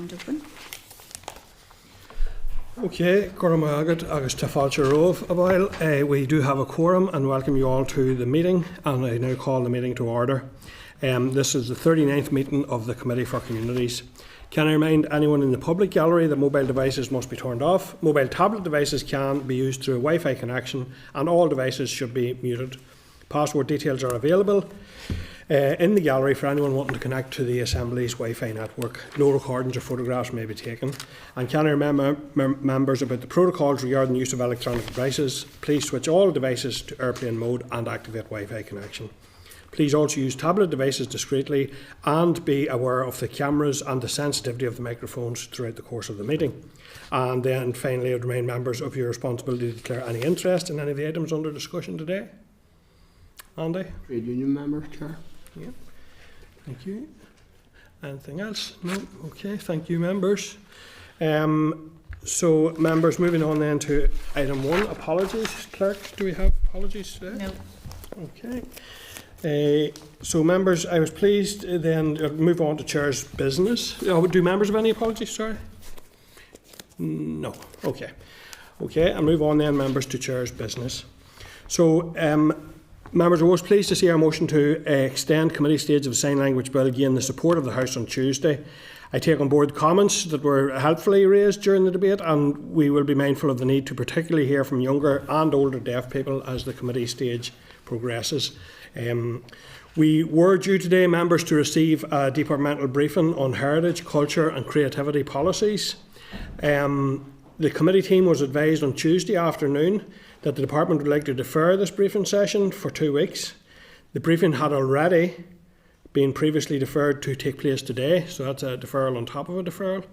hand open. Okay, Gorma Agat, Agus Tafalcha Rove a while. We do have a quorum and welcome you all to the meeting, and I now call the meeting to order. This is the 39th meeting of the Committee for Communities. Can I remind anyone in the public gallery that mobile devices must be turned off? Mobile tablet devices can be used through a Wi-Fi connection and all devices should be muted. Password details are available in the gallery for anyone wanting to connect to the Assembly's Wi-Fi network. No recordings or photographs may be taken. And can I remember members about the protocols regarding the use of electronic devices? Please switch all devices to airplane mode and activate Wi-Fi connection. Please also use tablet devices discreetly and be aware of the cameras and the sensitivity of the microphones throughout the course of the meeting. And then finally, I would remind members of your responsibility to declare any interest in any of the items under discussion today. Andy? Trade union member, Chair. Yeah. Thank you. Anything else? No? Okay, thank you, members. So, members, moving on then to item 1, apologies. Clerk, do we have apologies today? No. Okay. So, members, I was pleased then to move on to Chair's business. Do members have any apologies? Sorry? No. Okay. Okay, and move on then, members, to Chair's business. So, members, I was pleased to see our motion to extend committee stage of the sign language bill gain the support of the House on Tuesday. I take on board comments that were helpfully raised during the debate, and we will be mindful of the need to particularly hear from younger and older deaf people as the committee stage progresses. We were due today, members, to receive a departmental briefing on heritage, culture and creativity policies. The committee team was advised on Tuesday afternoon that the department would like to defer this briefing session for 2 weeks. The briefing had already been previously deferred to take place today, so that's a deferral on top of a deferral.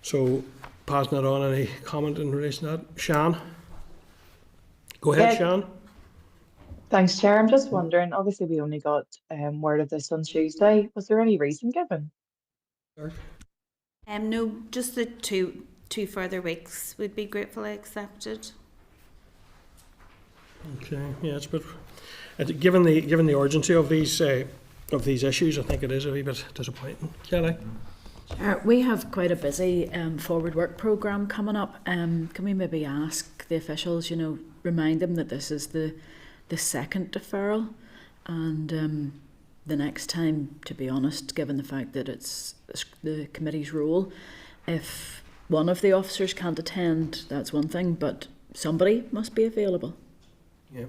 So passing that on, any comment in relation to that? Shan? Go ahead, Shan. Thanks, Chair. I'm just wondering, obviously we only got word of this on Tuesday. Was there any reason given? No, just the two further weeks would be gratefully accepted. Okay, yeah, it's a bit, given the urgency of these issues, I think it is a wee bit disappointing. Kelly? We have quite a busy forward work programme coming up. Can we maybe ask the officials, remind them that this is the second deferral, and the next time, to be honest, given the fact that it's the committee's role, if one of the officers can't attend, that's one thing, but somebody must be available. Yeah.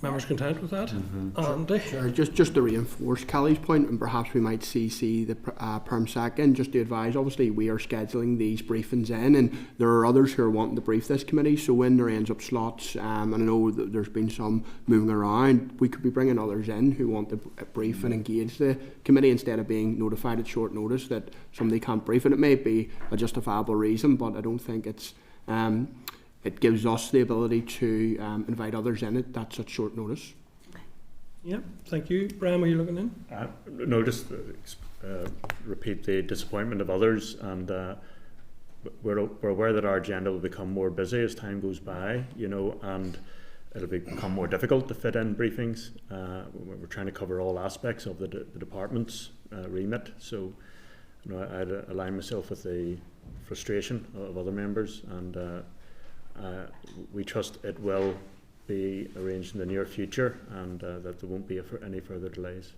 Members content with that? Andy? Sure. Just to reinforce Kelly's point, and perhaps we might CC the PermSec in, just to advise, obviously we are scheduling these briefings in, and there are others who are wanting to brief this committee, so when there ends up slots, and I know that there's been some moving around, we could be bringing others in who want to brief and engage the committee instead of being notified at short notice that somebody can't brief, and it may be a justifiable reason, but I don't think it's it gives us the ability to invite others in at such short notice. Yeah, thank you. Brian, were you looking in? No, just repeat the disappointment of others, and we're aware that our agenda will become more busy as time goes by, and it'll become more difficult to fit in briefings. We're trying to cover all aspects of the department's remit, so I'd align myself with the frustration of other members, and we trust it will be arranged in the near future, and that there won't be any further delays.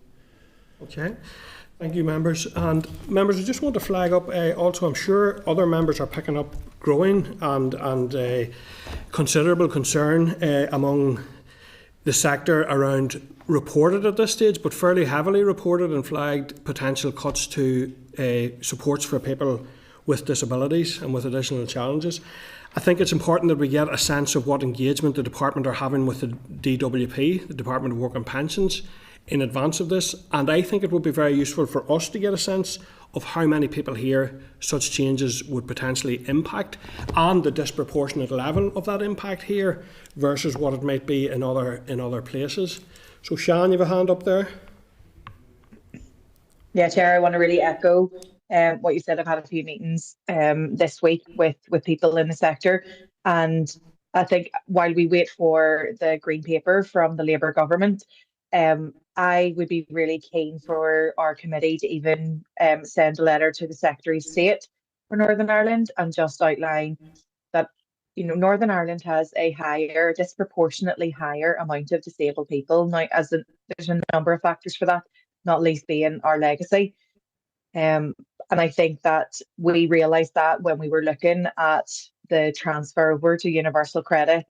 Okay, thank you, members. And members, I just want to flag up, also I'm sure other members are picking up growing and considerable concern among the sector around reported at this stage, but fairly heavily reported and flagged potential cuts to supports for people with disabilities and with additional challenges. I think it's important that we get a sense of what engagement the department are having with the DWP, the Department of Work and Pensions, in advance of this. And I think it would be very useful for us to get a sense of how many people here such changes would potentially impact, and the disproportionate level of that impact here versus what it might be in other places. So, Shan, you have a hand up there. Yeah, Chair, I want to really echo what you said. I've had a few meetings this week with people in the sector, and I think while we wait for the green paper from the Labour government, I would be really keen for our committee to even send a letter to the Secretary of State for Northern Ireland and just outline that, you know, Northern Ireland has a disproportionately higher amount of disabled people. Now, there's a number of factors for that, not least being our legacy. And I think that we realised that when we were looking at the transfer over to universal credit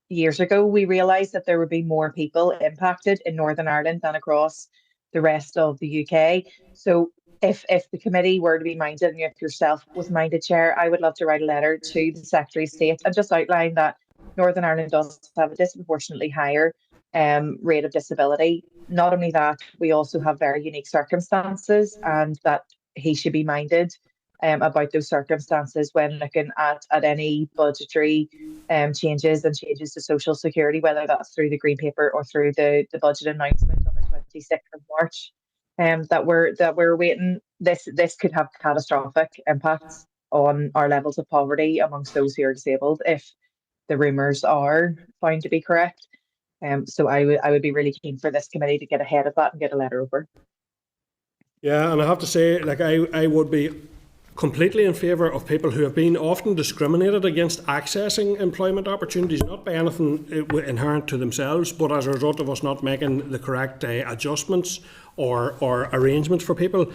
years ago, we realised that there would be more people impacted in Northern Ireland than across the rest of the UK. So if the committee were to be minded, and if yourself was minded, Chair, I would love to write a letter to the Secretary of State and just outline that Northern Ireland does have a disproportionately higher rate of disability. Not only that, we also have very unique circumstances, and that he should be minded about those circumstances when looking at any budgetary changes and changes to social security, whether that's through the Green Paper or through the budget announcement on the 26th of March. That we're waiting. This could have catastrophic impacts on our levels of poverty amongst those who are disabled if the rumours are found to be correct. So I would be really keen for this committee to get ahead of that and get a letter over. Yeah, and I have to say, like, I would be completely in favour of people who have been often discriminated against accessing employment opportunities, not by anything inherent to themselves, but as a result of us not making the correct adjustments or arrangements for people,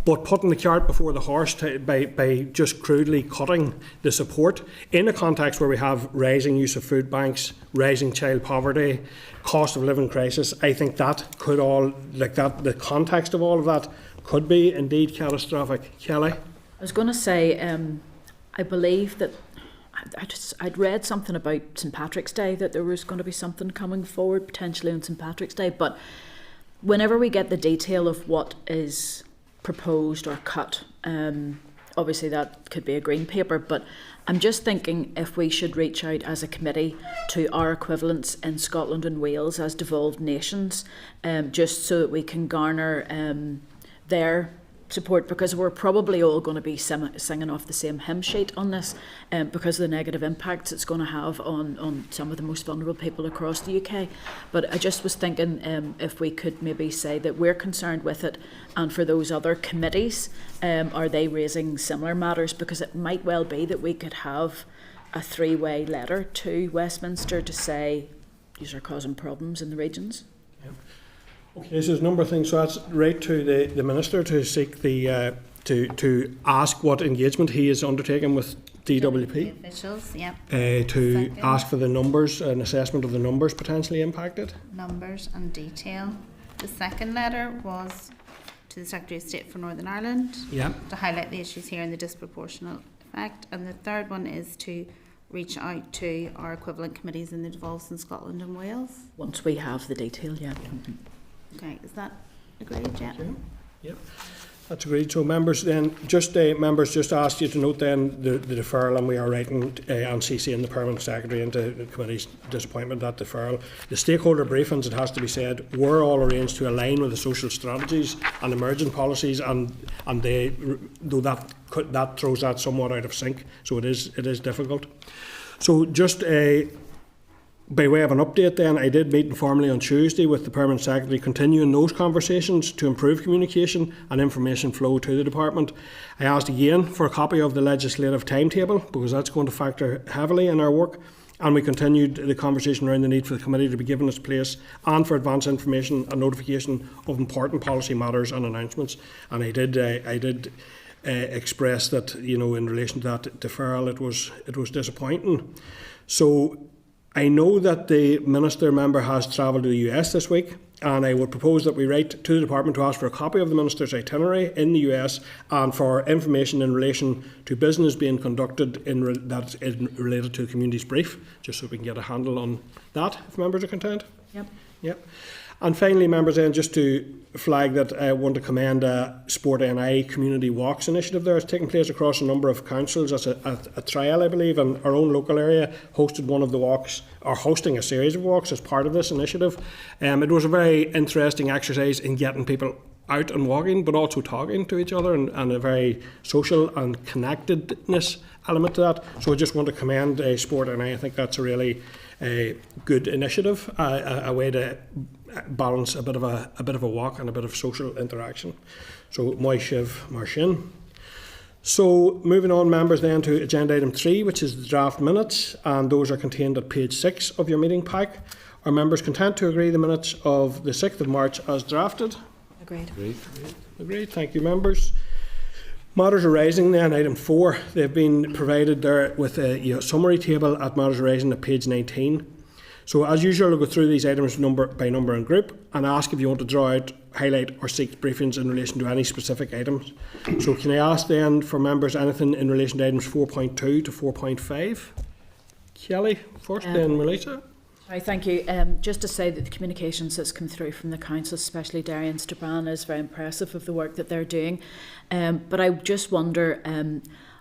but putting the cart before the horse by just crudely cutting the support in a context where we have rising use of food banks, rising child poverty, cost of living crisis. I think that could all, like that, the context of all of that could be indeed catastrophic. Kelly? I was going to say, I believe that I'd read something about St Patrick's Day, that there was going to be something coming forward potentially on St Patrick's Day, but whenever we get the detail of what is proposed or cut, obviously that could be a Green Paper, but I'm just thinking if we should reach out as a committee to our equivalents in Scotland and Wales as devolved nations, just so that we can garner their support, because we're probably all going to be singing off the same hymn sheet on this, because of the negative impacts it's going to have on some of the most vulnerable people across the UK. But I just was thinking if we could maybe say that we're concerned with it, and for those other committees, are they raising similar matters? Because it might well be that we could have a three-way letter to Westminster to say these are causing problems in the regions. Yep. Okay, so there's a number of things. So that's right to the Minister to seek the to ask what engagement he is undertaking with DWP. Officials, yep. To Second. ask for the numbers, an assessment of the numbers potentially impacted. Numbers and detail. The second letter was to the Secretary of State for Northern Ireland, Yeah. to highlight the issues here and the disproportionate effect. And the third one is to reach out to our equivalent committees in the devolves in Scotland and Wales. Once we have the detail, yeah. Okay, is that agreed, yeah? Yep, that's agreed. So members just asked you to note then the deferral, and we are writing and CCing the Permanent Secretary into the committee's disappointment at deferral. The stakeholder briefings, it has to be said, were all arranged to align with the social strategies and emerging policies, and they, though that throws that somewhat out of sync, so it is difficult. So just by way of an update then, I did meet informally on Tuesday with the Permanent Secretary, continuing those conversations to improve communication and information flow to the Department. I asked again for a copy of the legislative timetable, because that's going to factor heavily in our work, and we continued the conversation around the need for the committee to be given its place and for advance information and notification of important policy matters and announcements. And I did express that, you know, in relation to that deferral, it was disappointing. So I know that the Minister member has travelled to the US this week, and I would propose that we write to the Department to ask for a copy of the Minister's itinerary in the US and for information in relation to business being conducted that is related to the community's brief, just so we can get a handle on that, if members are content. Yep. And finally, members, then just to flag that I want to commend Sport NI Community Walks initiative there. It's taking place across a number of councils. That's a trial, I believe, and our own local area hosted one of the walks, or hosting a series of walks as part of this initiative. It was a very interesting exercise in getting people out and walking, but also talking to each other, and a very social and connectedness element to that. So I just want to commend Sport NI. I think that's a really good initiative, a way to balance a bit of a walk and a bit of social interaction. So moi shiv mar sin. So moving on, members, then to agenda item 3, which is the draft minutes, and those are contained at page 6 of your meeting pack. Are members content to agree the minutes of the 6th of March as drafted? Agreed. Agreed. Thank you, members. Matters arising then, item 4. They've been provided there with a summary table at matters arising at page 19. So as usual, we'll go through these items number by number and group and ask if you want to draw out, highlight or seek briefings in relation to any specific items. So can I ask then for members anything in relation to items 4.2 to 4.5? Kelly first, then Melissa. Right, thank you. Just to say that the communications that's come through from the council, especially Derry Strabane, is very impressive of the work that they're doing. But I just wonder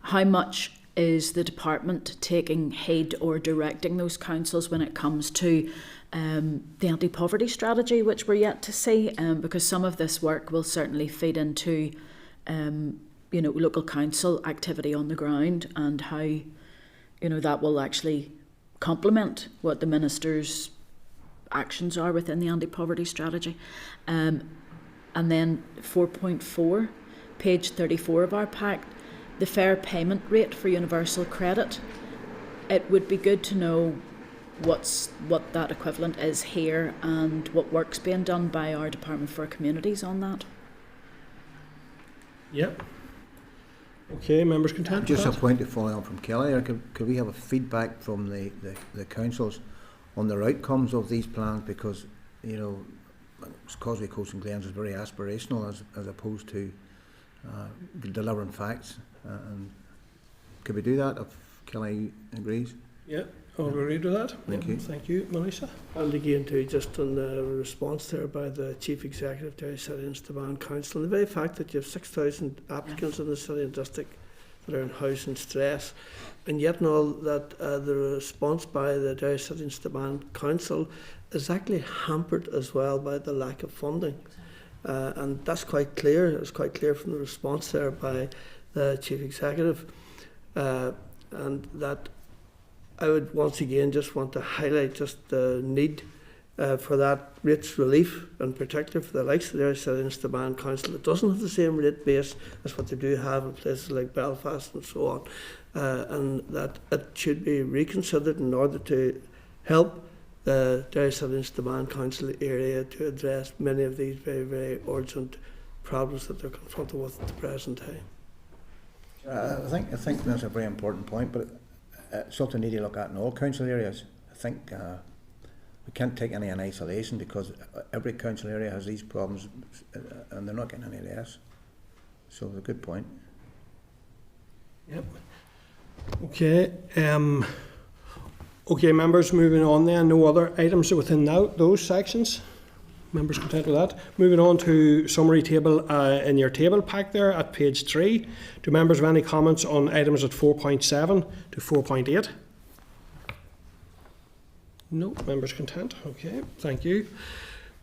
how much is the department taking heed or directing those councils when it comes to the anti-poverty strategy, which we're yet to see, because some of this work will certainly feed into local council activity on the ground, and how that will actually complement what the minister's actions are within the anti-poverty strategy. And then 4.4, page 34 of our pack, the fair payment rate for universal credit. It would be good to know what that equivalent is here and what work's being done by our Department for Communities on that. Yep. Okay, members content? Just with a that? point to follow on from Kelly. Or could we have a feedback from the councils on their outcomes of these plans? Because Causeway Coast and Glens is very aspirational as opposed to delivering facts. And could we do that if Kelly agrees? Yeah, I'll agree to that. Thank you. Thank you, Melissa. And again, too, just on the response there by the Chief Executive, Derry City and Strabane Council, and the very fact that you have 6,000 applicants in the city and district that are in housing stress, and yet and all that the response by the Derry City and Strabane Council is actually hampered as well by the lack of funding. And that's quite clear. It's quite clear from the response there by the Chief Executive, and that I would once again just want to highlight just the need for that rates relief, in particular for the likes of the Derry City and Strabane Council. It doesn't have the same rate base as what they do have in places like Belfast and so on, and that it should be reconsidered in order to help the Derry City and Strabane Council area to address many of these very, very urgent problems that they're confronted with at the present time. I think that's a very important point, but something we need to look at in all council areas. I think we can't take any in isolation, because every council area has these problems and they're not getting any less. So it's a good point. Yep. Okay. Okay, members, moving on then. No other items within those sections? Members content with that? Moving on to summary table in your table pack there at page 3. Do members have any comments on items at 4.7 to 4.8? No, members content. Okay, thank you.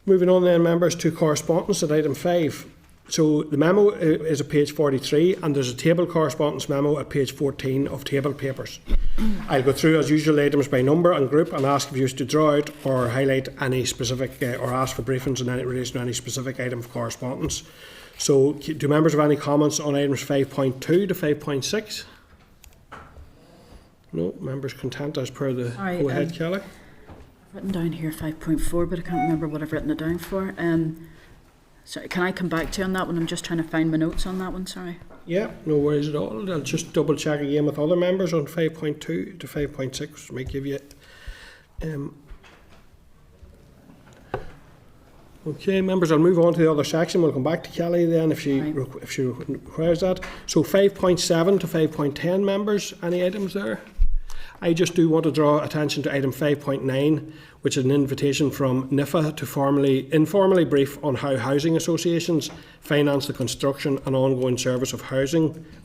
Moving on then, members, to correspondence at item 5. So the memo is at page 43, and there's a table correspondence memo at page 14 of table papers. I'll go through as usual items by number and group and ask if you wish to draw out or highlight any specific or ask for briefings in relation to any specific item of correspondence. So do members have any comments on items 5.2 to 5.6? No, members content as per the... Go ahead, Kelly. I've written down here 5.4, but I can't remember what I've written it down for. So can I come back to you on that one? I'm just trying to find my notes on that one, sorry. Yeah, no worries at all. I'll just double check again with other members on 5.2 to 5.6, which might give you... Okay, members, I'll move on to the other section. We'll come back to Kelly then if she requires that. So 5.7 to 5.10, members, any items there? I just do want to draw attention to item 5.9, which is an invitation from NIFA to informally brief on how housing associations finance the construction and ongoing service of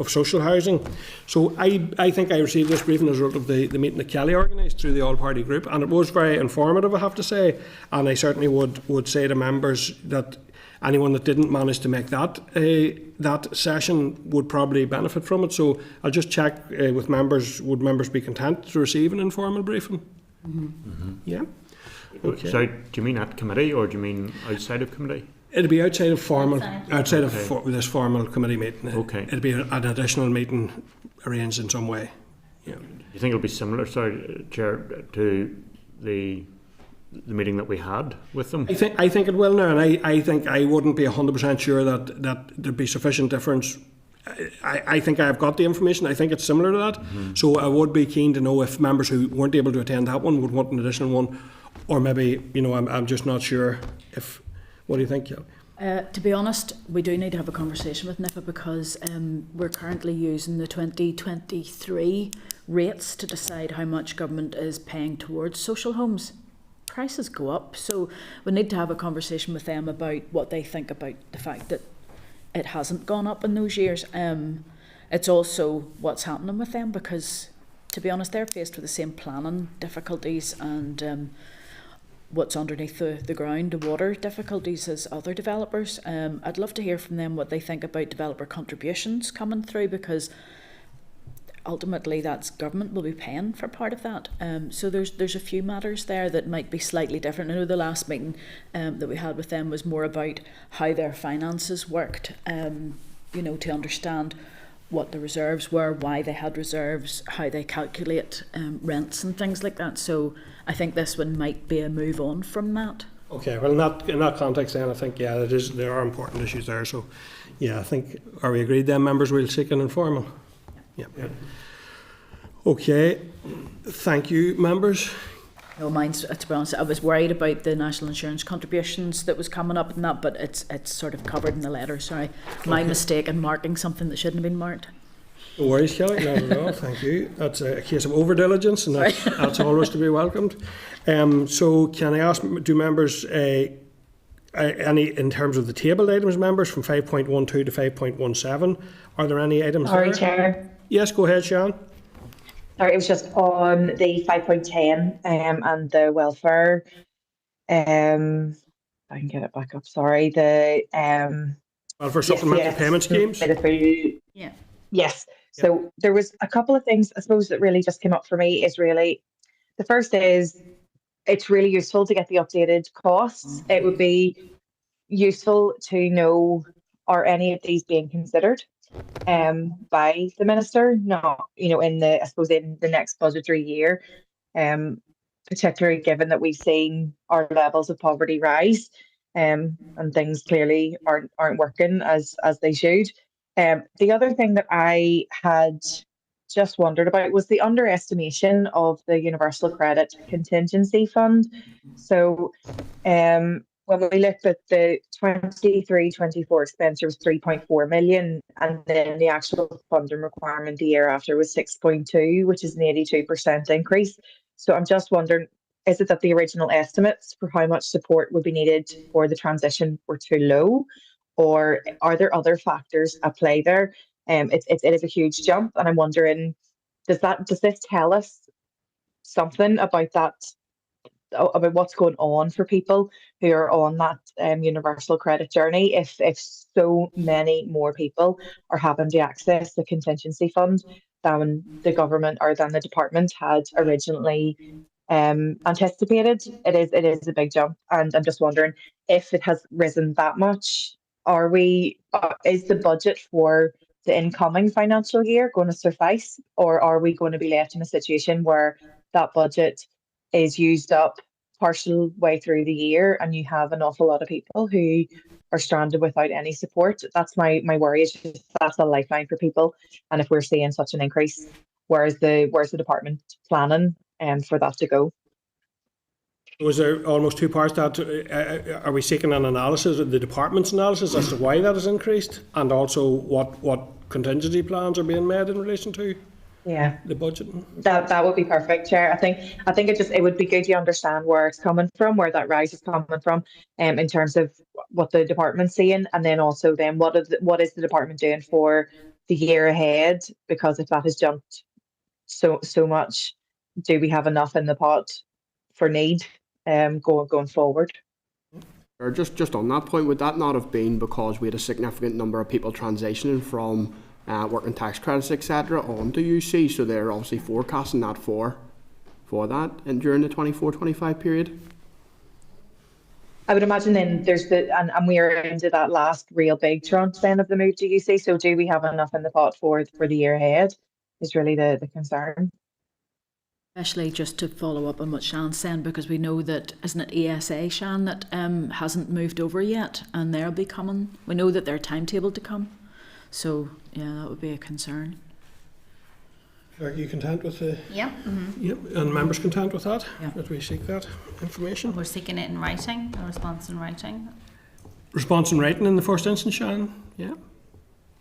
social housing. So I think I received this briefing as a result of the meeting that Kelly organised through the all-party group, and it was very informative, I have to say, and I certainly would say to members that anyone that didn't manage to make that session would probably benefit from it. So I'll just check with members, would members be content to receive an informal briefing? Mm-hmm. Yeah. Okay. So, do you mean at committee or do you mean outside of committee? It'd be outside of outside of Okay. this formal committee meeting. Okay. It'd be an additional meeting arranged in some way. Yeah. Do you think it'll be similar, sorry, Chair, to the meeting that we had with them? I think it will now, and I think I wouldn't be 100% sure that there'd be sufficient difference. I think I've got the information. I think it's similar to that. So I would be keen to know if members who weren't able to attend that one would want an additional one, or maybe, I'm just not sure if. What do you think, Kelly? To be honest, we do need to have a conversation with NIFA because we're currently using the 2023 rates to decide how much government is paying towards social homes. Prices go up, so we need to have a conversation with them about what they think about the fact that it hasn't gone up in those years. It's also what's happening with them because, to be honest, they're faced with the same planning difficulties and what's underneath the ground, the water difficulties as other developers. I'd love to hear from them what they think about developer contributions coming through because ultimately that's government will be paying for part of that. So there's a few matters there that might be slightly different. I know the last meeting that we had with them was more about how their finances worked, to understand what the reserves were, why they had reserves, how they calculate rents and things like that. So I think this one might be a move on from that. Okay, well, in that context, then I think there are important issues there. So, I think are we agreed then, members? We'll seek an informal. Yeah. Okay, thank you, members. No, mine's, to be honest, I was worried about the national insurance contributions that was coming up and that, but it's sort of covered in the letter. Sorry, my mistake in marking something that shouldn't have been marked. No worries, Kelly. Not at all. Thank you. That's a case of over-diligence, and that's always to be welcomed. So, can I ask, do members any in terms of the tabled items, members from 5.12 to 5.17? Are there any items Sorry, there? Chair. Yes, go ahead, Sean. Sorry, it was just on the 5.10 and the welfare. I can get it back up. Sorry, the Welfare supplementary payment schemes. Yeah. Yes. So there was a couple of things I suppose that really just came up for me. Is really the first is it's really useful to get the updated costs. It would be useful to know, are any of these being considered by the minister? Not, in the next budgetary year, particularly given that we've seen our levels of poverty rise, and things clearly aren't working as they should. The other thing that I had just wondered about was the underestimation of the Universal Credit Contingency Fund. So when we looked at the 23-24 expenditure was 3.4 million, and then the actual funding requirement the year after was 6.2, which is an 82% increase. So I'm just wondering, is it that the original estimates for how much support would be needed for the transition were too low? Or are there other factors at play there? It is a huge jump, and I'm wondering, does this tell us something about that, about what's going on for people who are on that universal credit journey? If so many more people are having to access the contingency fund than the government or than the department had originally anticipated, it is a big jump, and I'm just wondering if it has risen that much. Is the budget for the incoming financial year going to suffice, or are we going to be left in a situation where that budget is used up partial way through the year and you have an awful lot of people who are stranded without any support? That's my worry. Is just that's a lifeline for people, and if we're seeing such an increase, where's the department planning for that to go? Was there almost two parts to that? Are we seeking an analysis, the department's analysis as to why that has increased, and also what contingency plans are being made in relation to the budget? That would be perfect, Chair. I think it would be good to understand where it's coming from, where that rise is coming from, in terms of what the department's seeing, and then also then what is the department doing for the year ahead? Because if that has jumped so much, do we have enough in the pot for need going forward? Or just on that point, would that not have been because we had a significant number of people transitioning from working tax credits, etc., onto UC? So they're obviously forecasting that for that and during the 24-25 period. I would imagine then there's and we are into that last real big tranche then of the move to UC. So do we have enough in the pot for the year ahead? Is really the concern. Especially just to follow up on what Shan's saying, because we know that, isn't it ESA, Shan, that hasn't moved over yet, and they'll be coming. We know that they're timetabled to come. So, yeah, that would be a concern. Are you content with the... Yep. Yep, and members content with that? Yeah. That we seek that information? We're seeking it in writing, a response in writing. Response in writing in the first instance, Shannon? Yeah?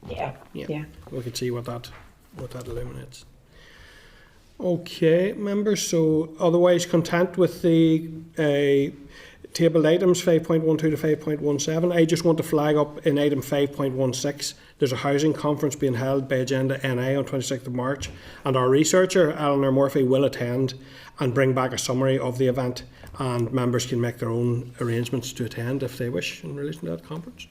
Yeah. Yeah. We can see what that illuminates. Okay, members, so otherwise content with the tabled items 5.12 to 5.17. I just want to flag up in item 5.16, there's a housing conference being held by Agenda NI on 26th of March, and our researcher, Eleanor Murphy, will attend and bring back a summary of the event, and members can make their own arrangements to attend if they wish in relation to that conference.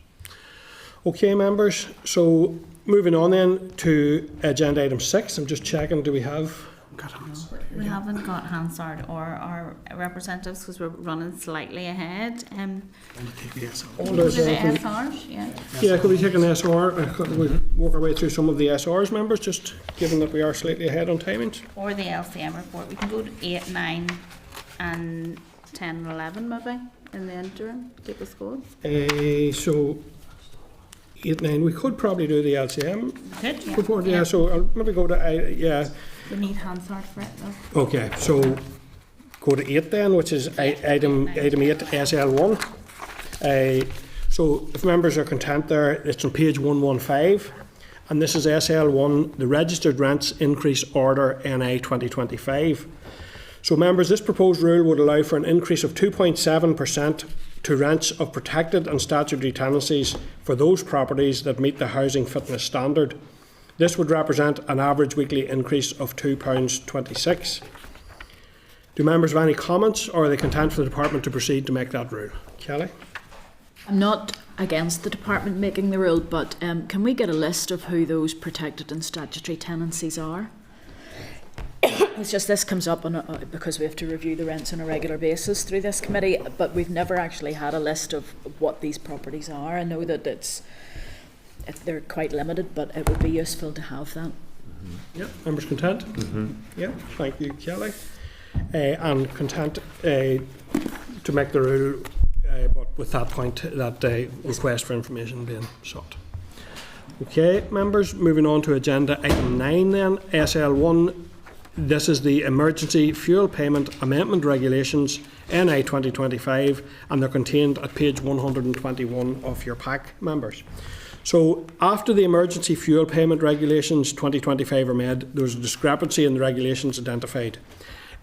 Okay, members, so moving on then to agenda item 6, I'm just checking, do we have... We haven't got Hansard or our representatives because we're running slightly ahead. There's the anything- SRs, yeah. Yeah, could we take an SR? Could we walk our way through some of the SRs, members, just given that we are slightly ahead on timings? Or the LCM report. We can go to 8, 9 and 10 and 11 maybe in the interim. Keep us going. So 8, 9, we could probably do the LCM Good, yeah. report, yeah, so I'll maybe go to, yeah. We need Hansard for it though. Okay, so go to 8 then, which is item 8 SL1. So if members are content there, it's on page 115, and this is SL1, the Registered Rents Increase Order NI 2025. So members, this proposed rule would allow for an increase of 2.7% to rents of protected and statutory tenancies for those properties that meet the housing fitness standard. This would represent an average weekly increase of £2.26. Do members have any comments, or are they content for the department to proceed to make that rule? Kelly? I'm not against the department making the rule, but can we get a list of who those protected and statutory tenancies are? It's just this comes up on because we have to review the rents on a regular basis through this committee, but we've never actually had a list of what these properties are. I know that they're quite limited, but it would be useful to have that. Yeah, members content? Yeah, thank you, Kelly. And content to make the rule, but with that point, that request for information being sought. Okay, members, moving on to agenda item 9 then, SL1. This is the Emergency Fuel Payment Amendment Regulations, NI 2025, and they're contained at page 121 of your pack, members. So after the Emergency Fuel Payment Regulations 2025 are made, there was a discrepancy in the regulations identified.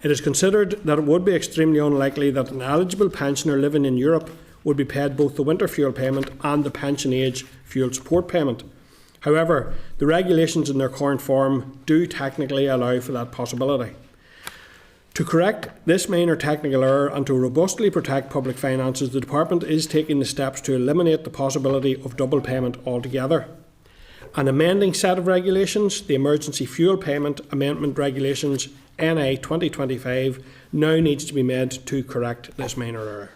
It is considered that it would be extremely unlikely that an eligible pensioner living in Europe would be paid both the winter fuel payment and the pension age fuel support payment. However, the regulations in their current form do technically allow for that possibility. To correct this minor technical error and to robustly protect public finances, the Department is taking the steps to eliminate the possibility of double payment altogether. An amending set of regulations, the Emergency Fuel Payment Amendment Regulations NI 2025, now needs to be made to correct this minor error.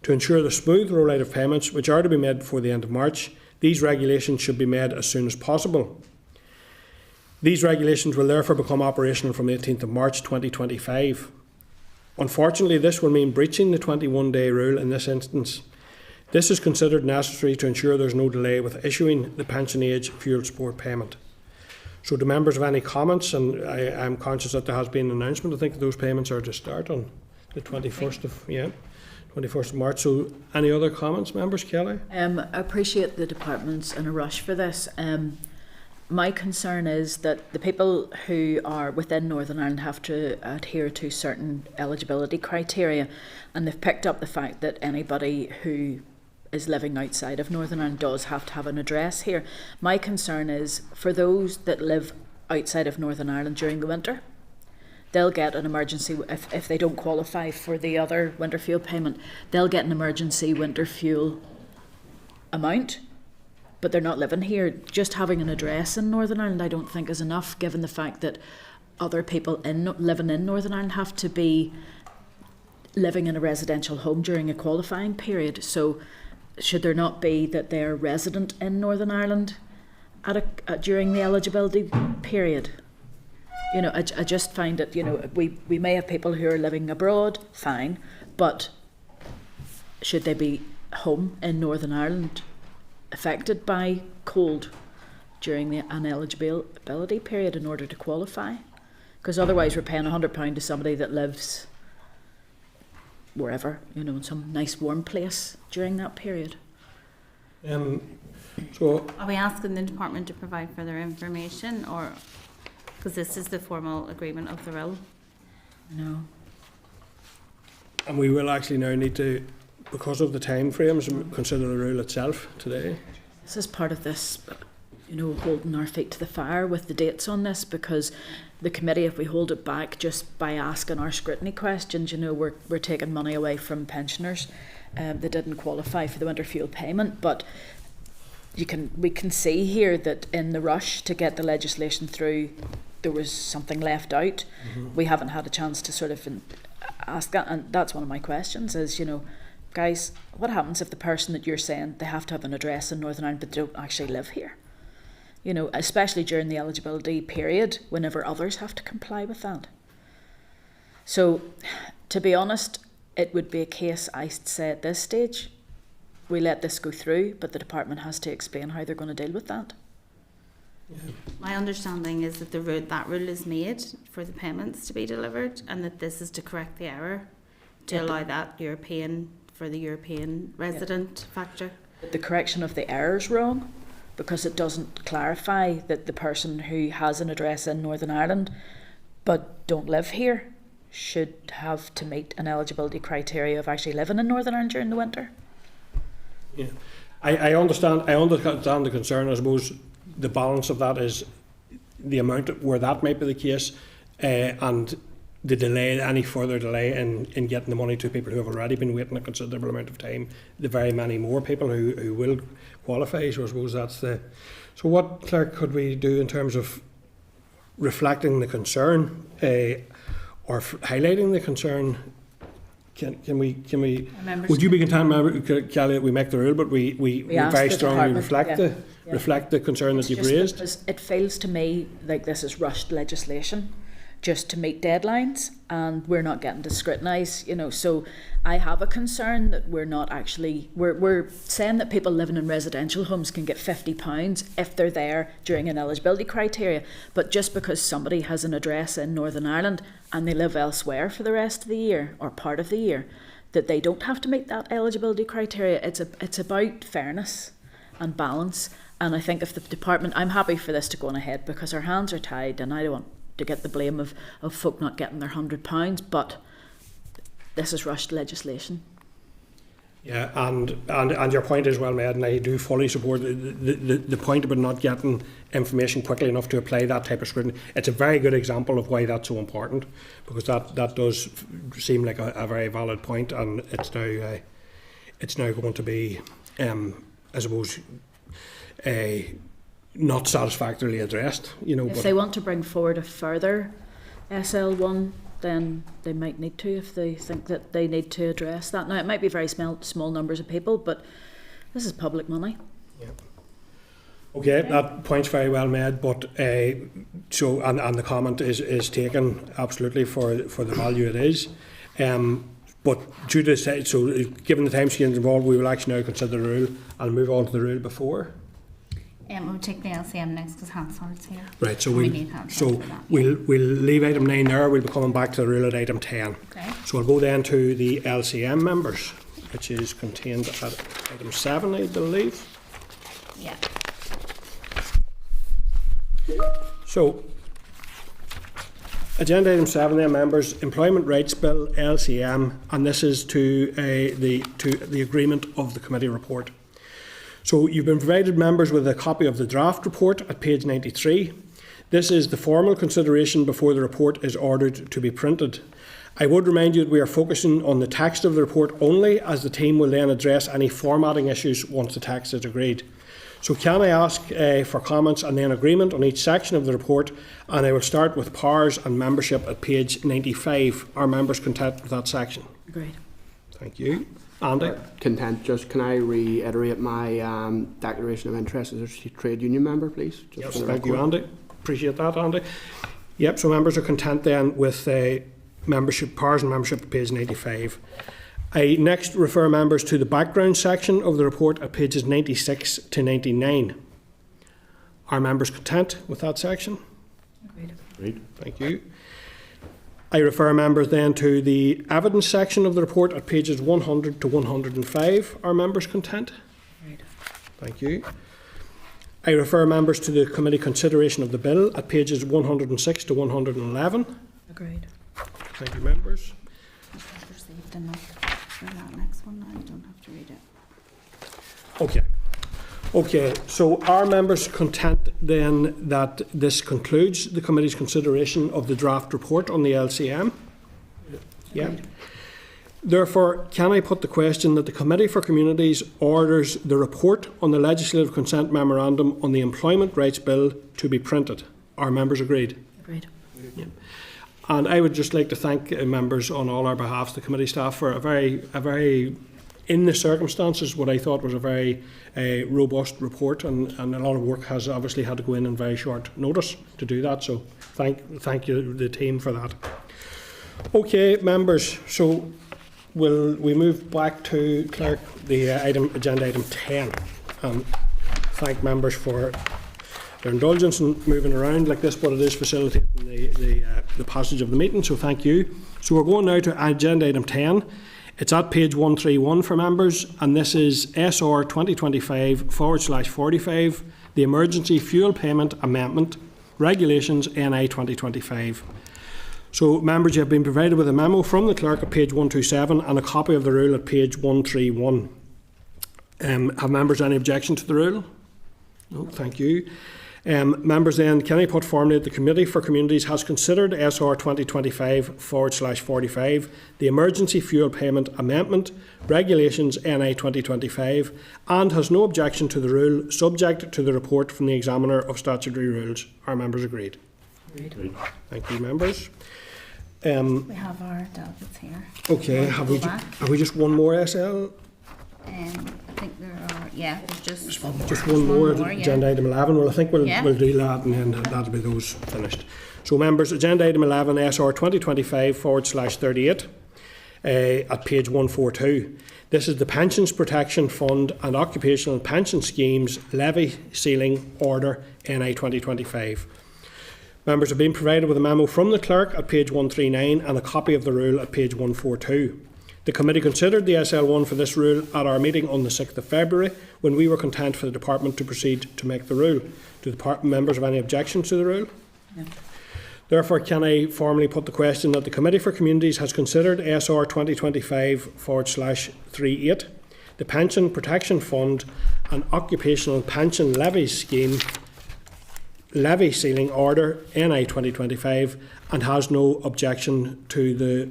To ensure the smooth rollout of payments, which are to be made before the end of March, these regulations should be made as soon as possible. These regulations will therefore become operational from the 18th of March 2025. Unfortunately, this will mean breaching the 21-day rule in this instance. This is considered necessary to ensure there is no delay with issuing the pension age fuel support payment. So do members have any comments? And I am conscious that there has been an announcement. I think those payments are to start on the 21st of March. So any other comments, members? Kelly? I appreciate the department's in a rush for this. My concern is that the people who are within Northern Ireland have to adhere to certain eligibility criteria, and they've picked up the fact that anybody who is living outside of Northern Ireland does have to have an address here. My concern is for those that live outside of Northern Ireland during the winter, they'll get an emergency, if they don't qualify for the other winter fuel payment, they'll get an emergency winter fuel amount, but they're not living here. Just having an address in Northern Ireland I don't think is enough, given the fact that other people living in Northern Ireland have to be living in a residential home during a qualifying period. So should there not be that they're resident in Northern Ireland during the eligibility period? You know, I just find it, you know, we may have people who are living abroad, fine, but should they be home in Northern Ireland affected by cold during an eligibility period in order to qualify? Because otherwise we're paying £100 to somebody that lives wherever, you know, in some nice warm place during that period. So Are we asking the department to provide further information, or because this is the formal agreement of the rule? No. and we will actually now need to, because of the time frames, consider the rule itself today. This is part of this, you know, holding our feet to the fire with the dates on this, because the committee, if we hold it back just by asking our scrutiny questions, you know, we're taking money away from pensioners that didn't qualify for the winter fuel payment. But we can see here that in the rush to get the legislation through, there was something left out. Mm-hmm. We haven't had a chance to sort of ask that, and that's one of my questions is, you know, guys, what happens if the person that you're saying they have to have an address in Northern Ireland but they don't actually live here? You know, especially during the eligibility period, whenever others have to comply with that. So, to be honest, it would be a case, I say at this stage, we let this go through, but the department has to explain how they're going to deal with that. Yeah. My understanding is that that rule is made for the payments to be delivered, and that this is to correct the error, to allow that for the European resident factor. The correction of the error is wrong, because it doesn't clarify that the person who has an address in Northern Ireland but don't live here should have to meet an eligibility criteria of actually living in Northern Ireland during the winter. Yeah, I understand the concern. I suppose the balance of that is the amount where that might be the case, and the delay, any further delay in getting the money to people who have already been waiting a considerable amount of time, the very many more people who will qualify. So I suppose that's the... So what, Clerk, could we do in terms of reflecting the concern or highlighting the concern? Can we would you be content, Kelly, that we make the rule, but we very strongly reflect the concern that you've raised? Because it feels to me like this is rushed legislation just to meet deadlines, and we're not getting to scrutinise, you know. So I have a concern that we're not actually, we're saying that people living in residential homes can get £50 if they're there during an eligibility criteria, but just because somebody has an address in Northern Ireland and they live elsewhere for the rest of the year or part of the year, that they don't have to meet that eligibility criteria. It's about fairness and balance, and I think if the department, I'm happy for this to go on ahead because our hands are tied, and I don't want to get the blame of folk not getting their £100, but this is rushed legislation. Yeah, and your point is well made, and I do fully support the point about not getting information quickly enough to apply that type of scrutiny. It's a very good example of why that's so important, because that does seem like a very valid point, and it's now going to be, I suppose, not satisfactorily addressed. You know, if they want to bring forward a further SL1, then they might need to, if they think that they need to address that. Now, it might be very small numbers of people, but this is public money. Yeah. Okay, that point's very well made, but so and the comment is taken absolutely for the value it is. But due to so given the time scales involved, we will actually now consider the rule and move on to the rule before. We'll take the LCM next because Hansard's here. Right, so we'll leave item 9 there. We'll be coming back to the rule at item 10. Okay. So we'll go then to the LCM members, which is contained at item 7, I believe. Yeah. So, agenda item 7 then, members, Employment Rights Bill, LCM, and this is to the agreement of the committee report. So you've been provided, members, with a copy of the draft report at page 93. This is the formal consideration before the report is ordered to be printed. I would remind you that we are focusing on the text of the report only, as the team will then address any formatting issues once the text is agreed. So can I ask for comments and then agreement on each section of the report? And I will start with powers and membership at page 95. Are members content with that section? Agreed. Thank you. Andy? Content. Just can I reiterate my declaration of interest as a trade union member, please? Just Yes, for the thank you, record. Andy. Appreciate that, Andy. Yep, so members are content then with membership powers and membership at page 95. I next refer members to the background section of the report at pages 96 to 99. Are members content with that section? Agreed. Agreed. Thank you. I refer members then to the evidence section of the report at pages 100 to 105. Are members content? Agreed. Thank you. I refer members to the committee consideration of the bill at pages 106 to 111. Agreed. Thank you, members. I've received enough for that next one. I don't have to read it. Okay. Okay, so are members content then that this concludes the committee's consideration of the draft report on the LCM? Yeah. Therefore, can I put the question that the Committee for Communities orders the report on the legislative consent memorandum on the Employment Rights Bill to be printed? Are members agreed? Agreed. And I would just like to thank members on all our behalf, the committee staff, for a very, in the circumstances, what I thought was a very robust report, and a lot of work has obviously had to go in very short notice to do that. So thank you, the team, for that. Okay, members. So we move back to Clerk, the agenda item 10, and thank members for their indulgence in moving around like this, but it is facilitating the passage of the meeting, so thank you. So we're going now to agenda item 10. It's at page 131 for members, and this is SR 2025/45, the Emergency Fuel Payment Amendment, Regulations NI 2025. So members, you have been provided with a memo from the clerk at page 127 and a copy of the rule at page 131. Have members any objection to the rule? No, thank you. Members then, can I put formally that the Committee for Communities has considered SR 2025/45, the Emergency Fuel Payment Amendment, Regulations NI 2025, and has no objection to the rule, subject to the report from the Examiner of Statutory Rules. Are members agreed? Agreed. Thank you, members. We have our delegates here. Okay, Want to have go we back? just one more SL? I think there are, there's just One more, yeah. agenda item 11. Well, I think we'll do that, and then that'll be those finished. So members, agenda item 11, SR 2025/38, at page 142. This is the Pensions Protection Fund and Occupational Pension Schemes Levy Ceiling Order NI 2025. Members have been provided with a memo from the clerk at page 139 and a copy of the rule at page 142. The committee considered the SL1 for this rule at our meeting on the 6th of February, when we were content for the department to proceed to make the rule. Do the members have any objections to the rule? No. Therefore, can I formally put the question that the Committee for Communities has considered SR 2025/38, the Pension Protection Fund and Occupational Pension Levy Scheme Levy Ceiling Order NI 2025, and has no objection to the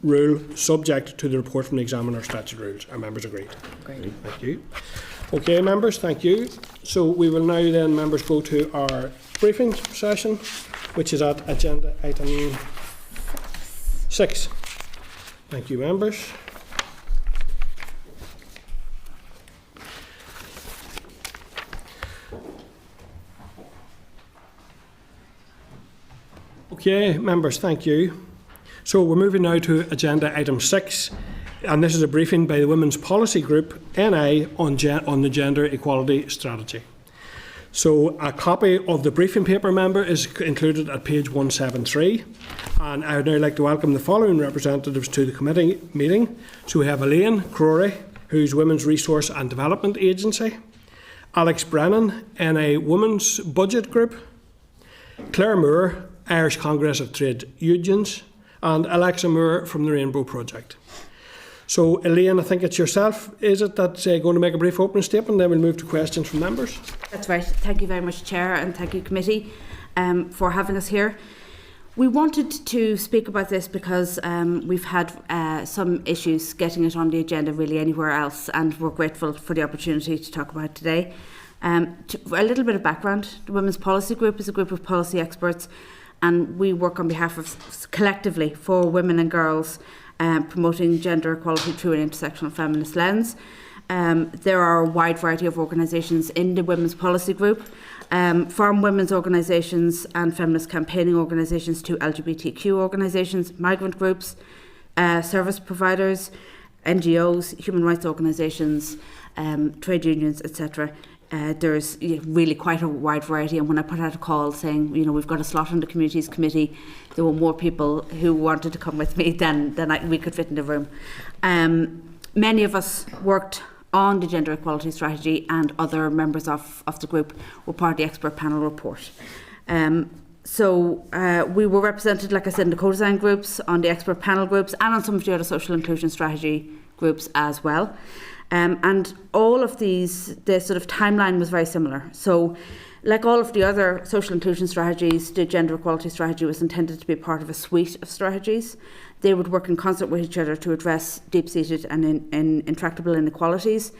rule, subject to the report from the Examiner of Statutory Rules. Are members agreed? Agreed. Thank you. Okay, members, thank you. So we will now then, members, go to our briefing session, which is at agenda item 6. Thank you, members. Okay, members, thank you. So we're moving now to agenda item 6, and this is a briefing by the Women's Policy Group NI on the Gender Equality Strategy. So a copy of the briefing paper, member, is included at page 173, and I would now like to welcome the following representatives to the committee meeting. So we have Elaine Crory, who's Women's Resource and Development Agency, Alex Brennan, NI Women's Budget Group, Claire Moore, Irish Congress of Trade Unions, and Alexa Moore from the Rainbow Project. So, Elaine, I think it's yourself, is it, that's going to make a brief opening statement, then we'll move to questions from members. That's right. Thank you very much, Chair, and thank you, Committee, for having us here. We wanted to speak about this because we've had some issues getting it on the agenda really anywhere else, and we're grateful for the opportunity to talk about it today. A little bit of background. The Women's Policy Group is a group of policy experts, and we work on behalf of, collectively, for women and girls, promoting gender equality through an intersectional feminist lens. There are a wide variety of organisations in the Women's Policy Group, from women's organisations and feminist campaigning organisations to LGBTQ organisations, migrant groups, service providers, NGOs, human rights organisations, trade unions, etc. There's really quite a wide variety, and when I put out a call saying, we've got a slot on the Communities Committee, there were more people who wanted to come with me than we could fit in the room. Many of us worked on the gender equality strategy, and other members of the group were part of the expert panel report. So we were represented, like I said, in the co-design groups, on the expert panel groups, and on some of the other social inclusion strategy groups as well. And all of these, the sort of timeline was very similar. So like all of the other social inclusion strategies, the gender equality strategy was intended to be part of a suite of strategies. They would work in concert with each other to address deep-seated and intractable inequalities.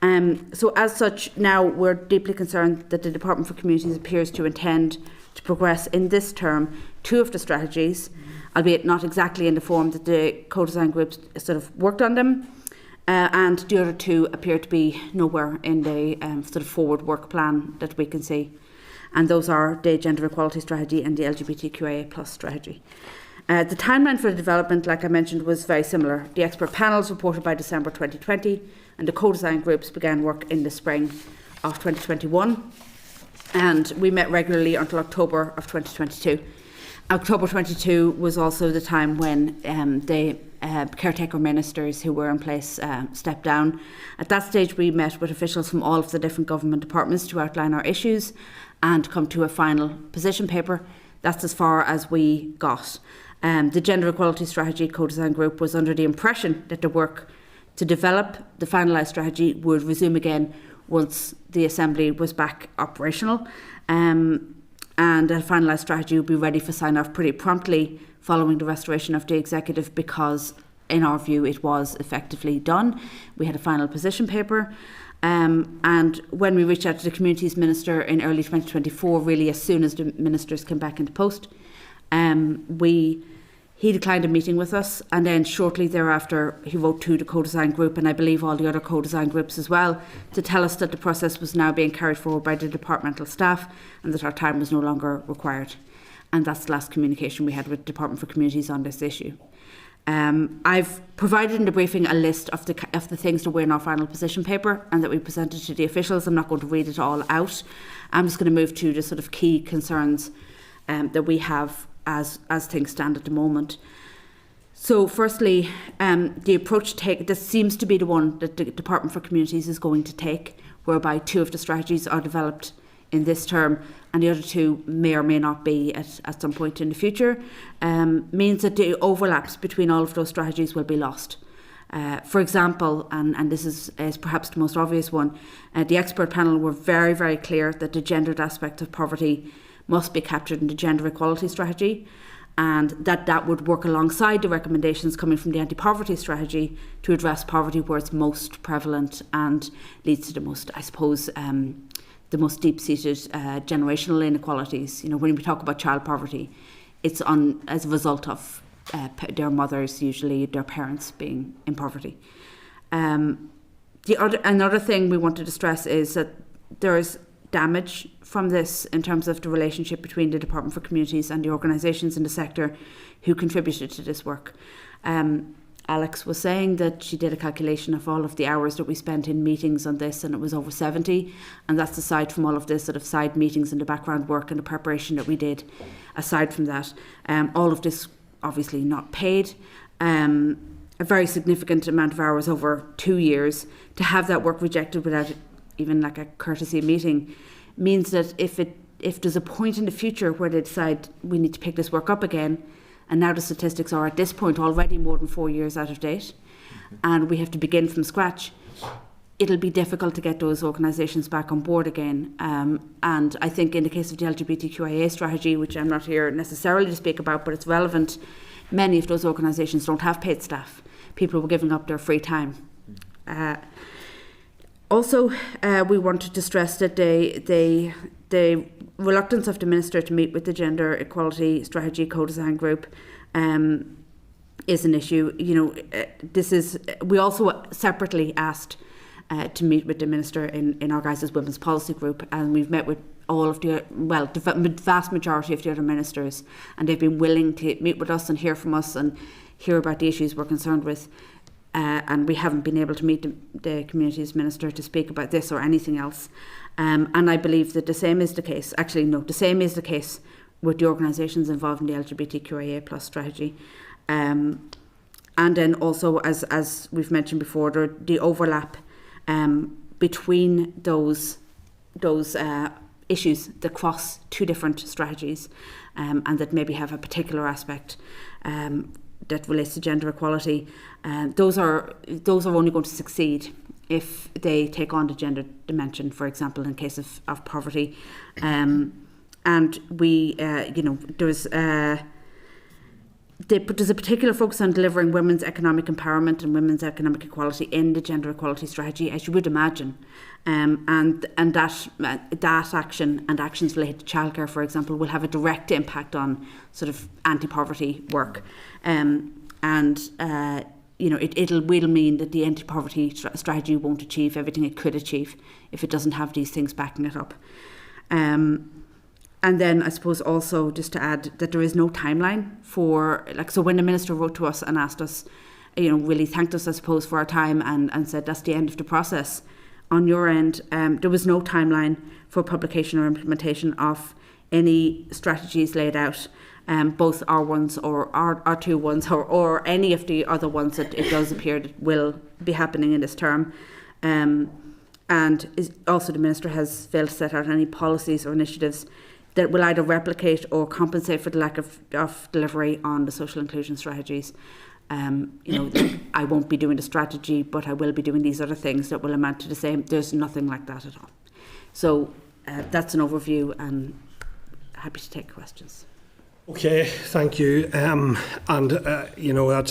So as such, now we're deeply concerned that the Department for Communities appears to intend to progress in this term 2 of the strategies, albeit not exactly in the form that the co-design groups sort of worked on them. And the other 2 appear to be nowhere in the sort of forward work plan that we can see. And those are the gender equality strategy and the LGBTQIA+ strategy. The timeline for the development, like I mentioned, was very similar. The expert panels reported by December 2020, and the co-design groups began work in the spring of 2021. And we met regularly until October of 2022. October 22 was also the time when the caretaker ministers who were in place stepped down. At that stage, we met with officials from all of the different government departments to outline our issues and come to a final position paper. That's as far as we got. The Gender Equality Strategy Co-Design Group was under the impression that the work to develop the finalised strategy would resume again once the Assembly was back operational. And a finalised strategy would be ready for sign-off pretty promptly following the restoration of the executive, because in our view it was effectively done. We had a final position paper, and when we reached out to the Communities Minister in early 2024, really as soon as the ministers came back into post, he declined a meeting with us, and then shortly thereafter he wrote to the co-design group, and I believe all the other co-design groups as well, to tell us that the process was now being carried forward by the departmental staff and that our time was no longer required. And that's the last communication we had with the Department for Communities on this issue. I've provided in the briefing a list of the things that were in our final position paper and that we presented to the officials. I'm not going to read it all out. I'm just going to move to the sort of key concerns that we have as things stand at the moment. So firstly, the approach this seems to be the one that the Department for Communities is going to take, whereby 2 of the strategies are developed in this term and the other 2 may or may not be at some point in the future, means that the overlaps between all of those strategies will be lost. For example, and this is perhaps the most obvious one, the expert panel were very, very clear that the gendered aspect of poverty must be captured in the gender equality strategy, and that would work alongside the recommendations coming from the anti-poverty strategy to address poverty where it's most prevalent and leads to the most, I suppose, the most deep-seated generational inequalities. When we talk about child poverty, it's as a result of their mothers, usually their parents, being in poverty. Another thing we wanted to stress is that there is damage from this in terms of the relationship between the Department for Communities and the organisations in the sector who contributed to this work. Alex was saying that she did a calculation of all of the hours that we spent in meetings on this, and it was over 70, and that's aside from all of this sort of side meetings and the background work and the preparation that we did. Aside from that, all of this obviously not paid, a very significant amount of hours over 2 years. To have that work rejected without even like a courtesy meeting means that if there's a point in the future where they decide we need to pick this work up again, and now the statistics are at this point already more than 4 years out of date, and we have to begin from scratch, it'll be difficult to get those organisations back on board again. And I think in the case of the LGBTQIA strategy, which I'm not here necessarily to speak about, but it's relevant, many of those organisations don't have paid staff. People were giving up their free time. Also, we wanted to stress that the reluctance of the Minister to meet with the Gender Equality Strategy Co-Design Group is an issue. We also separately asked to meet with the Minister in our guys' Women's Policy Group, and we've met with all of the vast majority of the other ministers, and they've been willing to meet with us and hear from us and hear about the issues we're concerned with. And we haven't been able to meet the Communities Minister to speak about this or anything else. And I believe that the same is the case. Actually, no, the same is the case with the organisations involved in the LGBTQIA+ strategy. And then also, as we've mentioned before, the overlap between those issues that cross two different strategies, and that maybe have a particular aspect that relates to gender equality. Those are only going to succeed if they take on the gender dimension, for example, in case of poverty. And we, there's a particular focus on delivering women's economic empowerment and women's economic equality in the gender equality strategy, as you would imagine. And that action and actions related to childcare, for example, will have a direct impact on sort of anti-poverty work. It will mean that the anti-poverty strategy won't achieve everything it could achieve if it doesn't have these things backing it up. And then I suppose also just to add that there is no timeline for, so when the Minister wrote to us and asked us, really thanked us, I suppose, for our time and said that's the end of the process. On your end, there was no timeline for publication or implementation of any strategies laid out, both our ones or our two ones or any of the other ones that it does appear that will be happening in this term. And also the Minister has failed to set out any policies or initiatives that will either replicate or compensate for the lack of delivery on the social inclusion strategies. I won't be doing the strategy, but I will be doing these other things that will amount to the same. There's nothing like that at all. So that's an overview, and happy to take questions. Okay, thank you. That's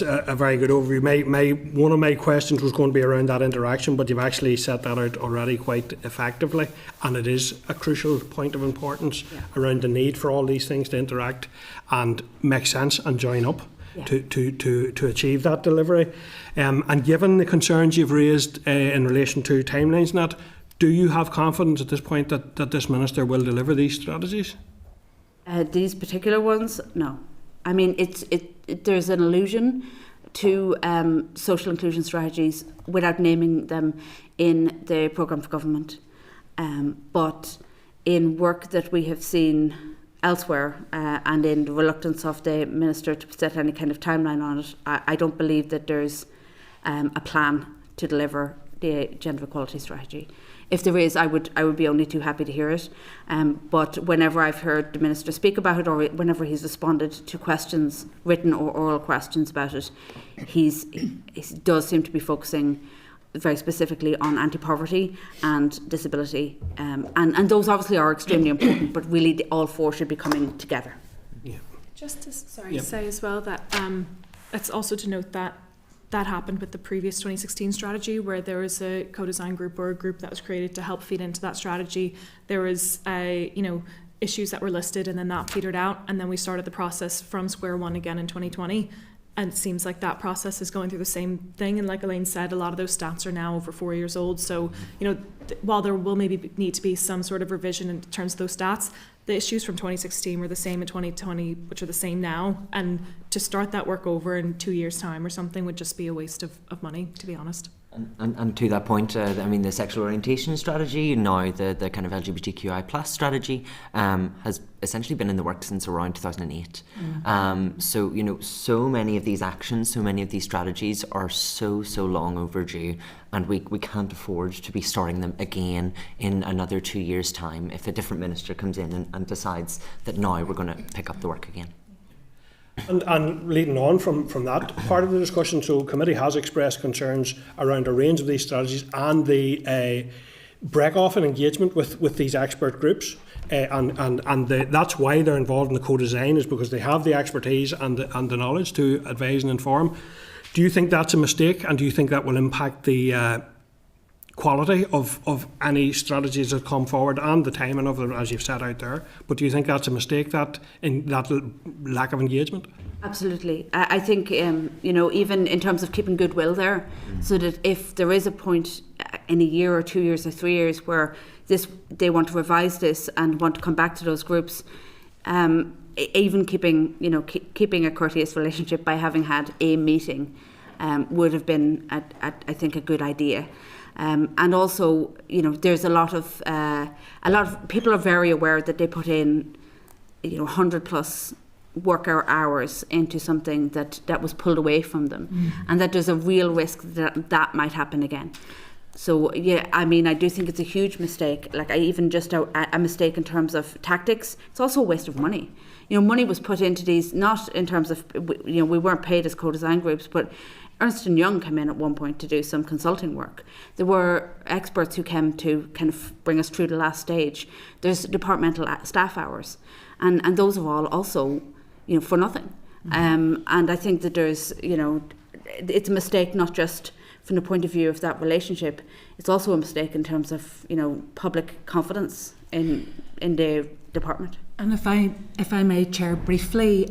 a very good overview. One of my questions was going to be around that interaction, but you've actually set that out already quite effectively, and it is a crucial point of importance around the need for all these things to interact and make sense and join up to achieve that delivery. And given the concerns you've raised in relation to timelines and that, do you have confidence at this point that this Minister will deliver these strategies? These particular ones, no. I mean, there's an allusion to social inclusion strategies without naming them in the programme for government. But in work that we have seen elsewhere, and in the reluctance of the Minister to set any kind of timeline on it, I don't believe that there's a plan to deliver the gender equality strategy. If there is, I would be only too happy to hear it. But whenever I've heard the Minister speak about it, or whenever he's responded to questions, written or oral questions about it, he does seem to be focusing very specifically on anti-poverty and disability. And those obviously are extremely important, but really all four should be coming together. Yeah. Just to say as well that it's also to note that happened with the previous 2016 strategy, where there was a co-design group or a group that was created to help feed into that strategy. There was issues that were listed, and then that petered out, and then we started the process from square one again in 2020. And it seems like that process is going through the same thing. And like Elaine said, a lot of those stats are now over 4 years old. So, while there will maybe need to be some sort of revision in terms of those stats, the issues from 2016 were the same in 2020, which are the same now. And to start that work over in 2 years' time or something would just be a waste of money, to be honest. And to that point, the sexual orientation strategy, now the kind of LGBTQI+ strategy, has essentially been in the works since around 2008. So many of these actions, so many of these strategies are so long overdue, and we can't afford to be starting them again in another 2 years' time if a different minister comes in and decides that now we're going to pick up the work again. And leading on from that part of the discussion, so committee has expressed concerns around a range of these strategies and the break-off in engagement with these expert groups, that's why they're involved in the co-design, is because they have the expertise and the knowledge to advise and inform. Do you think that's a mistake, and do you think that will impact the quality of any strategies that come forward and the timing of them as you've set out there. But do you think that's a mistake, that lack of engagement? Absolutely. I think, even in terms of keeping goodwill there, so that if there is a point in a year or 2 years or 3 years where they want to revise this and want to come back to those groups, even keeping a courteous relationship by having had a meeting would have been, I think, a good idea. And also, there's a lot of people are very aware that they put in, 100+ worker hours into something that was pulled away from them, and that there's a real risk that might happen again. So I do think it's a huge mistake. Like, even just a mistake in terms of tactics. It's also a waste of money. Money was put into these, not in terms of, we weren't paid as co-design groups, but Ernst & Young came in at one point to do some consulting work. There were experts who came to kind of bring us through the last stage. There's departmental staff hours, and those are all also, for nothing. And I think that there's, it's a mistake not just from the point of view of that relationship. It's also a mistake in terms of, public confidence in the department. And if I may, Chair, briefly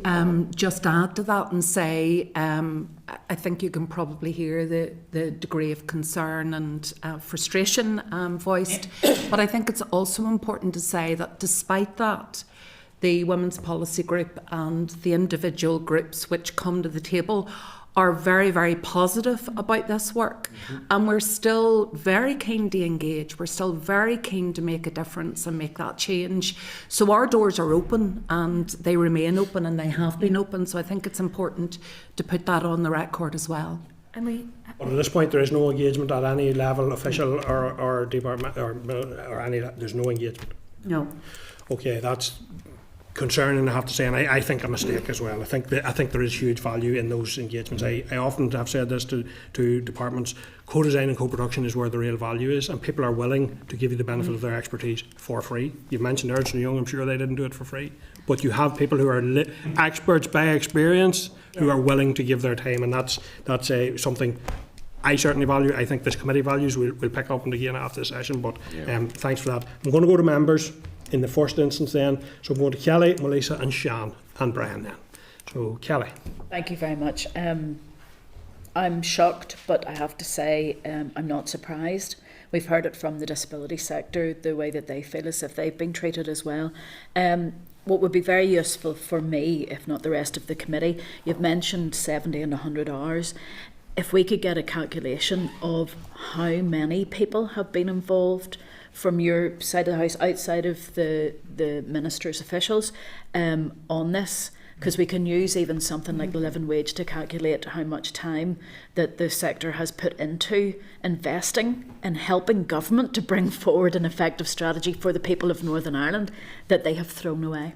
just add to that and say, I think you can probably hear the degree of concern and frustration voiced, but I think it's also important to say that despite that, the Women's Policy Group and the individual groups which come to the table are very, very positive about this work. And we're still very keen to engage. We're still very keen to make a difference and make that change. So our doors are open, and they remain open, and they have been open. So I think it's important to put that on the record as well. But at this point, there is no engagement at any level, official or department, or any. There's no engagement. No. Okay, that's concerning, I have to say, and I think a mistake as well. I think there is huge value in those engagements. I often have said this to departments: co-design and co-production is where the real value is, and people are willing to give you the benefit of their expertise for free. You've mentioned Ernst & Young. I'm sure they didn't do it for free, but you have people who are experts by experience who are willing to give their time, and that's something I certainly value. I think this committee values. We'll pick up on it again after the session, but thanks for that. I'm going to go to members in the first instance then. So I'm going to Kelly, Melissa and Sian and Brian then. So Kelly. Thank you very much. I'm shocked, but I have to say I'm not surprised. We've heard it from the disability sector, the way that they feel as if they've been treated as well. What would be very useful for me, if not the rest of the committee, you've mentioned 70 and 100 hours. If we could get a calculation of how many people have been involved from your side of the house, outside of the minister's officials, on this, because we can use even something like the living wage to calculate how much time that the sector has put into investing and helping government to bring forward an effective strategy for the people of Northern Ireland that they have thrown away.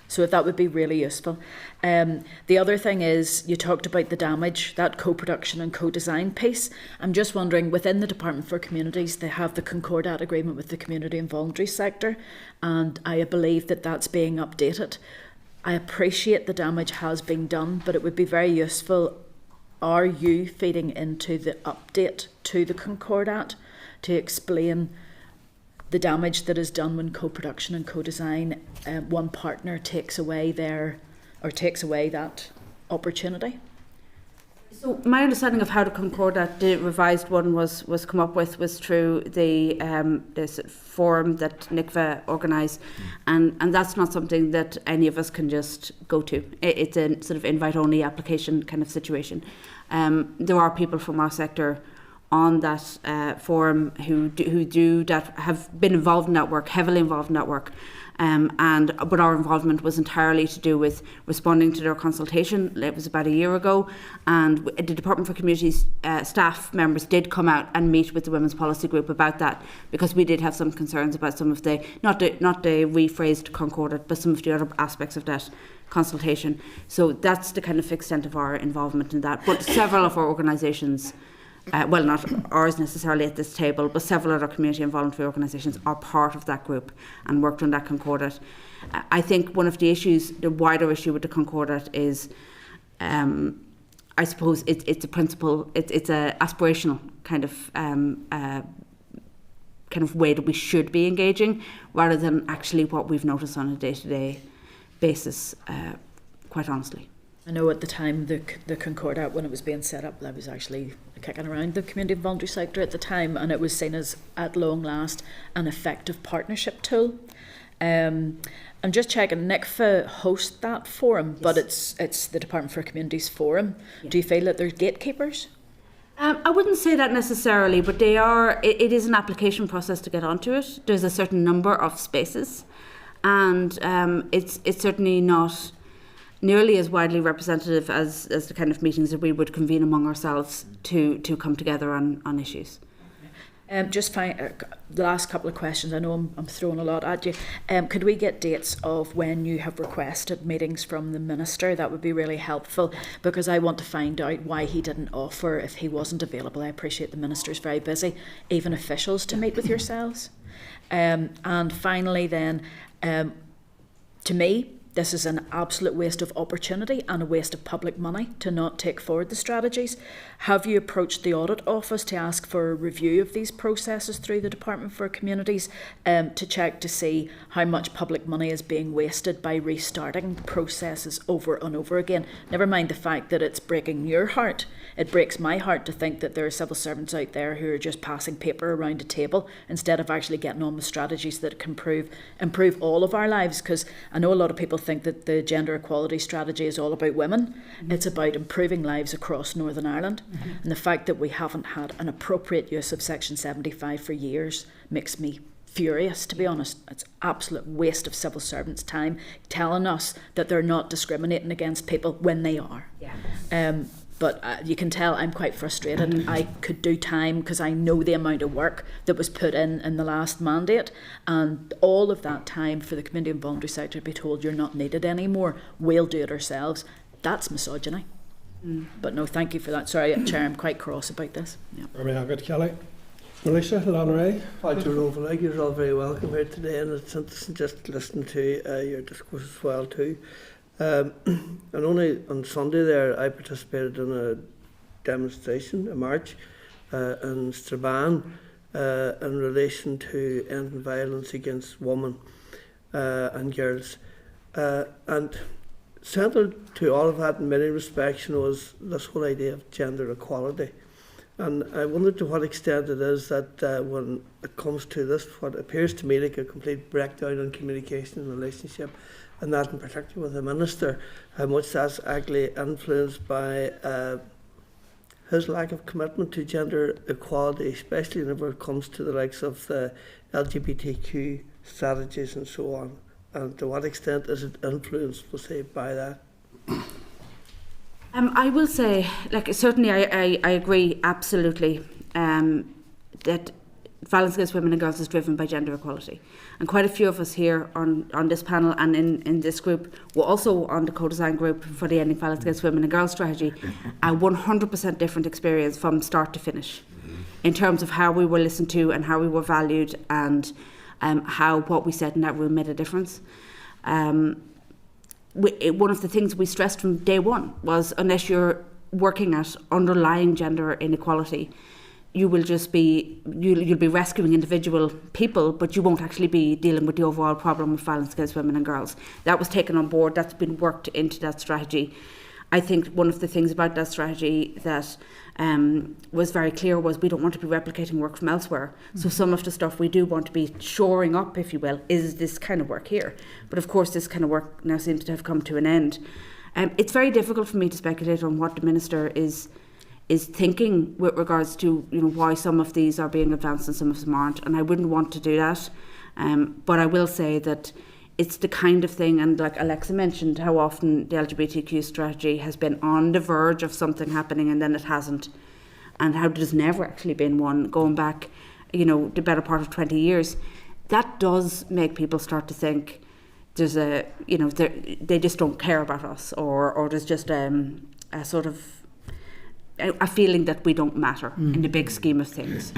So that would be really useful. The other thing is, you talked about the damage, that co-production and co-design piece. I'm just wondering, within the Department for Communities, they have the Concordat agreement with the community and voluntary sector, and I believe that that's being updated. I appreciate the damage has been done, but it would be very useful. Are you feeding into the update to the Concordat to explain the damage that is done when co-production and co-design, one partner takes away that opportunity? So my understanding of how the Concordat, the revised one, was come up with was through the this forum that NICVA organised, and that's not something that any of us can just go to. It's a sort of invite-only application kind of situation. There are people from our sector on that forum who do that, have been involved in that work, heavily involved in that work, but our involvement was entirely to do with responding to their consultation. It was about a year ago, and the Department for Communities staff members did come out and meet with the Women's Policy Group about that, because we did have some concerns about some of the not the rephrased Concordat, but some of the other aspects of that consultation. So that's the kind of extent of our involvement in that. But several of our organisations, well, not ours necessarily at this table, but several other community and voluntary organisations are part of that group and worked on that Concordat. I think one of the issues, the wider issue with the Concordat is I suppose it's a principle. It's a aspirational kind of way that we should be engaging, rather than actually what we've noticed on a day-to-day basis. Quite honestly. I know at the time the Concordat, when it was being set up, I was actually kicking around the community and voluntary sector at the time, and it was seen as, at long last, an effective partnership tool. I'm just checking, NICFA hosts that forum, but it's the Department for Communities forum. Yeah. Do you feel that there's gatekeepers? I wouldn't say that necessarily, but they are. It is an application process to get onto it. There's a certain number of spaces, and it's certainly not nearly as widely representative as the kind of meetings that we would convene among ourselves to come together on issues. Just the last couple of questions. I know I'm throwing a lot at you. Could we get dates of when you have requested meetings from the Minister? That would be really helpful, because I want to find out why he didn't offer, if he wasn't available. I appreciate the Minister's very busy, even officials to meet with yourselves. And finally then, to me, this is an absolute waste of opportunity and a waste of public money to not take forward the strategies. Have you approached the Audit Office to ask for a review of these processes through the Department for Communities, to check to see how much public money is being wasted by restarting processes over and over again? Never mind the fact that it's breaking your heart. It breaks my heart to think that there are civil servants out there who are just passing paper around a table instead of actually getting on with strategies that can improve all of our lives. Because I know a lot of people think that the gender equality strategy is all about women. Mm-hmm. It's about improving lives across Northern Ireland. Mm-hmm. And the fact that we haven't had an appropriate use of Section 75 for years makes me furious, to be honest. It's absolute waste of civil servants' time telling us that they're not discriminating against people when they are. Yeah. But you can tell I'm quite frustrated. Mm-hmm. I could do time, because I know the amount of work that was put in the last mandate, and all of that time for the community and voluntary sector to be told you're not needed anymore, we'll do it ourselves. That's misogyny. Mm. But no, thank you for that. Sorry, Chair, I'm quite cross about this. Yeah. Good, Kelly. Melissa, Lanray. Hi, Joe. You're all very welcome here today, and it's interesting just to listen to your discourse as well too. And only on Sunday there, I participated in a demonstration, a march in Strabane in relation to ending violence against women and girls. And central to all of that in many respects, was this whole idea of gender equality. And I wonder to what extent it is that when it comes to this, what appears to me like a complete breakdown in communication and relationship, and that in particular with the Minister, how much that's actually influenced by his lack of commitment to gender equality, especially whenever it comes to the likes of the LGBTQ strategies and so on. And to what extent is it influenced, we'll say, by that? I will say, certainly I agree absolutely that violence against women and girls is driven by gender equality. And quite a few of us here on this panel and in this group were also on the co-design group for the Ending Violence Against Women and Girls strategy. A 100% different experience from start to finish in terms of how we were listened to and how we were valued, and how what we said in that room made a difference. One of the things we stressed from day one was, unless you're working at underlying gender inequality, you will just be you'll be rescuing individual people, but you won't actually be dealing with the overall problem of violence against women and girls. That was taken on board. That's been worked into that strategy. I think one of the things about that strategy that was very clear was we don't want to be replicating work from elsewhere. So some of the stuff we do want to be shoring up, if you will, is this kind of work here. But of course, this kind of work now seems to have come to an end. It's very difficult for me to speculate on what the Minister is thinking with regards to why some of these are being advanced and some of them aren't, and I wouldn't want to do that. But I will say that it's the kind of thing, and like Alexa mentioned, how often the LGBTQ strategy has been on the verge of something happening and then it hasn't, and how there's never actually been one going back, the better part of 20 years. That does make people start to think there's they just don't care about us, or there's just a sort of a feeling that we don't matter in the big scheme of things.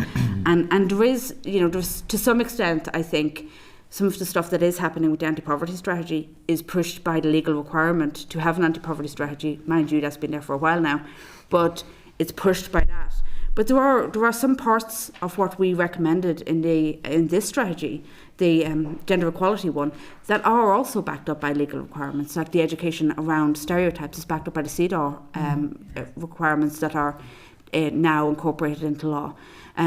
And there is, there's to some extent, I think, some of the stuff that is happening with the anti-poverty strategy is pushed by the legal requirement to have an anti-poverty strategy. Mind you, that's been there for a while now, but it's pushed by that. But there are some parts of what we recommended in this strategy, the gender equality one, that are also backed up by legal requirements, like the education around stereotypes is backed up by the CEDAW requirements that are now incorporated into law.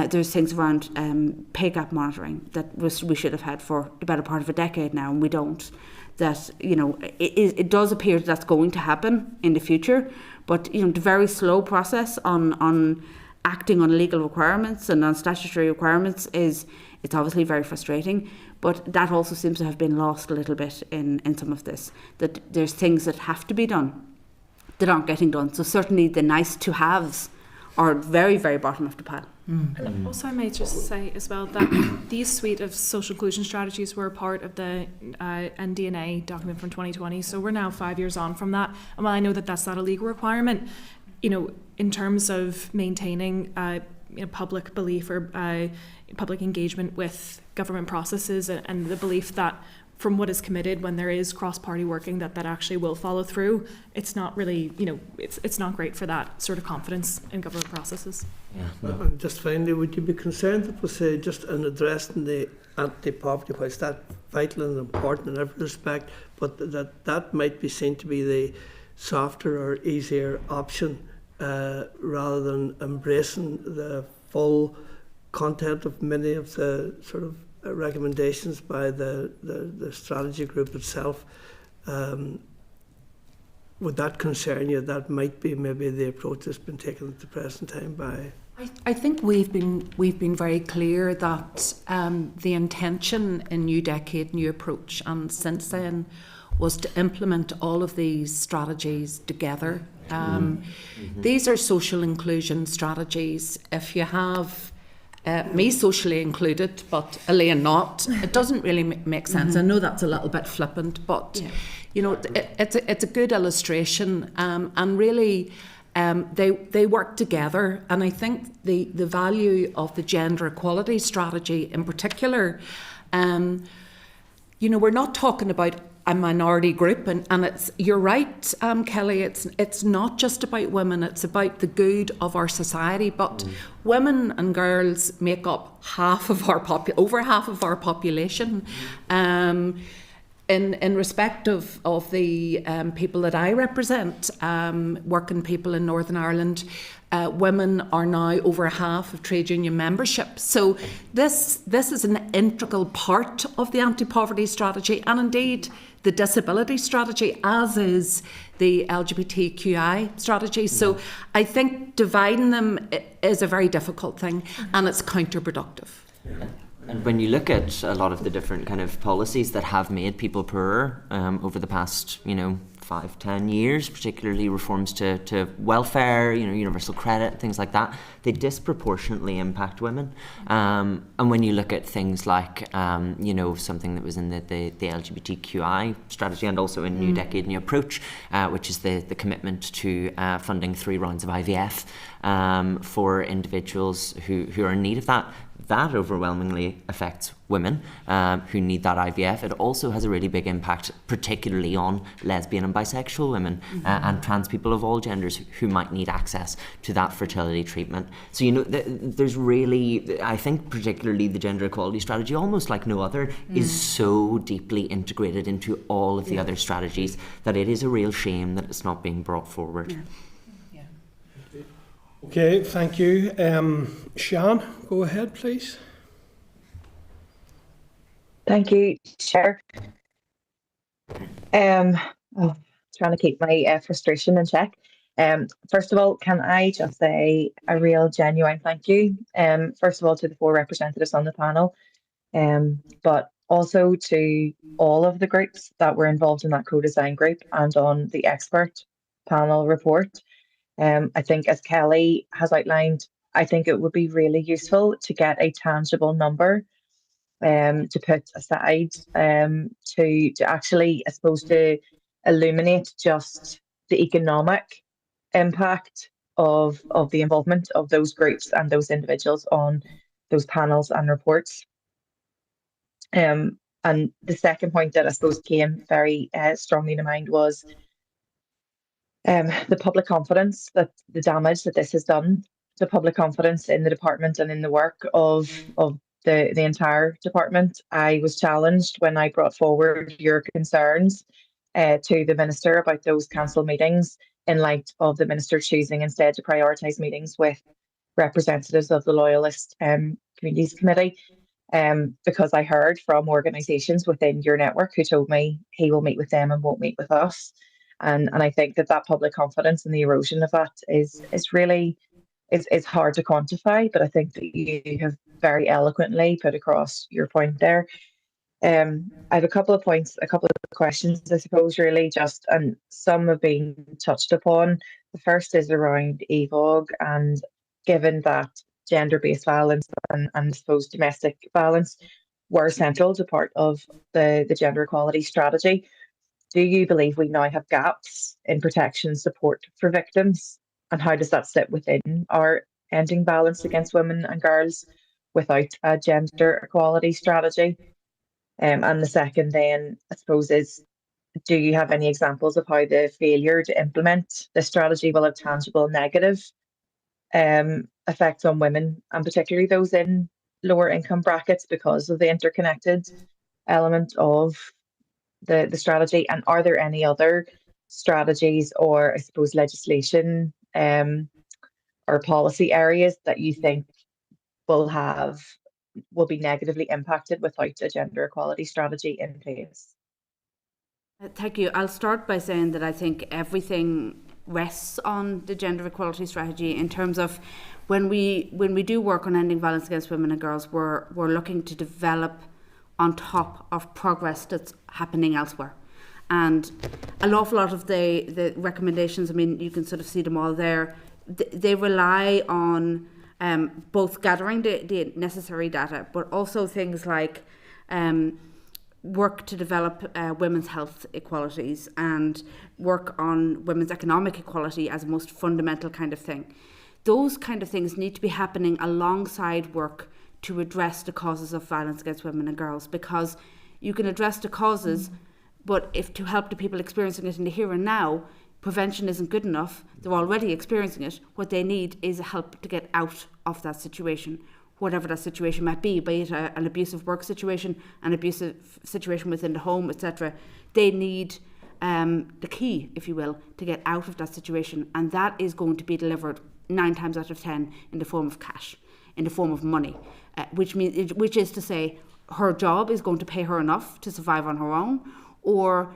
There's things around pay gap monitoring that we should have had for the better part of a decade now, and we don't. That, you know, it does appear that's going to happen in the future, but, you know, the very slow process on acting on legal requirements and on statutory requirements it's obviously very frustrating, but that also seems to have been lost a little bit in some of this, that there's things that have to be done that aren't getting done. So certainly the nice to haves are very, very bottom of the pile. And also I may just say as well that these suite of social inclusion strategies were part of the NDNA document from 2020, so we're now 5 years on from that, and while I know that that's not a legal requirement, you know, in terms of maintaining public belief or public engagement with government processes and the belief that from what is committed when there is cross-party working that actually will follow through, it's not really, you know, it's not great for that sort of confidence in government processes. Yeah, no. And just finally, would you be concerned that we say just in addressing the anti-poverty, whilst that vital and important in every respect, but that might be seen to be the softer or easier option rather than embracing the full content of many of the sort of recommendations by the strategy group itself? Would that concern you? That might be maybe the approach that's been taken at the present time by... I think we've been very clear that the intention in New Decade, New Approach, and since then, was to implement all of these strategies together. These are social inclusion strategies. If you have me socially included, but Elaine not, it doesn't really make sense. I know that's a little bit flippant, but you know, it's a good illustration, and really they work together. And I think the value of the gender equality strategy in particular, you know, we're not talking about a minority group, and it's, you're right, Kelly, it's not just about women, it's about the good of our society, but women and girls make up over half of our population. In respect of the people that I represent, working people in Northern Ireland, women are now over half of trade union membership. So this is an integral part of the anti-poverty strategy, and indeed the disability strategy, as is the LGBTQI strategy. So I think dividing them is a very difficult thing, and it's counterproductive. And when you look at a lot of the different kind of policies that have made people poorer over the past, 5-10 years, particularly reforms to welfare, universal credit, things like that, they disproportionately impact women. And when you look at things like, something that was in the LGBTQI strategy and also in New Decade, New Approach, which is the commitment to funding 3 rounds of IVF for individuals who are in need of that. That overwhelmingly affects women who need that IVF. It also has a really big impact, particularly on lesbian and bisexual women and trans people of all genders who might need access to that fertility treatment. So, there's really, I think particularly the gender equality strategy, almost like no other, is so deeply integrated into all of the other strategies that it is a real shame that it's not being brought forward. Yeah. Okay, thank you. Sian, go ahead, please. Thank you, Chair. Trying to keep my frustration in check. First of all, can I just say a real genuine thank you, first of all, to the 4 representatives on the panel, but also to all of the groups that were involved in that co-design group and on the expert panel report. I think, as Kelly has outlined, I think it would be really useful to get a tangible number to put aside to actually, I suppose, to illuminate just the economic impact of the involvement of those groups and those individuals on those panels and reports. And the second point that I suppose came very strongly to mind was the public confidence, that the damage that this has done to public confidence in the department and in the work of the entire department. I was challenged when I brought forward your concerns to the Minister about those council meetings, in light of the Minister choosing instead to prioritise meetings with representatives of the Loyalist Communities Committee, because I heard from organisations within your network who told me he will meet with them and won't meet with us. And I think that public confidence and the erosion of that is really it's hard to quantify, but I think that you have very eloquently put across your point there. I have a couple of points, a couple of questions, I suppose, really, and some have been touched upon. The first is around EVOG, and given that gender-based violence and I suppose domestic violence were central to part of the gender equality strategy, do you believe we now have gaps in protection support for victims? And how does that sit within our ending violence against women and girls without a gender equality strategy? And the second then, I suppose, is, do you have any examples of how the failure to implement this strategy will have tangible negative effects on women, and particularly those in lower income brackets, because of the interconnected element of the strategy? And are there any other strategies or, I suppose, legislation or policy areas that you think will be negatively impacted without a gender equality strategy in place? Thank you. I'll start by saying that I think everything rests on the gender equality strategy, in terms of when we do work on ending violence against women and girls, we're looking to develop on top of progress that's happening elsewhere. And an awful lot of the recommendations, I mean, you can sort of see them all there, they rely on both gathering the necessary data, but also things like work to develop women's health equalities, and work on women's economic equality as a most fundamental kind of thing. Those kind of things need to be happening alongside work to address the causes of violence against women and girls, because you can address the causes, but if to help the people experiencing it in the here and now, prevention isn't good enough. They're already experiencing it. What they need is help to get out of that situation, whatever that situation might be it an abusive work situation, an abusive situation within the home, etc. They need the key, if you will, to get out of that situation, and that is going to be delivered 9 times out of 10 in the form of cash, in the form of money, which is to say, her job is going to pay her enough to survive on her own, or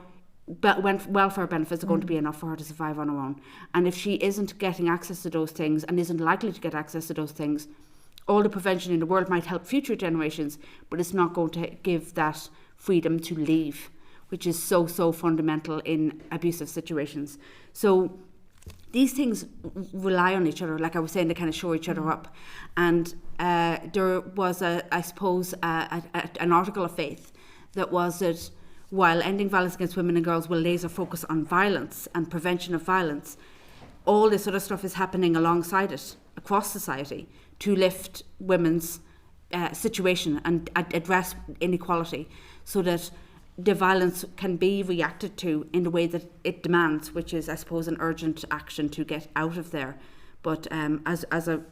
welfare benefits are going to be enough for her to survive on her own. And if she isn't getting access to those things, and isn't likely to get access to those things, all the prevention in the world might help future generations, but it's not going to give that freedom to leave, which is so fundamental in abusive situations. So these things rely on each other, like I was saying, they kind of shore each other up. And there was, an article of Faith that was that while ending violence against women and girls will laser focus on violence and prevention of violence, all this other stuff is happening alongside it across society to lift women's situation and address inequality, so that the violence can be reacted to in the way that it demands, which is, I suppose, an urgent action to get out of there. But as a,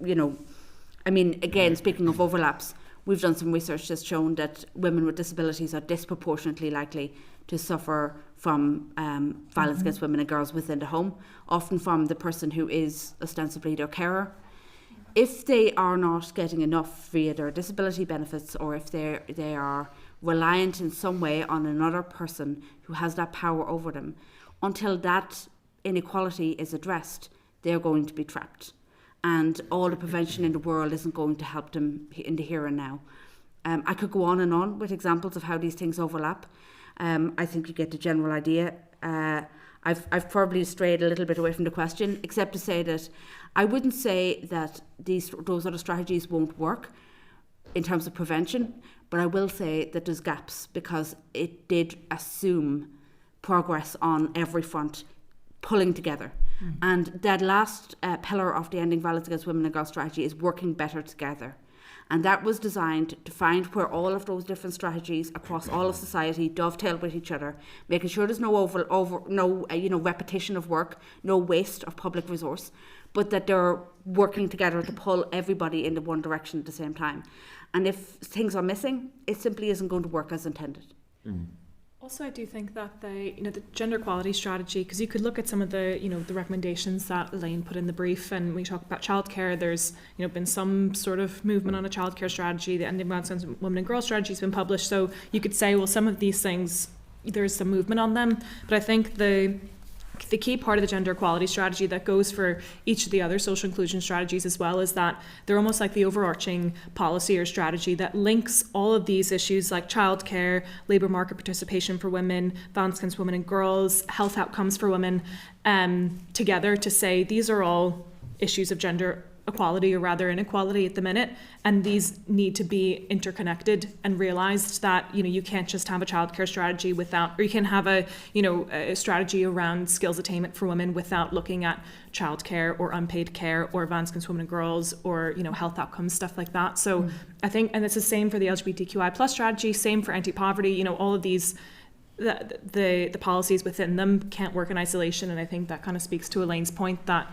I mean, again, speaking of overlaps, we've done some research that's shown that women with disabilities are disproportionately likely to suffer from violence against women and girls within the home, often from the person who is ostensibly their carer. If they are not getting enough via their disability benefits, or if they are reliant in some way on another person who has that power over them, until that inequality is addressed, they're going to be trapped. And all the prevention in the world isn't going to help them in the here and now. I could go on and on with examples of how these things overlap. I think you get the general idea. I've probably strayed a little bit away from the question, except to say that I wouldn't say that those other strategies won't work in terms of prevention, but I will say that there's gaps, because it did assume progress on every front, pulling together. And that last pillar of the Ending Violence Against Women and Girls strategy is working better together. And that was designed to find where all of those different strategies across all of society dovetail with each other, making sure there's no repetition of work, no waste of public resource, but that they're working together to pull everybody into one direction at the same time. And if things are missing, it simply isn't going to work as intended. Also, I do think that the gender equality strategy, because you could look at some of the the recommendations that Elaine put in the brief, and we talk about childcare. There's been some sort of movement on a childcare strategy. The Ending Violence Against Women and Girls strategy has been published, so you could say, well, some of these things there's some movement on them, but I think the key part of the gender equality strategy that goes for each of the other social inclusion strategies as well is that they're almost like the overarching policy or strategy that links all of these issues like childcare, labour market participation for women, violence against women and girls, health outcomes for women, together to say these are all issues of gender equality, or rather inequality at the minute, and these need to be interconnected, and realized that you can't just have a childcare strategy without, or you can have a strategy around skills attainment for women without looking at childcare or unpaid care or violence against women and girls or health outcomes, stuff like that. So I think, and it's the same for the LGBTQI plus strategy, same for anti-poverty, all of these the policies within them can't work in isolation. And I think that kind of speaks to Elaine's point that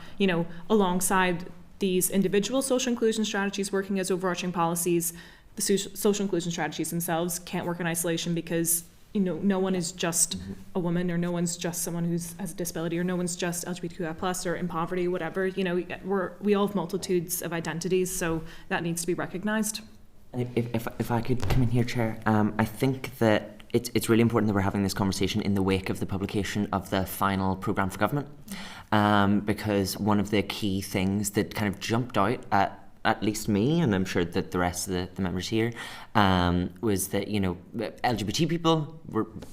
alongside these individual social inclusion strategies working as overarching policies, the social inclusion strategies themselves can't work in isolation, because no one is just a woman, or no one's just someone who has a disability, or no one's just LGBTQI plus or in poverty, whatever. We all have multitudes of identities, so that needs to be recognised. If I could come in here, Chair, I think that it's really important that we're having this conversation in the wake of the publication of the final programme for government, because one of the key things that kind of jumped out at least me, and I'm sure that the rest of the members here, was that LGBT people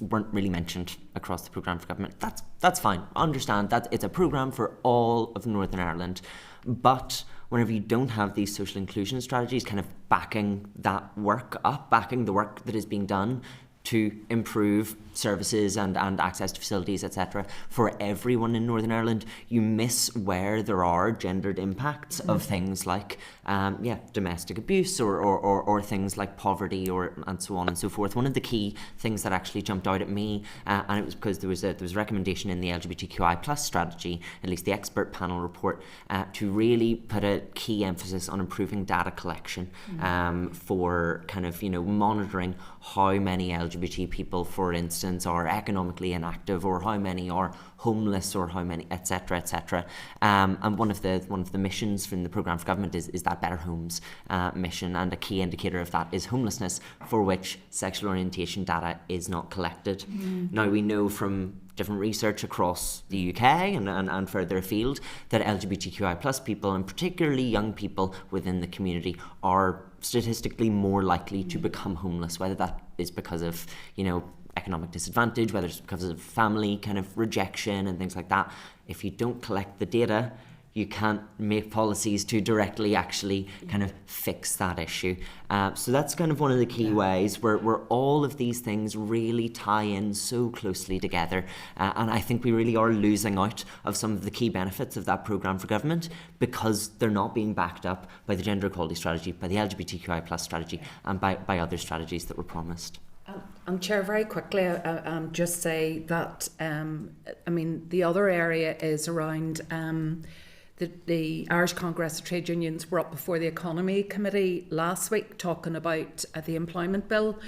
weren't really mentioned across the programme for government. That's fine. I understand that it's a programme for all of Northern Ireland, but whenever you don't have these social inclusion strategies kind of backing that work up, backing the work that is being done to improve services and access to facilities, etc., for everyone in Northern Ireland, you miss where there are gendered impacts of things like domestic abuse or things like poverty and so on and so forth. One of the key things that actually jumped out at me, and it was because there was a recommendation in the LGBTQI plus strategy, at least the expert panel report, to really put a key emphasis on improving data collection for kind of monitoring how many LGBT people, for instance, are economically inactive, or how many are homeless, or how many, etc., etc. And one of the missions from the programme for government is that Better Homes mission, and a key indicator of that is homelessness, for which sexual orientation data is not collected. Now, we know from different research across the UK and further afield that LGBTQI plus people, and particularly young people within the community, are statistically more likely to become homeless, whether that is because of economic disadvantage, whether it's because of family kind of rejection and things like that. If you don't collect the data, you can't make policies to directly actually kind of fix that issue. So that's kind of one of the key ways where all of these things really tie in so closely together. And I think we really are losing out of some of the key benefits of that programme for government, because they're not being backed up by the gender equality strategy, by the LGBTQI plus strategy, and by other strategies that were promised. And Chair, very quickly, just say that, the other area is around the Irish Congress of Trade Unions were up before the Economy Committee last week talking about the employment bill.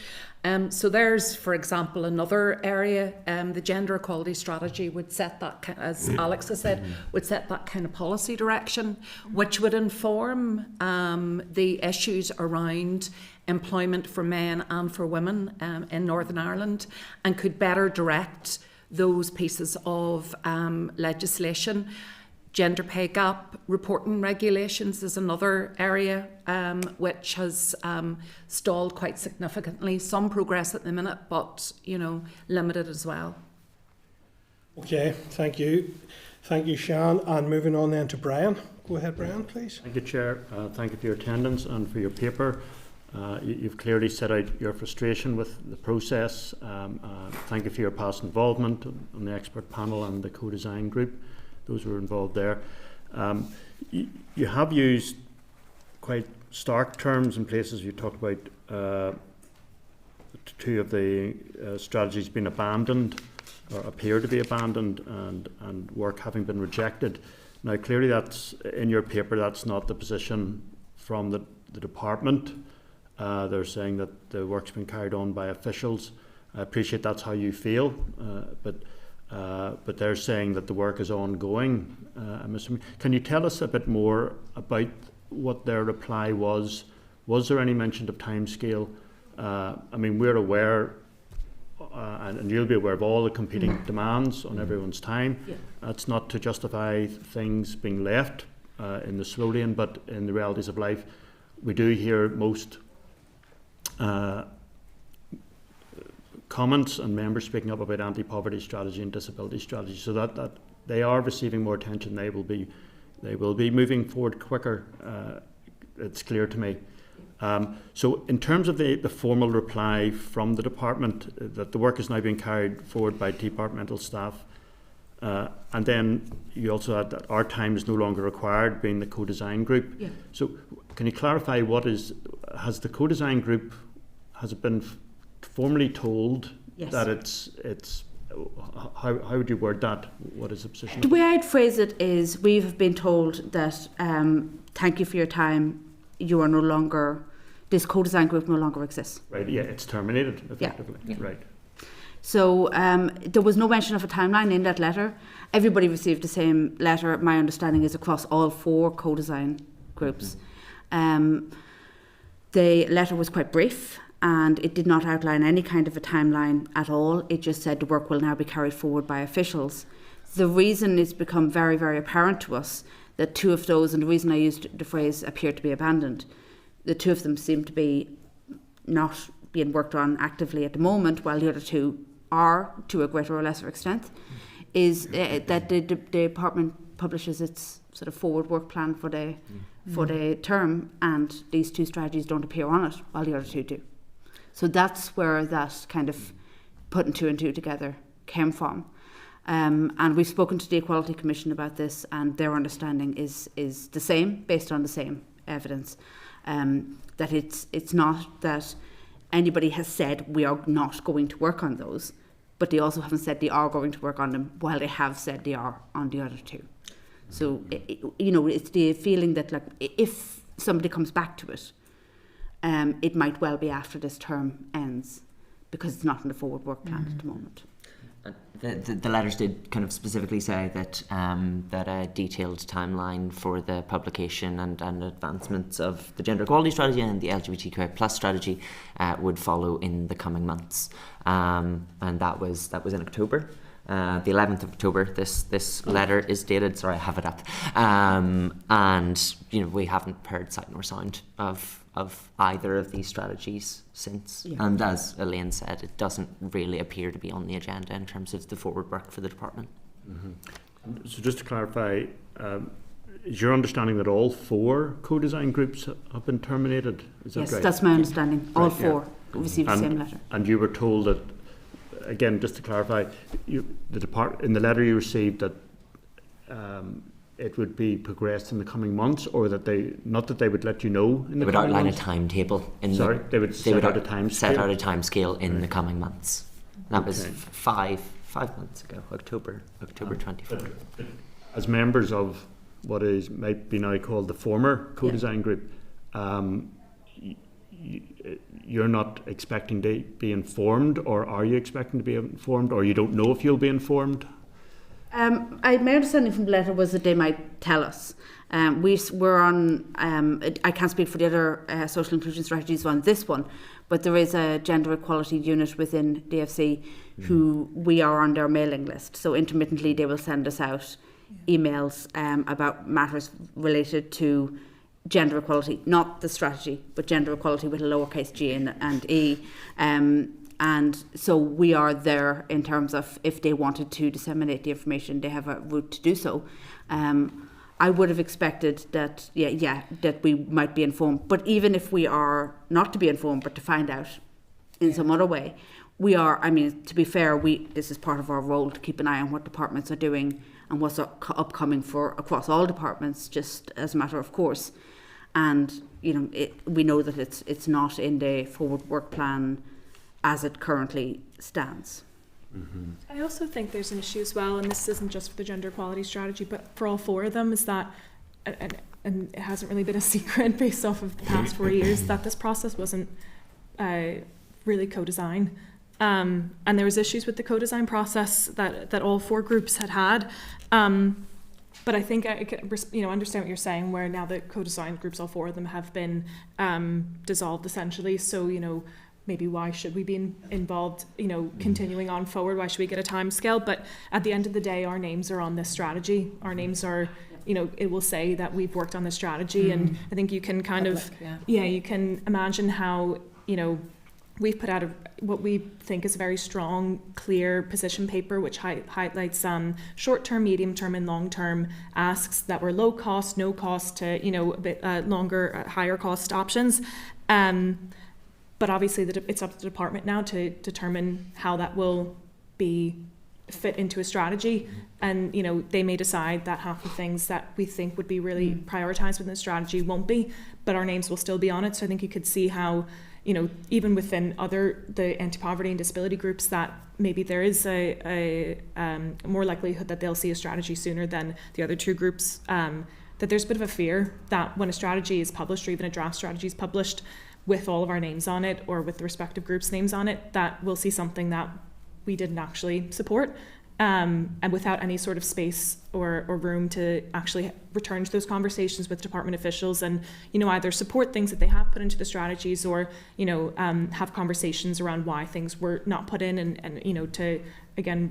So there's, for example, another area, the gender equality strategy would set that, as Alex has said, would set that kind of policy direction, which would inform the issues around employment for men and for women in Northern Ireland, and could better direct those pieces of legislation. Gender pay gap reporting regulations is another area which has stalled quite significantly. Some progress at the minute, but limited as well. Okay, thank you. Thank you, Sian. And moving on then to Brian. Go ahead, Brian, please. Thank you, Chair. Thank you for your attendance and for your paper. You've clearly set out your frustration with the process. Thank you for your past involvement on the expert panel and the co-design group. Those who were involved there. You have used quite stark terms in places. You talked about two of the strategies being abandoned or appear to be abandoned, and work having been rejected. Now, clearly, that's in your paper. That's not the position from the department. They're saying that the work's been carried on by officials. I appreciate that's how you feel, but they're saying that the work is ongoing. Can you tell us a bit more about what their reply was? Was there any mention of timescale? I mean, we're aware, and you'll be aware of all the competing demands on everyone's time. Yeah. That's not to justify things being left in the slow lane, but in the realities of life, we do hear most comments and members speaking up about anti-poverty strategy and disability strategy, so that they are receiving more attention. They will be moving forward quicker. It's clear to me. So in terms of the formal reply from the department that the work is now being carried forward by departmental staff, and then you also add that our time is no longer required, being the co-design group. Yeah. So can you clarify has the co-design group, has it been formally told Yes. that it's how would you word that? What is the position? The way I'd phrase it is we've been told that thank you for your time, you are no longer, this co-design group no longer exists. Right, yeah, it's terminated effectively. Yeah. Right. So there was no mention of a timeline in that letter. Everybody received the same letter. My understanding is across all 4 co-design groups. The letter was quite brief, and it did not outline any kind of a timeline at all. It just said the work will now be carried forward by officials. The reason it's become very, very apparent to us that 2 of those, and the reason I used the phrase appeared to be abandoned, the 2 of them seem to be not being worked on actively at the moment, while the other 2 are to a greater or lesser extent, is that the department publishes its sort of forward work plan for the term, and these 2 strategies don't appear on it, while the other 2 do. So that's where that kind of putting 2 and 2 together came from. And we've spoken to the Equality Commission about this, and their understanding is the same, based on the same evidence. That it's not that anybody has said we are not going to work on those, but they also haven't said they are going to work on them, while they have said they are on the other 2. So it's the feeling that, like, if somebody comes back to it, it might well be after this term ends, because it's not in the forward work plan at the moment. The letters did kind of specifically say that that a detailed timeline for the publication and advancements of the gender equality strategy and the LGBTQI+ strategy would follow in the coming months, and that was in October. The 11th of October, this letter is dated. Sorry, I have it up, and we haven't heard sight nor sound of either of these strategies since. Yeah. And as Elaine said, it doesn't really appear to be on the agenda in terms of the forward work for the department. Mm-hmm. So just to clarify, is your understanding that all 4 co-design groups have been terminated? Is that yes, right? That's my understanding. All 4 received the same letter. And you were told that, again, just to clarify, in the letter you received that it would be progressed in the coming months, or that they would let you know in the coming months? They would outline a timetable. They would set out a time scale? Set out a time scale in the coming months. That was 5 months ago, October 24th. But as members of what might be now called the former co-design group, you're not expecting to be informed, or are you expecting to be informed, or you don't know if you'll be informed? My understanding from the letter was that they might tell us. We were on, I can't speak for the other social inclusion strategies on this one, but there is a gender equality unit within DFC who we are on their mailing list. So intermittently they will send us out emails about matters related to gender equality, not the strategy, but gender equality with a lowercase g and e. And so we are there in terms of if they wanted to disseminate the information, they have a route to do so. I would have expected that, that we might be informed. But even if we are not to be informed, but to find out in some other way, we are, to be fair, this is part of our role to keep an eye on what departments are doing and what's upcoming for across all departments, just as a matter of course. and we know that it's not in the forward work plan as it currently stands. I also think there's an issue as well, and this isn't just for the gender equality strategy, but for all 4 of them, is that, and it hasn't really been a secret based off of the past 4 years, that this process wasn't really co-design. And there was issues with the co-design process that all 4 groups had. But I think I could, understand what you're saying, where now the co-design groups, all 4 of them, have been dissolved essentially. So, maybe why should we be involved, continuing on forward? Why should we get a time scale? But at the end of the day, our names are on this strategy. Our names are, it will say that we've worked on this strategy. And I think you can kind of, you can imagine how, we've put out what we think is a very strong, clear position paper, which highlights short-term, medium-term, and long-term asks that were low cost, no cost to a bit longer, higher cost options. But obviously, it's up to the department now to determine how that will be fit into a strategy. And they may decide that half the things that we think would be really prioritised within the strategy won't be, but our names will still be on it. So I think you could see how, even within the anti-poverty and disability groups, that maybe there is a more likelihood that they'll see a strategy sooner than the other 2 groups. That there's a bit of a fear that when a strategy is published, or even a draft strategy is published with all of our names on it, or with the respective groups' names on it, that we'll see something that we didn't actually support. And without any sort of space or room to actually return to those conversations with department officials and, either support things that they have put into the strategies, or, have conversations around why things were not put in, and to, again,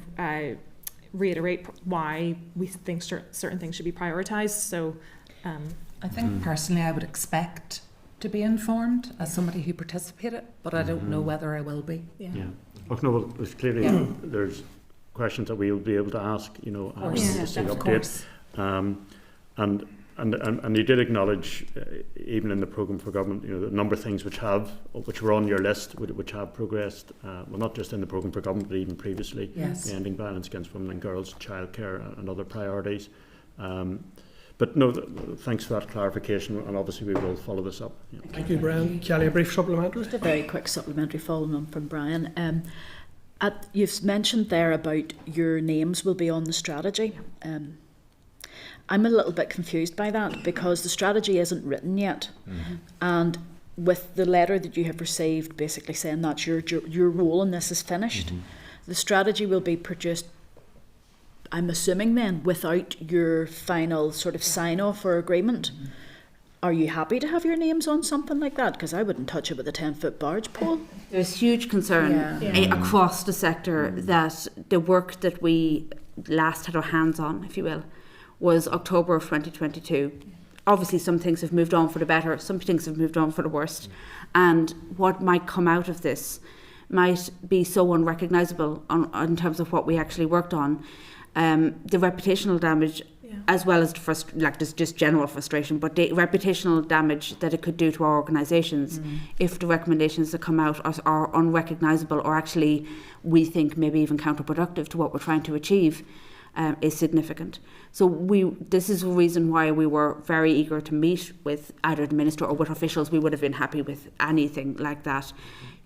reiterate why we think certain things should be prioritized. So I think personally I would expect to be informed as somebody who participated, but I don't know whether I will be. Yeah. Oh, no, well, there's clearly there's questions that we'll be able to ask, just to update. And you did acknowledge, even in the programme for government, the number of things which were on your list, which have progressed. Well, not just in the programme for government, but even previously, ending violence against women and girls, childcare, and other priorities. But no, thanks for that clarification, and obviously we will follow this up. Yeah. Thank you, Brian. Kelly, a brief supplementary? Just a very quick supplementary following on from Brian. You've mentioned there about your names will be on the strategy. I'm a little bit confused by that, because the strategy isn't written yet. And with the letter that you have received basically saying that your role in this is finished, the strategy will be produced, I'm assuming then, without your final sort of sign-off or agreement. Are you happy to have your names on something like that? Because I wouldn't touch it with a 10-foot barge pole. There's huge concern across the sector that the work that we last had our hands on, if you will, was October of 2022. Obviously, some things have moved on for the better, some things have moved on for the worst. And what might come out of this might be so unrecognisable in terms of what we actually worked on. The reputational damage, as well as just general frustration, but the reputational damage that it could do to our organisations if the recommendations that come out are unrecognisable, or actually we think maybe even counterproductive to what we're trying to achieve, is significant. So this is a reason why we were very eager to meet with either the Minister or with officials. We would have been happy with anything like that,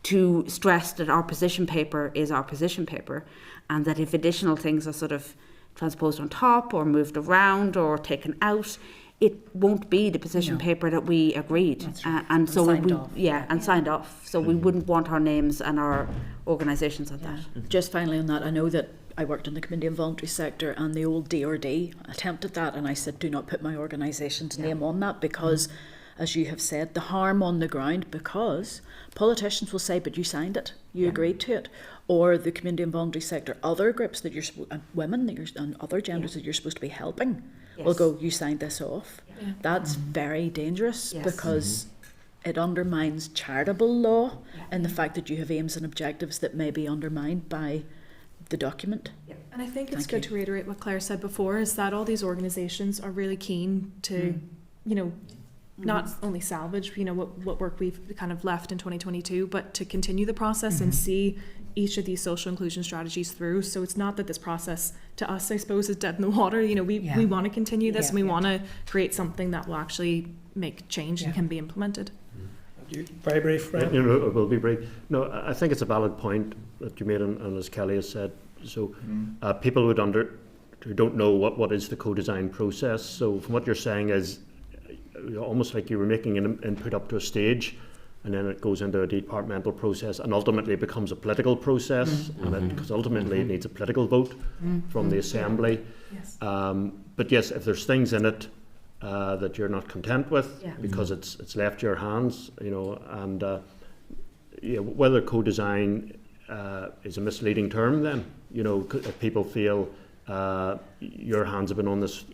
to stress that our position paper is our position paper, and that if additional things are sort of transposed on top or moved around or taken out, it won't be the position paper that we agreed. And so signed off. So we wouldn't want our names and our organisations on that. Just finally on that, I know that I worked in the community and voluntary sector, and the old DRD attempted that, and I said, do not put my organisation's name on that, because as you have said, the harm on the ground, because politicians will say, but you signed it, you agreed to it, or the community and voluntary sector, other groups that you're women that you're, and other genders that you're supposed to be helping, will go, you signed this off. That's very dangerous, because it undermines charitable law and the fact that you have aims and objectives that may be undermined by the document. And I think it's good to reiterate what Claire said before, is that all these organisations are really keen to, not only salvage, you know, what work we've kind of left in 2022, but to continue the process and see each of these social inclusion strategies through. So it's not that this process to us, I suppose, is dead in the water. You know, we want to continue this and we want to create something that will actually make change and can be implemented. Very brief, right? You know, it will be brief. No, I think it's a valid point that you made, and as Kelly has said, so people who don't know what is the co-design process. So from what you're saying is almost like you were making an input up to a stage, and then it goes into a departmental process, and ultimately it becomes a political process, because ultimately it needs a political vote from the Assembly. Yes. But yes, if there's things in it that you're not content with, because it's left your hands, you know, and whether co-design is a misleading term, then, you know, if people feel your hands have been on this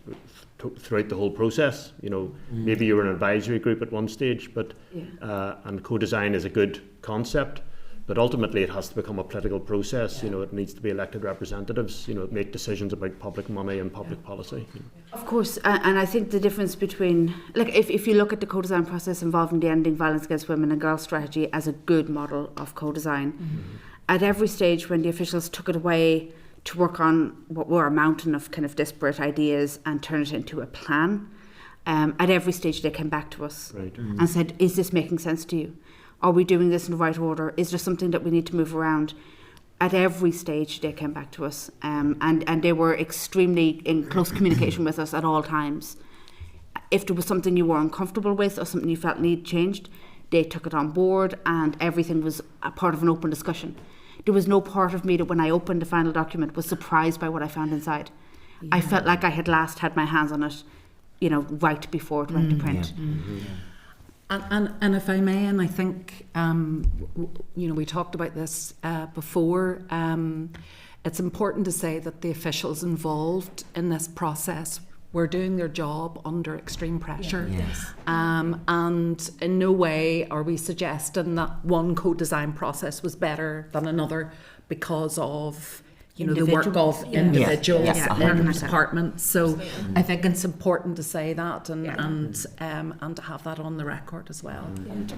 throughout the whole process, you know, maybe you were an advisory group at one stage, but and co-design is a good concept, but ultimately it has to become a political process. You know, it needs to be elected representatives, you know, make decisions about public money and public policy. You know. Of course, and I think the difference between, like, if you look at the co-design process involving the Ending Violence Against Women and Girls strategy as a good model of co-design, at every stage when the officials took it away to work on what were a mountain of kind of disparate ideas and turn it into a plan, at every stage they came back to us and said, is this making sense to you? Are we doing this in the right order? Is there something that we need to move around? At every stage they came back to us, and they were extremely in close communication with us at all times. If there was something you were uncomfortable with or something you felt needed changed, they took it on board, and everything was a part of an open discussion. There was no part of me that when I opened the final document was surprised by what I found inside. I felt like I had last had my hands on it, you know, right before it went to print. And if I may, and I think, you know, we talked about this before, it's important to say that the officials involved in this process were doing their job under extreme pressure. And in no way are we suggesting that one co-design process was better than another because of, you know, the work of individuals in departments. So I think it's important to say that and to have that on the record as well. And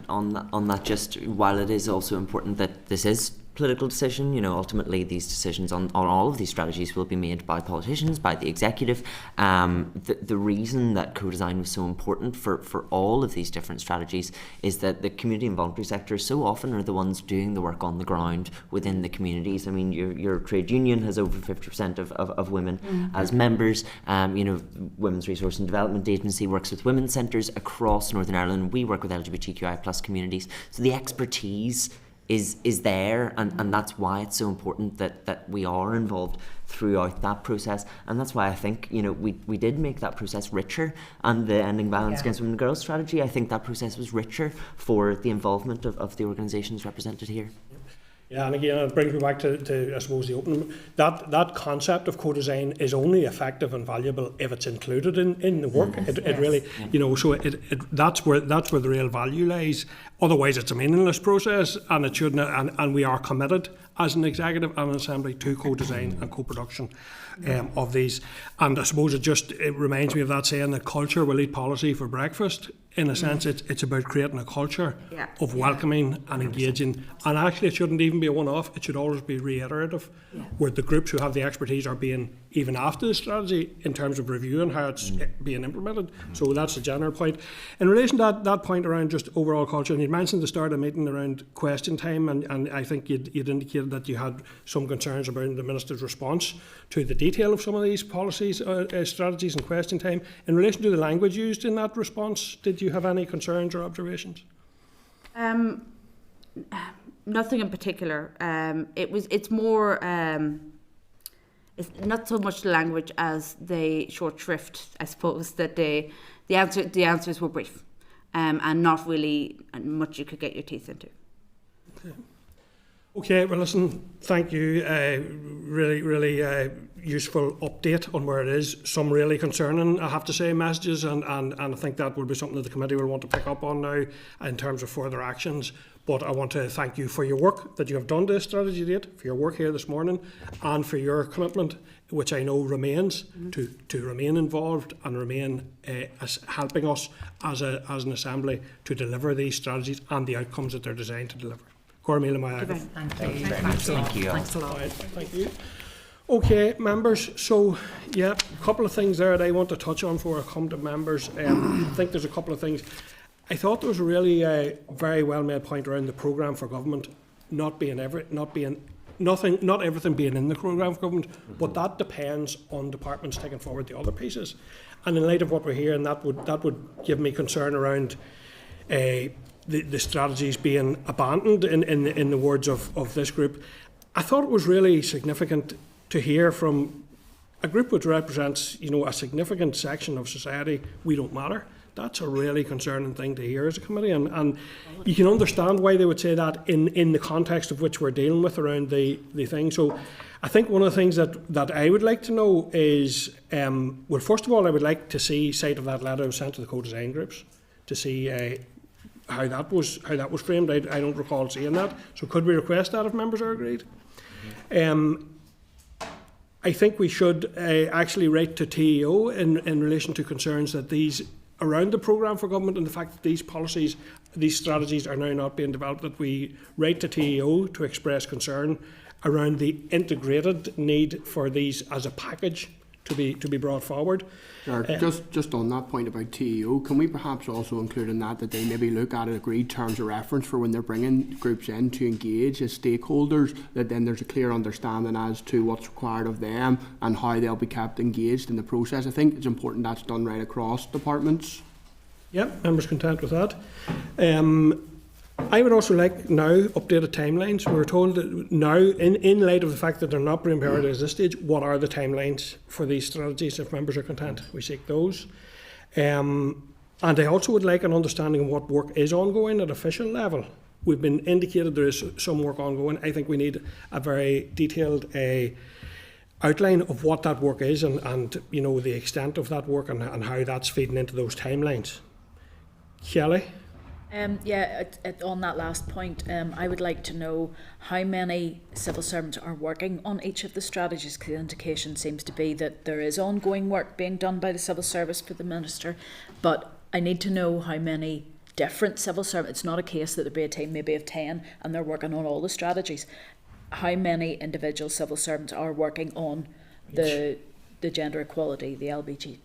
on that, just while it is also important that this is political decision, you know, ultimately these decisions on all of these strategies will be made by politicians, by the executive. The reason that co-design was so important for all of these different strategies is that the community and voluntary sectors so often are the ones doing the work on the ground within the communities. I mean, your trade union has over 50% of women as members. You know, Women's Resource and Development Agency works with women's centres across Northern Ireland. We work with LGBTQI+ communities. So the expertise is there, and that's why it's so important that we are involved throughout that process, and that's why I think, you know, we did make that process richer, and the Ending Violence Against Women and Girls strategy, I think that process was richer for the involvement of the organisations represented here. Yeah, and again, it brings me back to I suppose the open, that concept of co-design is only effective and valuable if it's included in the work. It really, you know, so that's where the real value lies. Otherwise, it's a meaningless process, and it shouldn't. And we are committed as an executive and an assembly to co-design and co-production of these. And I suppose it reminds me of that saying that culture will eat policy for breakfast. In a sense, it's about creating a culture of welcoming and engaging. And actually, it shouldn't even be a one-off. It should always be reiterative, where the groups who have the expertise are being, even after the strategy, in terms of reviewing how it's being implemented. So that's the general point. In relation to that point around just overall culture, and you mentioned the start of the meeting around question time, and I think you'd indicated that you had some concerns about the Minister's response to the detail of some of these policies, strategies and question time. In relation to the language used in that response, did you have any concerns or observations? Nothing in particular. It's more. It's not so much the language as the short shrift, I suppose, that the answers were brief, and not really much you could get your teeth into. Okay, well listen, thank you. Really useful update on where it is. Some really concerning, I have to say, messages, and I think that will be something that the committee will want to pick up on now in terms of further actions. But I want to thank you for your work that you have done to this strategy date, for your work here this morning, and for your commitment, which I know remains, to remain involved and remain as helping us as an assembly to deliver these strategies and the outcomes that they're designed to deliver. Cormail, Thank you. Thank you. Thanks a lot. Thank you. Okay, members, so yeah, a couple of things there that I want to touch on before I come to members. I think there's a couple of things. I thought there was a really very well made point around the programme for government not everything being in the programme for government, but that depends on departments taking forward the other pieces. And in light of what we're hearing, that would give me concern around the strategies being abandoned in the words of this group. I thought it was really significant to hear from a group which represents, a significant section of society. We don't matter. That's a really concerning thing to hear as a committee, and you can understand why they would say that in the context of which we're dealing with around the thing. So I think one of the things that I would like to know is, well, first of all, I would like to see sight of that letter sent to the co-design groups to see how that was framed. I don't recall seeing that. So could we request that if members are agreed? I think we should actually write to TEO in relation to concerns that these around the programme for government and the fact that these policies, these strategies are now not being developed, that we write to TEO to express concern around the integrated need for these as a package to be brought forward. Just on that point about TEO, can we perhaps also include in that they maybe look at agreed terms of reference for when they're bringing groups in to engage as stakeholders, that then there's a clear understanding as to what's required of them and how they'll be kept engaged in the process. I think it's important that's done right across departments. Yep, members content with that. I would also like now updated timelines. We're told that now, in light of the fact that they're not being prioritised at this stage, what are the timelines for these strategies? If members are content, we seek those. And I also would like an understanding of what work is ongoing at official level. We've been indicated there is some work ongoing. I think we need a very detailed outline of what that work is and the extent of that work and how that's feeding into those timelines. Shelley? On that last point, I would like to know how many civil servants are working on each of the strategies, because the indication seems to be that there is ongoing work being done by the civil service for the minister, but I need to know how many different civil servants. It's not a case that there be a team maybe of 10 and they're working on all the strategies. How many individual civil servants are working on the gender equality, the LBG,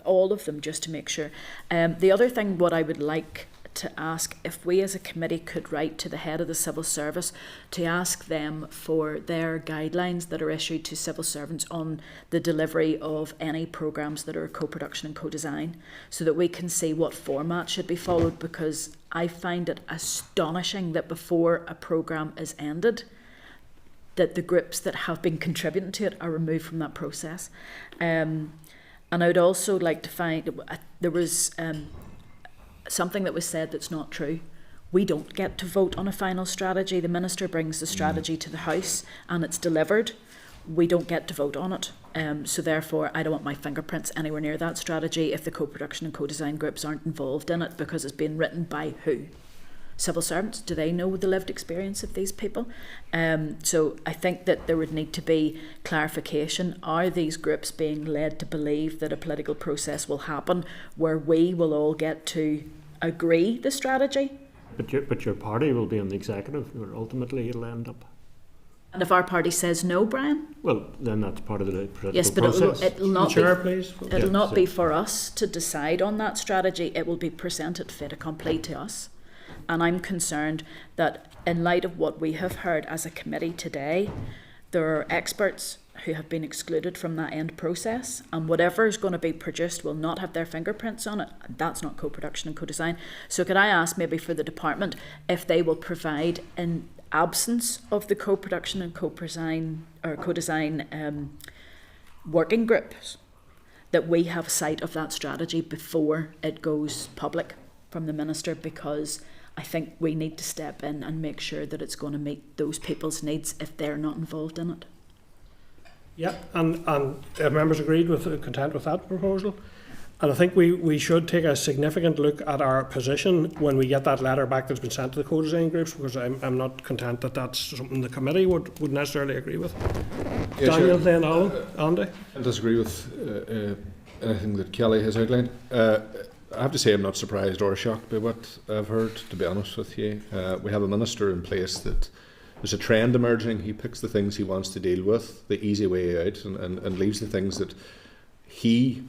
all of them, just to make sure. The other thing, what I would like to ask, if we as a committee could write to the head of the civil service to ask them for their guidelines that are issued to civil servants on the delivery of any programmes that are co-production and co-design, so that we can see what format should be followed, because I find it astonishing that before a programme is ended, that the groups that have been contributing to it are removed from that process. And I would also like to find, there was something that was said that's not true. We don't get to vote on a final strategy. The minister brings the strategy to the House and it's delivered. We don't get to vote on it. So therefore, I don't want my fingerprints anywhere near that strategy if the co-production and co-design groups aren't involved in it, because it's being written by who? Civil servants? Do they know the lived experience of these people? So I think that there would need to be clarification. Are these groups being led to believe that a political process will happen where we will all get to agree the strategy? But your party will be on the executive, where ultimately it'll end up. And if our party says no, Brian? Well, then that's part of the political yes, but process. It'll not Chair, be, please. It'll not be for us to decide on that strategy. It will be presented fait accompli to us. And I'm concerned that in light of what we have heard as a committee today, there are experts who have been excluded from that end process, and whatever is going to be produced will not have their fingerprints on it, and that's not co-production and co-design. So could I ask maybe for the department if they will provide, in absence of the co-production and co-design working groups, that we have sight of that strategy before it goes public from the minister, because I think we need to step in and make sure that it's going to meet those people's needs if they're not involved in it. Yeah, and members agreed with content with that proposal. And I think we should take a significant look at our position when we get that letter back that's been sent to the co-design groups, because I'm not content that that's something the committee would necessarily agree with. Yeah, Daniel, sure. then Alan, Andy? I disagree with anything that Kelly has outlined. I have to say I'm not surprised or shocked by what I've heard, to be honest with you. We have a minister in place that there's a trend emerging. He picks the things he wants to deal with, the easy way out, and leaves the things that he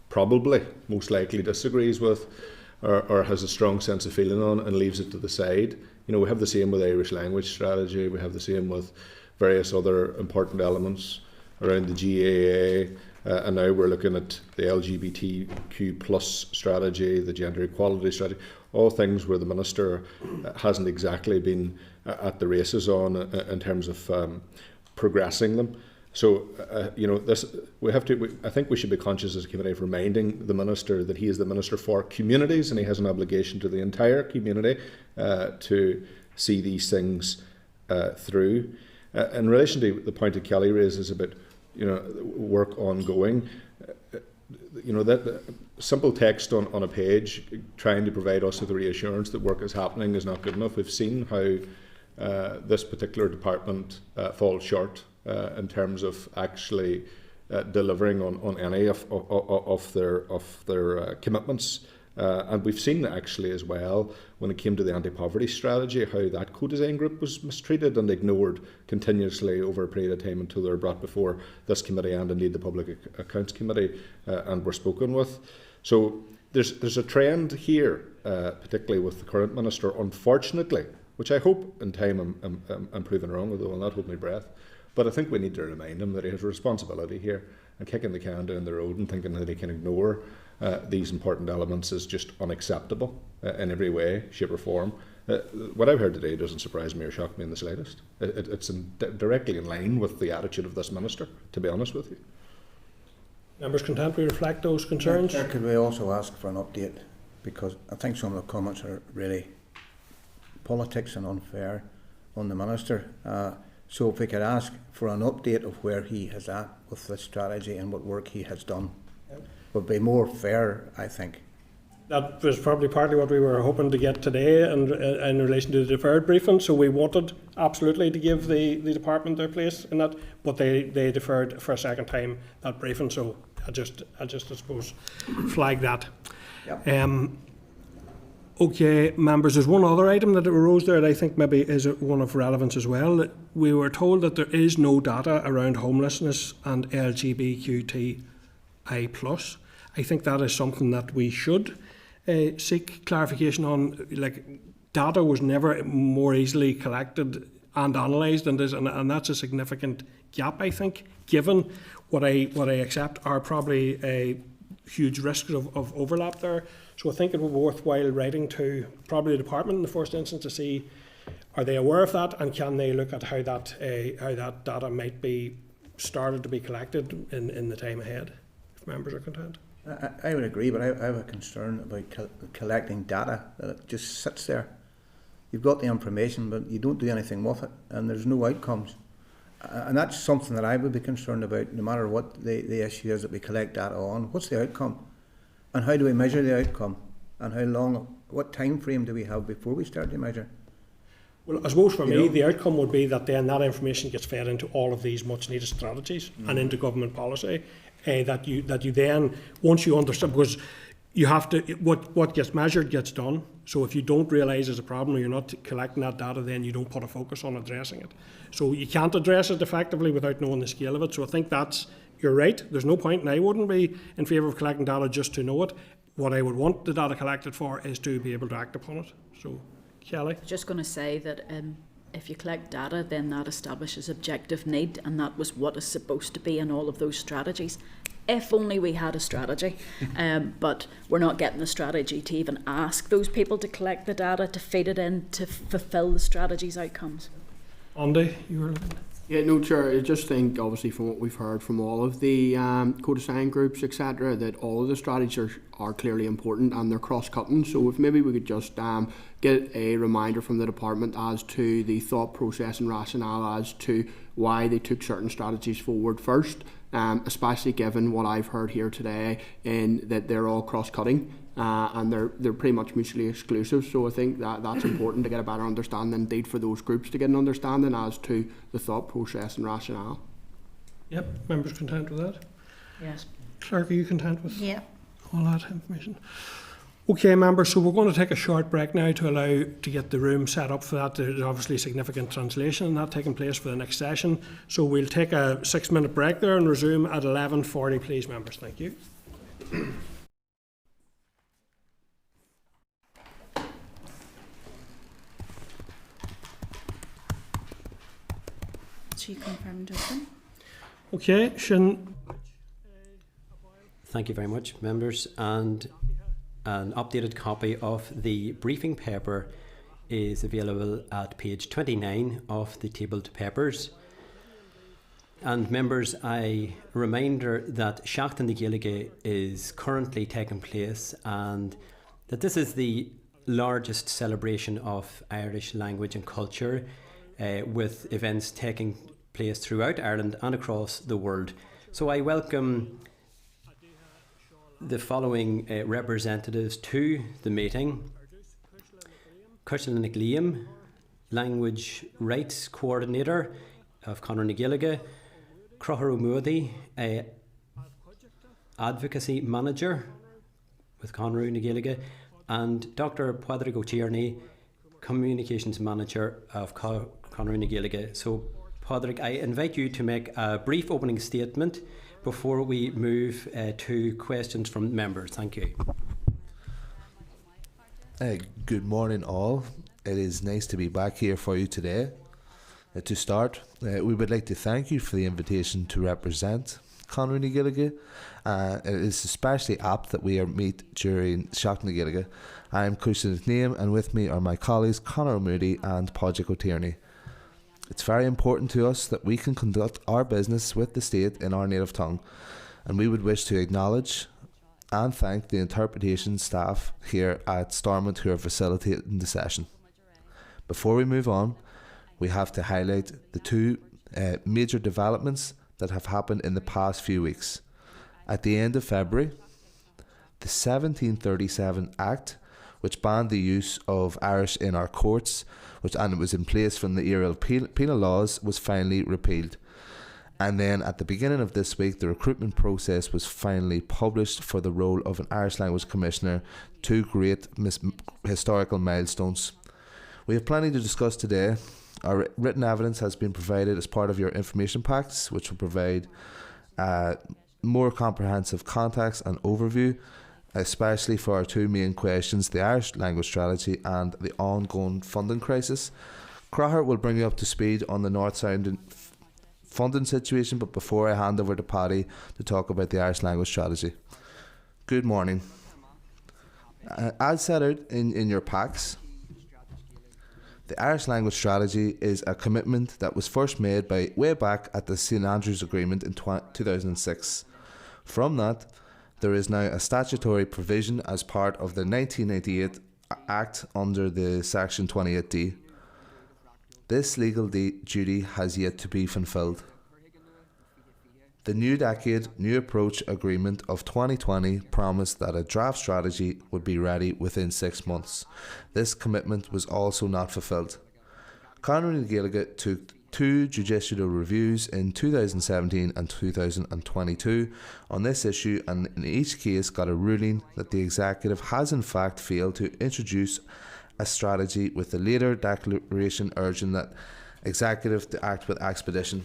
probably most likely disagrees with or has a strong sense of feeling on, and leaves it to the side. You know, we have the same with Irish language strategy, we have the same with various other important elements around the GAA, and now we're looking at the LGBTQ plus strategy, the gender equality strategy, all things where the minister hasn't exactly been at the races on in terms of progressing them. So, you know, I think we should be conscious as a committee of reminding the minister that he is the minister for communities, and he has an obligation to the entire community to see these things through. In relation to the point that Kelly raises about, you know, work ongoing, you know, that simple text on a page trying to provide us with the reassurance that work is happening is not good enough. We've seen how this particular department falls short in terms of actually delivering on any of their commitments. And we've seen actually as well, when it came to the anti-poverty strategy, how that co-design group was mistreated and ignored continuously over a period of time until they were brought before this committee and indeed the Public Accounts Committee and were spoken with. So there's a trend here, particularly with the current minister, unfortunately, which I hope in time I'm proven wrong, although I'll not hold my breath. But I think we need to remind him that he has a responsibility here, and kicking the can down the road and thinking that he can ignore these important elements is just unacceptable in every way, shape or form. What I've heard today doesn't surprise me or shock me in the slightest. It's directly in line with the attitude of this minister, to be honest with you. Members content we reflect those concerns? Chair, could we also ask for an update? Because I think some of the comments are really politics and unfair on the minister. So if we could ask for an update of where he is at with this strategy and what work he has done, would be more fair, I think. That was probably partly what we were hoping to get today in relation to the deferred briefing. So we wanted absolutely to give the department their place in that, but they deferred for a second time that briefing. So I just I suppose flag that. Yep. Okay, members, there's one other item that arose there that I think maybe is one of relevance as well. We were told that there is no data around homelessness and LGBTQI+. I think that is something that we should seek clarification on. Like, data was never more easily collected and analysed than this, and that's a significant gap, I think, given what I accept are probably huge risks of overlap there. So I think it would be worthwhile writing to probably the department in the first instance to see, are they aware of that, and can they look at how that data might be started to be collected in the time ahead, if members are content. I would agree, but I have a concern about collecting data, that it just sits there. You've got the information, but you don't do anything with it, and there's no outcomes. And that's something that I would be concerned about, no matter what the issue is that we collect data on. What's the outcome? And how do we measure the outcome? And how long, what time frame do we have before we start to measure? Well, I suppose for me, the outcome would be that then that information gets fed into all of these much needed strategies and into government policy. That you then, once you understand, because you have to, what gets measured gets done. So if you don't realise there's a problem or you're not collecting that data, then you don't put a focus on addressing it. So you can't address it effectively without knowing the scale of it. So I think you're right. There's no point, and I wouldn't be in favour of collecting data just to know it. What I would want the data collected for is to be able to act upon it. So, Kelly? I'm just going to say that if you collect data, then that establishes objective need, and that was what is supposed to be in all of those strategies. If only we had a strategy, but we're not getting the strategy to even ask those people to collect the data, to feed it in, to fulfil the strategy's outcomes. Andy, you were looking? Yeah, no, Chair, I just think, obviously, from what we've heard from all of the co-design groups, etc., that all of the strategies are clearly important and they're cross-cutting. So if maybe we could just get a reminder from the department as to the thought process and rationale as to why they took certain strategies forward first, especially given what I've heard here today in that they're all cross-cutting and they're pretty much mutually exclusive. So I think that's important to get a better understanding, indeed for those groups to get an understanding as to the thought process and rationale. Yep, members content with that? Yes. Clerk, are you content with Yeah. all that information? Okay, members, so we're going to take a short break now to allow to get the room set up for that. There's obviously significant translation and that taking place for the next session. So we'll take a 6-minute break there and resume at 11:40, please, members. Thank you. So you confirmed open? Okay, Shin. Thank you very much, members. And an updated copy of the briefing paper is available at page 29 of the tabled papers. And members, a reminder that Seachtain na Gaeilge is currently taking place and that this is the largest celebration of Irish language and culture, with events taking place throughout Ireland and across the world. So I welcome the following representatives to the meeting: Cushla Nic Liam, Language Rights Coordinator of Conor na Gaeilge; Crothar O'Mody, Advocacy Manager with Conor na Gaeilge; and Dr. Padraig Ó Tierney, Communications Manager of Conor na Gaeilge. So, Padraig, I invite you to make a brief opening statement before we move to questions from members. Thank you. Good morning, all. It is nice to be back here for you today. To start, we would like to thank you for the invitation to represent Conor na Gaeilge. It is especially apt that we are meet during Seachtain na Gaeilge. I am Cushla Nic Liam, and with me are my colleagues Conor O'Mody and Padraig Ó Tierney. It's very important to us that we can conduct our business with the state in our native tongue, and we would wish to acknowledge and thank the interpretation staff here at Stormont who are facilitating the session. Before we move on, we have to highlight the two major developments that have happened in the past few weeks. At the end of February, the 1737 Act, which banned the use of Irish in our courts, and it was in place from the era of penal laws, was finally repealed. And then at the beginning of this week, the recruitment process was finally published for the role of an Irish Language Commissioner, two great historical milestones. We have plenty to discuss today. Our written evidence has been provided as part of your information packs, which will provide more comprehensive context and overview, especially for our two main questions, the Irish language strategy and the ongoing funding crisis. Crothar will bring you up to speed on the North Sound funding situation, but before I hand over to Paddy to talk about the Irish language strategy. Good morning. As set out in your packs, the Irish language strategy is a commitment that was first made way back at the St Andrews Agreement in 2006. From that, there is now a statutory provision as part of the 1998 Act under the Section 28D. This legal duty has yet to be fulfilled. The New Decade, New Approach Agreement of 2020 promised that a draft strategy would be ready within 6 months. This commitment was also not fulfilled. Conor na Gaeilge took 2 judicial reviews in 2017 and 2022 on this issue, and in each case got a ruling that the executive has in fact failed to introduce a strategy, with the later declaration urging that executive to act with expedition.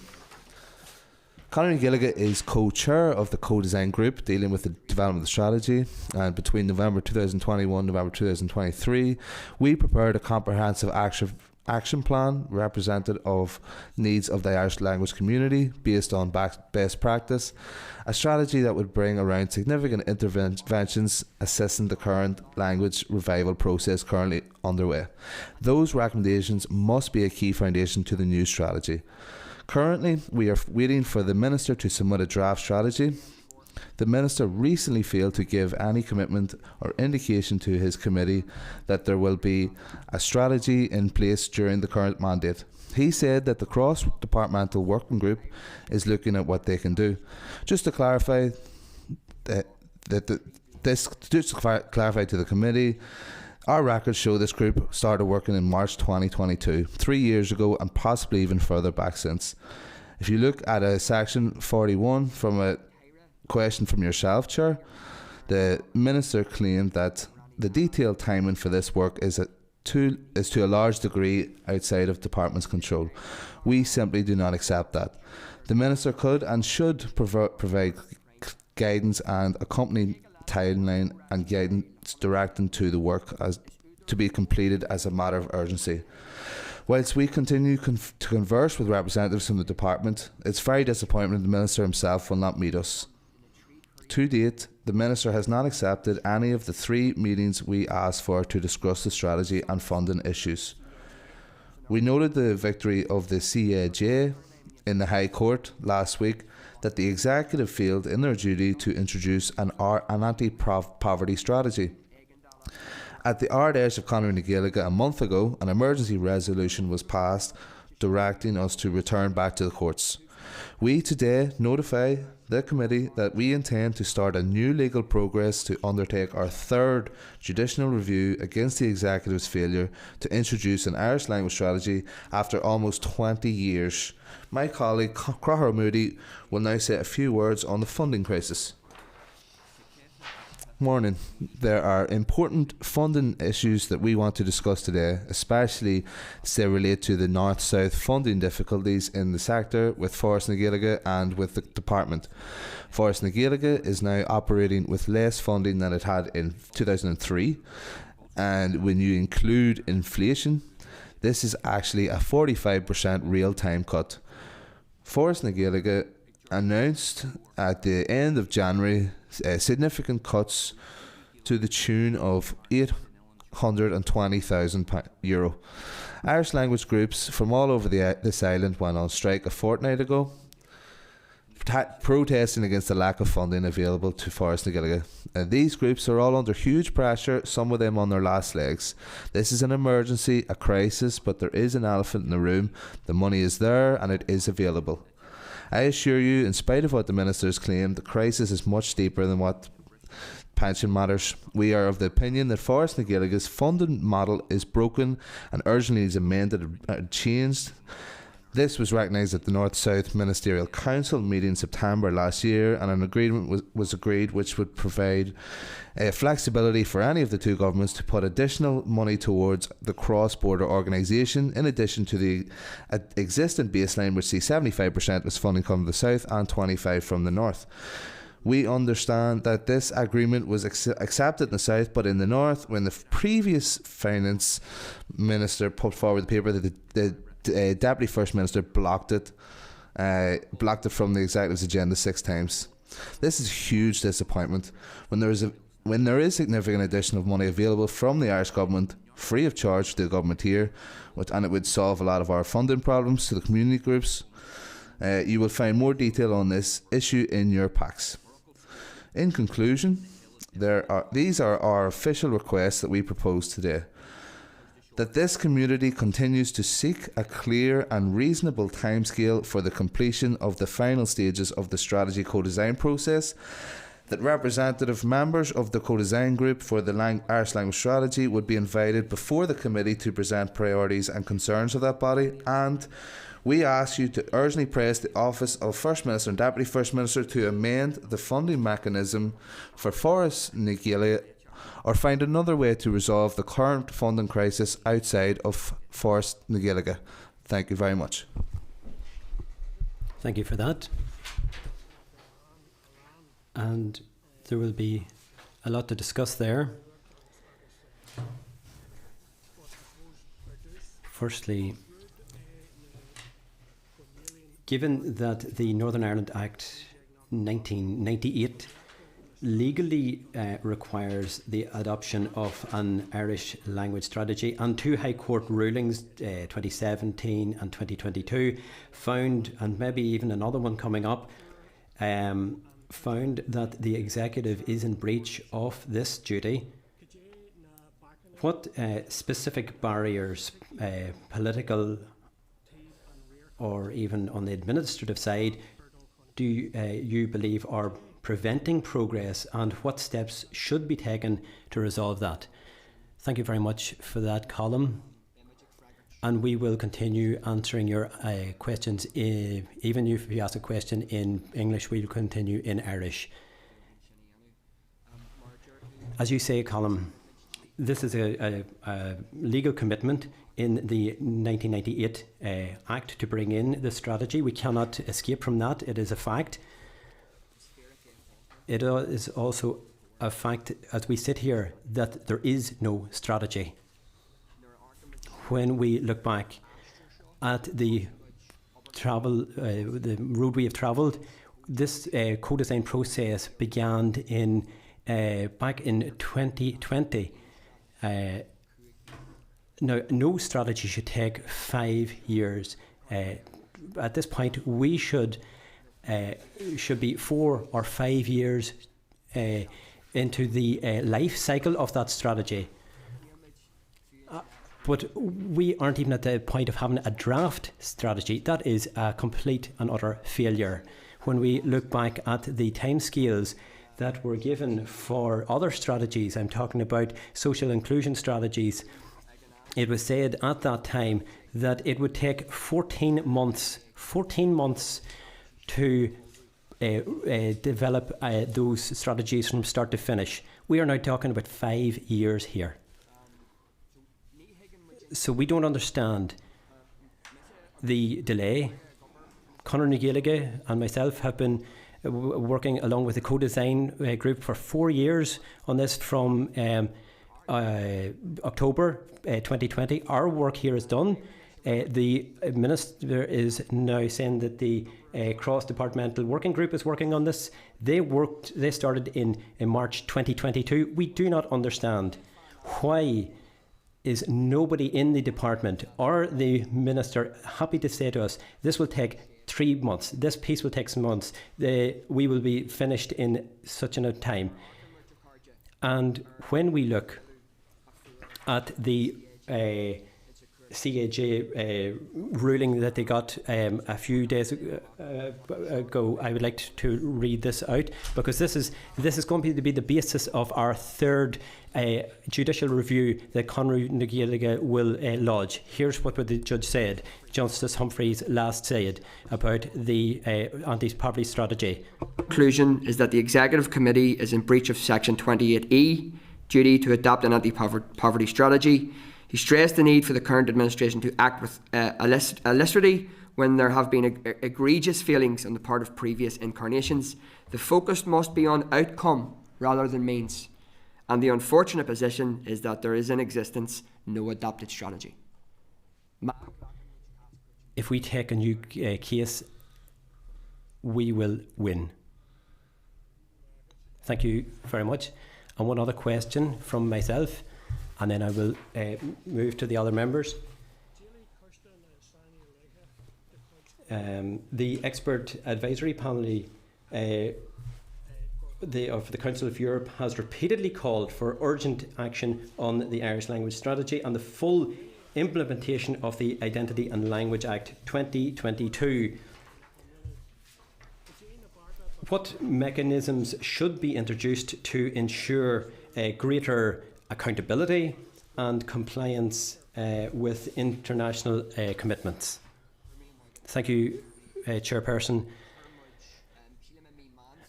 Conor na Gaeilge is co-chair of the co-design group dealing with the development of the strategy, and between November 2021 and November 2023 we prepared a comprehensive action plan representative of needs of the Irish language community based on best practice, a strategy that would bring around significant interventions assisting the current language revival process currently underway. Those recommendations must be a key foundation to the new strategy. Currently, we are waiting for the Minister to submit a draft strategy. The Minister recently failed to give any commitment or indication to his committee that there will be a strategy in place during the current mandate. He said that the cross-departmental working group is looking at what they can do. Just to clarify, clarify to the committee, our records show this group started working in March 2022, 3 years ago, and possibly even further back since. If you look at a section 41 from a question from yourself, Chair, the Minister claimed that the detailed timing for this work is to a large degree outside of Department's control. We simply do not accept that. The Minister could and should provide guidance and accompanying timeline and guidance directing to the work as to be completed as a matter of urgency. Whilst we continue to converse with representatives from the Department, it's very disappointing the Minister himself will not meet us. To date, the Minister has not accepted any of the 3 meetings we asked for to discuss the strategy and funding issues. We noted the victory of the CAJ in the High Court last week that the Executive failed in their duty to introduce an anti-poverty strategy. At the Ardèche of Conwy na Gaeilge a month ago, an emergency resolution was passed directing us to return back to the courts. We today notify the committee that we intend to start a new legal progress to undertake our 3rd judicial review against the Executive's failure to introduce an Irish language strategy after almost 20 years. My colleague Crahar Moody will now say a few words on the funding crisis. Morning. There are important funding issues that we want to discuss today, especially as they relate to the North-South funding difficulties in the sector with Forest na Gaeilge and with the Department. Forest na Gaeilge is now operating with less funding than it had in 2003, and when you include inflation, this is actually a 45% real-time cut. Forest na Gaeilge announced at the end of January significant cuts to the tune of €820,000. Irish language groups from all over this island went on strike a fortnight ago, protesting against the lack of funding available to Forest na Gaeilge. These groups are all under huge pressure, some of them on their last legs. This is an emergency, a crisis, but there is an elephant in the room. The money is there and it is available. I assure you, in spite of what the Ministers claim, the crisis is much deeper than what pension matters. We are of the opinion that Forest na Gaeilge's funding model is broken and urgently is amended and changed. This was recognised at the North-South Ministerial Council meeting in September last year, and an agreement was agreed which would provide flexibility for any of the 2 governments to put additional money towards the cross-border organisation, in addition to the existing baseline which sees 75% as funding come from the South and 25% from the North. We understand that this agreement was accepted in the South, but in the North, when the previous Finance Minister put forward the paper, the Deputy First Minister blocked it from the Executive's agenda 6 times. This is a huge disappointment. When there is significant additional money available from the Irish Government, free of charge to the Government here, and it would solve a lot of our funding problems to the community groups, you will find more detail on this issue in your packs. In conclusion, these are our official requests that we propose today. That this community continues to seek a clear and reasonable timescale for the completion of the final stages of the strategy co-design process, that representative members of the co-design group for the Irish language strategy would be invited before the committee to present priorities and concerns of that body, and we ask you to urgently press the Office of First Minister and Deputy First Minister to amend the funding mechanism for Forest na Gaeilge or find another way to resolve the current funding crisis outside of Forest na Gaeilge. Thank you very much. Thank you for that. And there will be a lot to discuss there. Firstly, given that the Northern Ireland Act 1998 legally requires the adoption of an Irish language strategy, and 2 High Court rulings, 2017 and 2022, found, and maybe even another one coming up, found that the executive is in breach of this duty, what specific barriers, political or even on the administrative side, do you believe are preventing progress, and what steps should be taken to resolve that? Thank you very much for that, Colm. And we will continue answering your questions. Even if you ask a question in English, we'll continue in Irish. As you say, Colm, this is a legal commitment in the 1998 Act to bring in the strategy. We cannot escape from that. It is a fact. It is also a fact, as we sit here, that there is no strategy. When we look back at the road we have travelled, this co-design process began back in 2020. Now, no strategy should take 5 years. At this point, we should be 4 or 5 years into the life cycle of that strategy. But we aren't even at the point of having a draft strategy. That is a complete and utter failure. When we look back at the timescales that were given for other strategies, I'm talking about social inclusion strategies, it was said at that time that it would take 14 months to develop those strategies from start to finish. We are now talking about 5 years here. So we don't understand the delay. Conor na Gaeilge and myself have been working along with the co-design group for 4 years on this from October 2020. Our work here is done. The Minister is now saying that the cross-departmental working group is working on this. They started in March 2022. We do not understand why is nobody in the department or the Minister happy to say to us, this will take 3 months, this piece will take some months, we will be finished in such a time. And when we look at the CAJ ruling that they got a few days ago, I would like to read this out, because this is going to be the basis of our third judicial review that Conor na Gaeilge will lodge. Here's what the judge said, Justice Humphreys last said about the anti-poverty strategy. Conclusion is that the Executive Committee is in breach of Section 28E, duty to adopt an anti-poverty strategy. He stressed the need for the current administration to act with alacrity when there have been egregious failings on the part of previous incarnations. The focus must be on outcome rather than means. And the unfortunate position is that there is in existence no adopted strategy. If we take a new case, we will win. Thank you very much. And one other question from myself, and then I will move to the other members. The expert advisory panel of the Council of Europe has repeatedly called for urgent action on the Irish Language Strategy and the full implementation of the Identity and Language Act 2022. What mechanisms should be introduced to ensure greater accountability and compliance with international commitments? Thank you, Chairperson.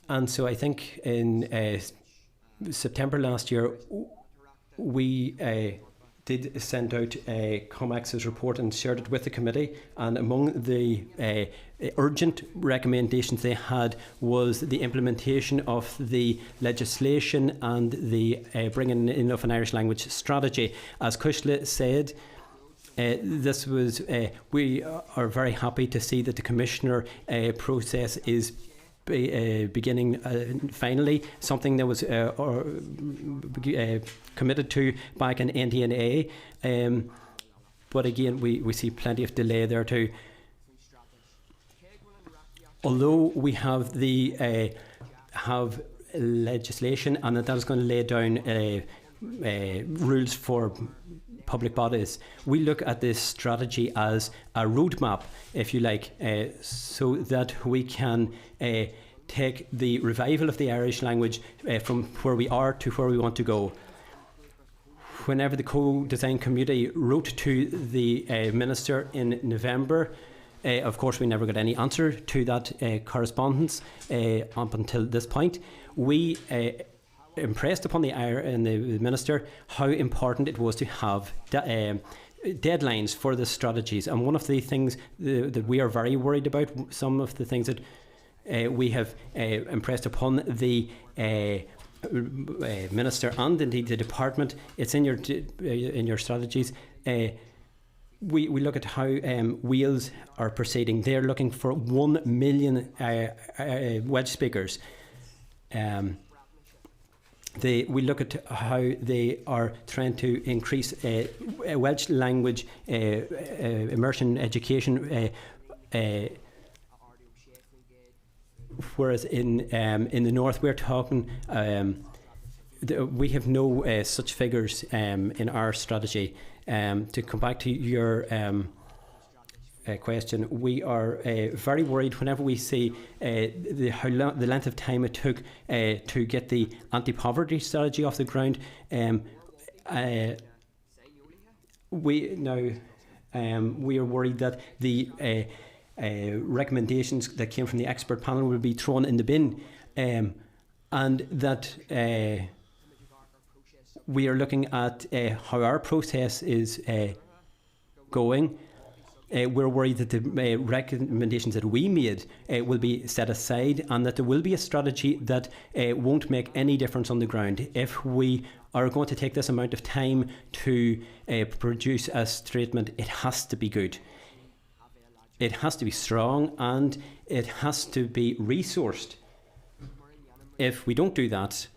And so I think in September last year, we did send out COMEX's report and shared it with the committee. And among the urgent recommendations they had was the implementation of the legislation and the bringing in of an Irish language strategy. As Cushla said, this was. We are very happy to see that the Commissioner process is beginning finally, something that was committed to back in NDNA. But again, we see plenty of delay there too. Although we have the have legislation, and that is going to lay down rules for public bodies. We look at this strategy as a roadmap, if you like, so that we can take the revival of the Irish language from where we are to where we want to go. Whenever the co-design committee wrote to the Minister in November, of course we never got any answer to that correspondence up until this point. We impressed upon the Minister how important it was to have deadlines for the strategies. And one of the things that we are very worried about, some of the things that we have impressed upon the Minister and indeed the department, it's in your strategies. We look at how Wales are proceeding. They're looking for 1 million Welsh speakers. We look at how they are trying to increase Welsh language immersion education, whereas in the north we're talking. We have no such figures in our strategy. To come back to your question, we are very worried whenever we see the length of time it took to get the anti-poverty strategy off the ground. We are worried that the recommendations that came from the expert panel will be thrown in the bin, and that we are looking at how our process is going. We're worried that the recommendations that we made will be set aside, and that there will be a strategy that won't make any difference on the ground. If we are going to take this amount of time to produce a statement, it has to be good. It has to be strong, and it has to be resourced. If we don't do that,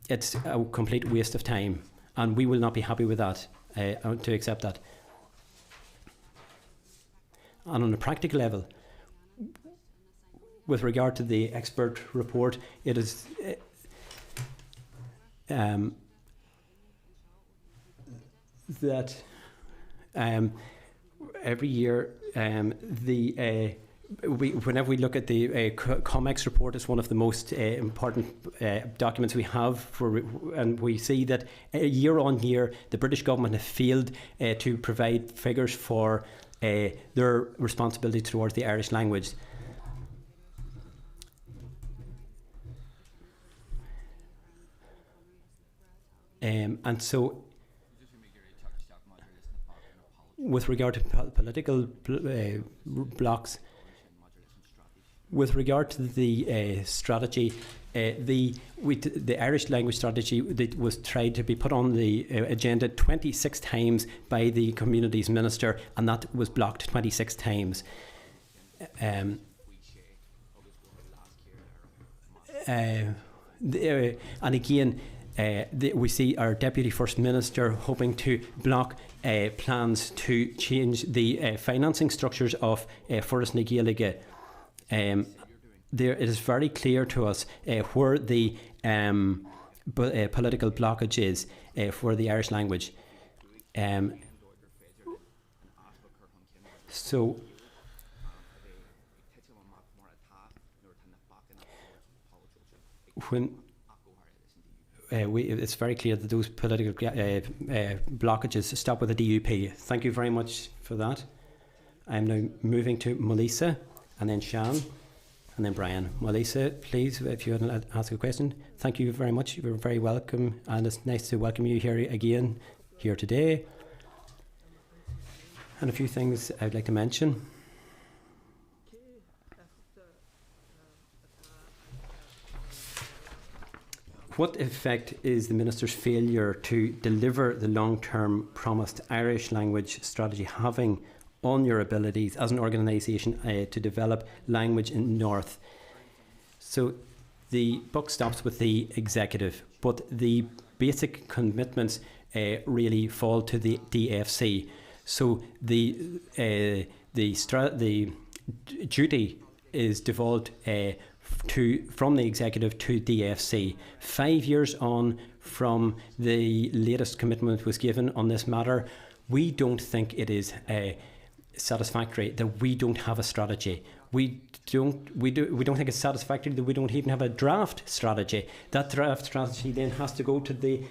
it's a complete waste of time, and we will not be happy with that, to accept that. And on a practical level, with regard to the expert report, it is that every year whenever we look at the COMEX report, it's one of the most important documents we have, and we see that year on year the British government have failed to provide figures for their responsibility towards the Irish language. And so, with regard to political blocks, with regard to the strategy, the Irish language strategy that was tried to be put on the agenda 26 times by the Communities Minister, and that was blocked 26 times. And again, we see our Deputy First Minister hoping to block plans to change the financing structures of Forras na Gaeilge. It is very clear to us where the political blockage is for the Irish language. So when it's very clear that those political blockages stop with the DUP. Thank you very much for that. I'm now moving to Melissa, and then Sean, and then Brian. Melissa, please, if you want to ask a question. Thank you very much. You're very welcome, and it's nice to welcome you here again here today. And a few things I'd like to mention. What effect is the Minister's failure to deliver the long-term promised Irish language strategy having on your abilities as an organisation to develop language in the North? So the buck stops with the executive, but the basic commitments really fall to the DFC. So the duty is devolved from the executive to DFC. 5 years on from the latest commitment was given on this matter, we don't think it is satisfactory that we don't have a strategy. We don't think it's satisfactory that we don't even have a draft strategy. That draft strategy then has to go to the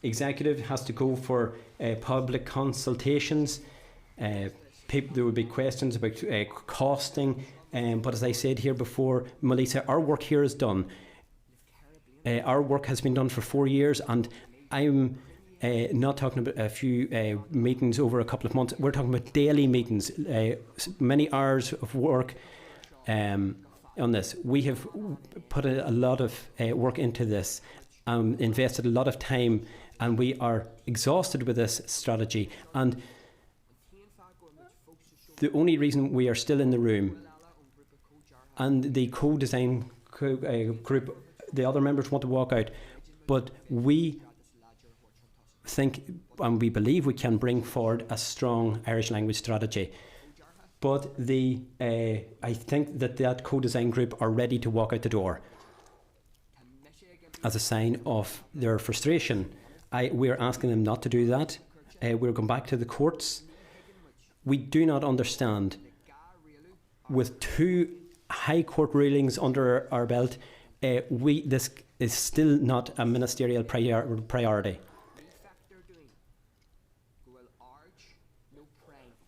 executive, has to go for public consultations. There would be questions about costing. But as I said here before, Melissa, our work here is done. Our work has been done for 4 years, and I'm not talking about a few meetings over a couple of months. We're talking about daily meetings, many hours of work on this. We have put a lot of work into this, invested a lot of time, and we are exhausted with this strategy. And the only reason we are still in the room, and the co-design group, the other members want to walk out, but we think and we believe we can bring forward a strong Irish language strategy. But I think that co-design group are ready to walk out the door as a sign of their frustration. We're asking them not to do that. We're going back to the courts. We do not understand, with 2 High Court rulings under our belt, this is still not a ministerial priority.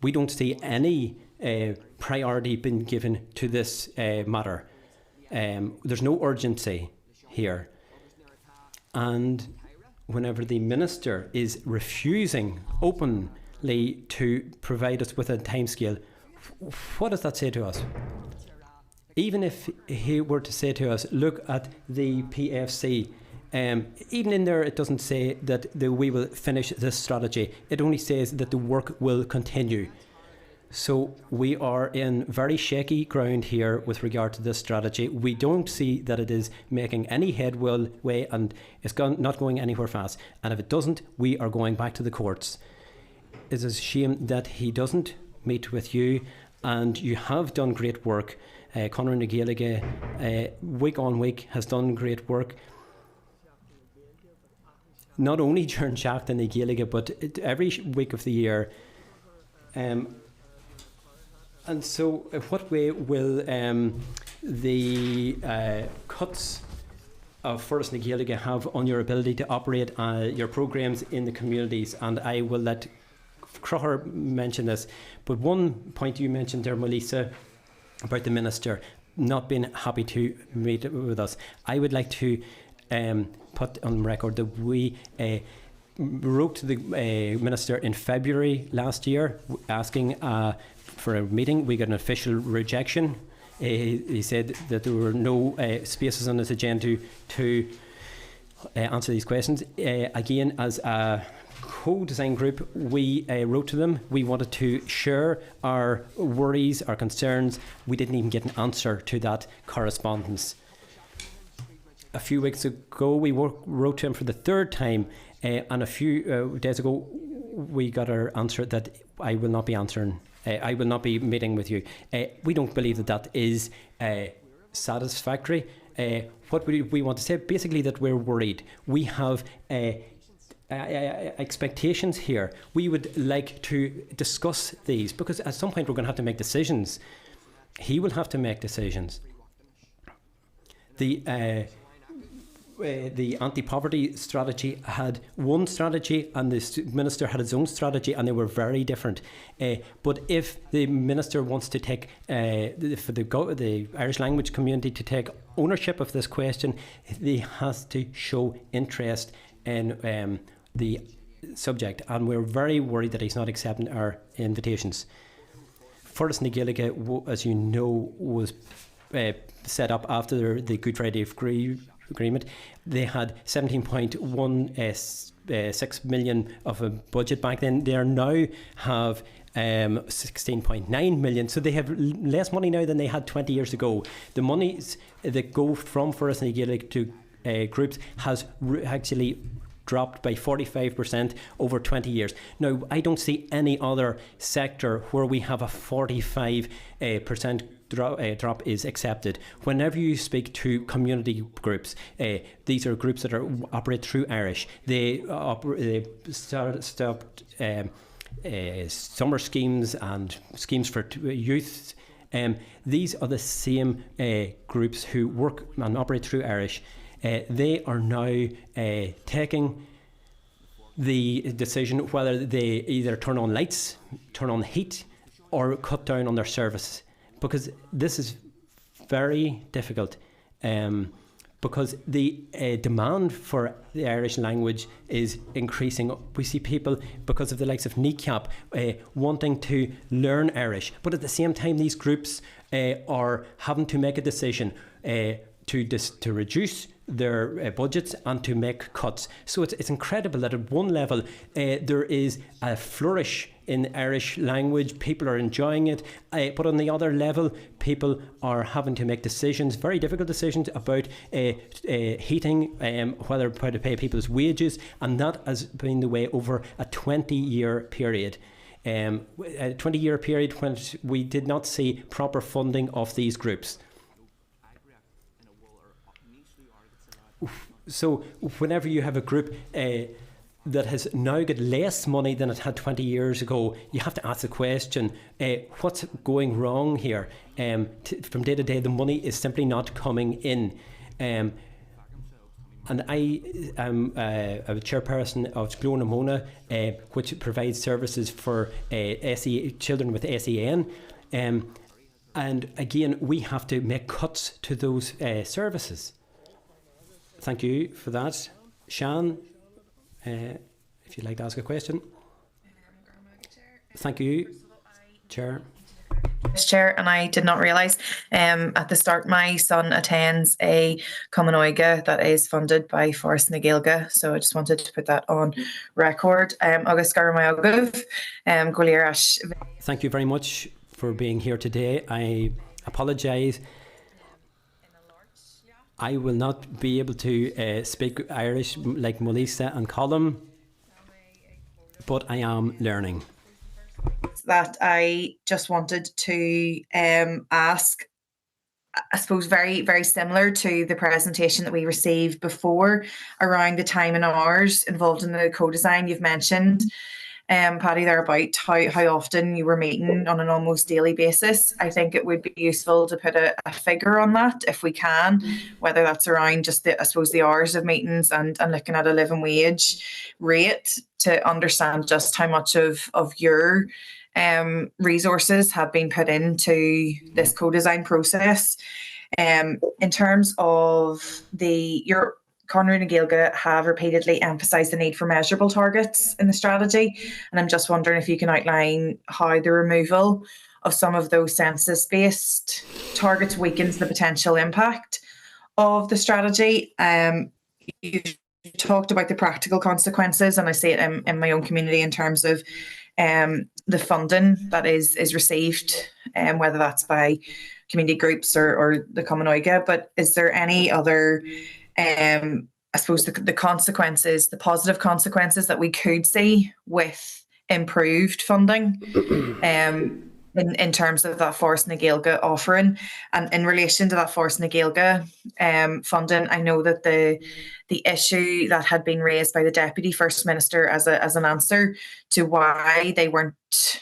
We don't see any priority being given to this matter. There's no urgency here. And whenever the Minister is refusing openly to provide us with a timescale, what does that say to us? Even if he were to say to us, look at the PFC, even in there it doesn't say that we will finish this strategy. It only says that the work will continue. So we are in very shaky ground here with regard to this strategy. We don't see that it is making any headway, and it's not going anywhere fast. And if it doesn't, we are going back to the courts. It's a shame that he doesn't meet with you, and you have done great work. Conor na Gaeilge, week on week, has done great work. Not only during Seacht na Gaeilge, but every week of the year. And so, in what way will the cuts of Forras na Gaeilge have on your ability to operate your programmes in the communities? And I will let Crogher mention this. But one point you mentioned there, Melissa, about the Minister not being happy to meet with us. I would like to put on record that we wrote to the Minister in February last year asking for a meeting. We got an official rejection. He said that there were no spaces on his agenda to answer these questions. Again, as a co-design group, we wrote to them. We wanted to share our worries, our concerns. We didn't even get an answer to that correspondence. A few weeks ago, we wrote to him for the 3rd time, and a few days ago, we got our answer that I will not be answering. I will not be meeting with you. We don't believe that is satisfactory. What we want to say, basically, that we're worried. We have expectations here. We would like to discuss these, because at some point we're going to have to make decisions. He will have to make decisions. The anti-poverty strategy had one strategy, and the Minister had his own strategy, and they were very different. But if the Minister wants to take, for the Irish language community to take ownership of this question, he has to show interest in the subject, and we're very worried that he's not accepting our invitations. Forras na Gaeilge, as you know, was set up after the Good Friday Agreement. They had 17.16 million of a budget back then. They now have 16.9 million, so they have less money now than they had 20 years ago. The monies that go from Forras na Gaeilge to groups has actually dropped by 45% over 20 years. Now, I don't see any other sector where we have a 45% drop is accepted. Whenever you speak to community groups, these are groups that operate through Irish. They stopped summer schemes and schemes for youth. These are the same groups who work and operate through Irish. They are now taking the decision whether they either turn on lights, turn on heat, or cut down on their service, because this is very difficult. Because the demand for the Irish language is increasing. We see people, because of the likes of NECAP, wanting to learn Irish, but at the same time these groups are having to make a decision to reduce their budgets and to make cuts. So it's incredible that at one level there is a flourish in Irish language, people are enjoying it, but on the other level people are having to make decisions, very difficult decisions about heating, whether to pay people's wages, and that has been the way over a 20-year period. A 20-year period when we did not see proper funding of these groups. So whenever you have a group that has now got less money than it had 20 years ago, you have to ask the question, what's going wrong here? From day to day, the money is simply not coming in. And I am a chairperson of Glóin Mona, which provides services for children with SEN. And again, we have to make cuts to those services. Thank you for that. Shan, if you'd like to ask a question. Thank you, Chair. Chair, and I did not realise at the start my son attends a Common Oiga that is funded by Forest na Gaeilge, so I just wanted to put that on record. Agus gar mai agah, go léir as. Thank you very much for being here today. I apologise. I will not be able to speak Irish like Melissa and Colm, but I am learning. That I just wanted to ask, I suppose very, very similar to the presentation that we received before around the time and hours involved in the co-design. You've mentioned, Paddy, there about how often you were meeting on an almost daily basis. I think it would be useful to put a figure on that if we can, whether that's around just the, I suppose, the hours of meetings and looking at a living wage rate to understand just how much of your resources have been put into this co-design process. In terms of your Conradh na Gaeilge have repeatedly emphasised the need for measurable targets in the strategy, and I'm just wondering if you can outline how the removal of some of those census-based targets weakens the potential impact of the strategy. You've talked about the practical consequences, and I see it in my own community in terms of the funding that is received, whether that's by community groups or the Common Oiga. But is there any other I suppose the consequences, the positive consequences that we could see with improved funding in terms of that Forest na Gaeilge offering? And in relation to that Forest na Gaeilge funding, I know that the issue that had been raised by the Deputy First Minister as an answer to why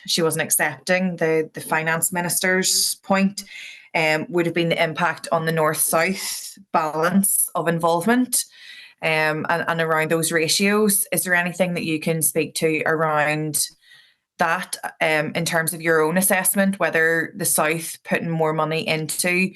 she wasn't accepting the Finance Minister's point would have been the impact on the north-south balance of involvement and around those ratios. Is there anything that you can speak to around that in terms of your own assessment, whether the south putting more money into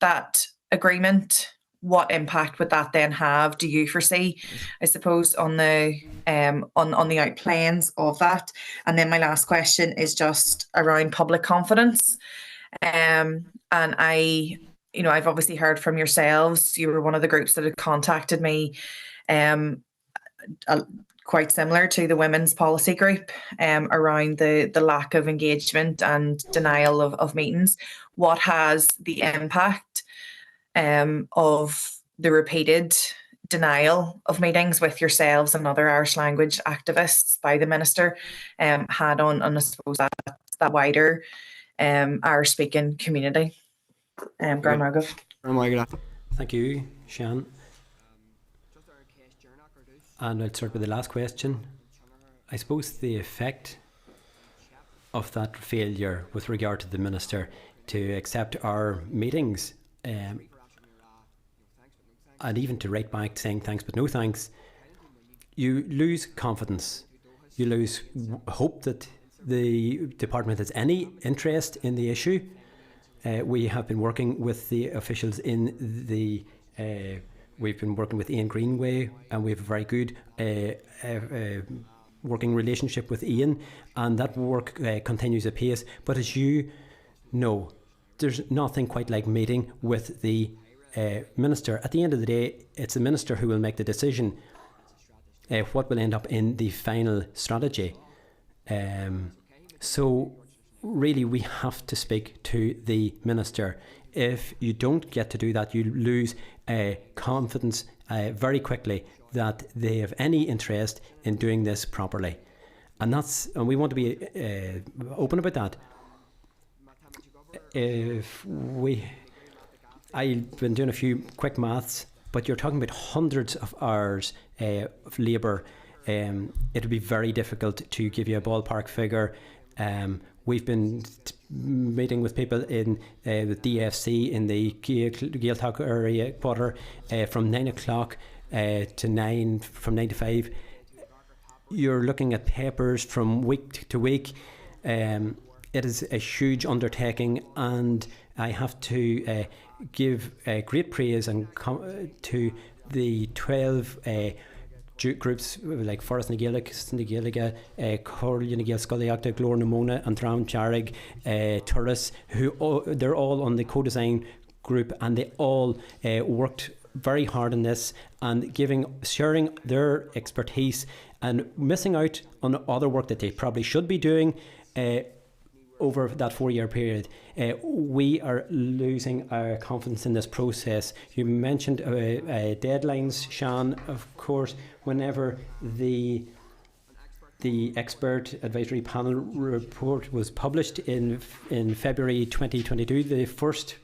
that agreement, what impact would that then have, do you foresee, I suppose, on the outplans of that? And then my last question is just around public confidence. And I've obviously heard from yourselves. You were one of the groups that had contacted me, quite similar to the Women's Policy Group, around the lack of engagement and denial of meetings. What has the impact of the repeated denial of meetings with yourselves and other Irish language activists by the Minister had on I suppose, that wider Irish-speaking community? Thank you, Sean. And I'll start with the last question. I suppose the effect of that failure with regard to the Minister to accept our meetings and even to write back saying thanks but no thanks, you lose confidence. You lose hope that the department has any interest in the issue. We have been working with the officials in the we've been working with Ian Greenway, and we have a very good working relationship with Ian, and that work continues apace. But as you know, there's nothing quite like meeting with the Minister. At the end of the day, it's the Minister who will make the decision what will end up in the final strategy. So really we have to speak to the Minister. If you don't get to do that, you lose confidence very quickly that they have any interest in doing this properly. And we want to be open about that. I've been doing a few quick maths, but you're talking about hundreds of hours of labour. It would be very difficult to give you a ballpark figure. We've been meeting with people in the DFC in the Gaeltacht area quarter from 9 o'clock to 9, from 9 to 5. You're looking at papers from week to week. It is a huge undertaking, and I have to give great praise to the 12 groups like Forest na Gaelic, Gaeliga, Corley na Gael, Sculliachta, Glór na Mona, and Dram Jarrig, Turris, they're all on the co-design group, and they all worked very hard on this and sharing their expertise and missing out on other work that they probably should be doing over that 4-year period. We are losing our confidence in this process. You mentioned deadlines, Sean. Of course, whenever the expert advisory panel report was published in February 2022, the first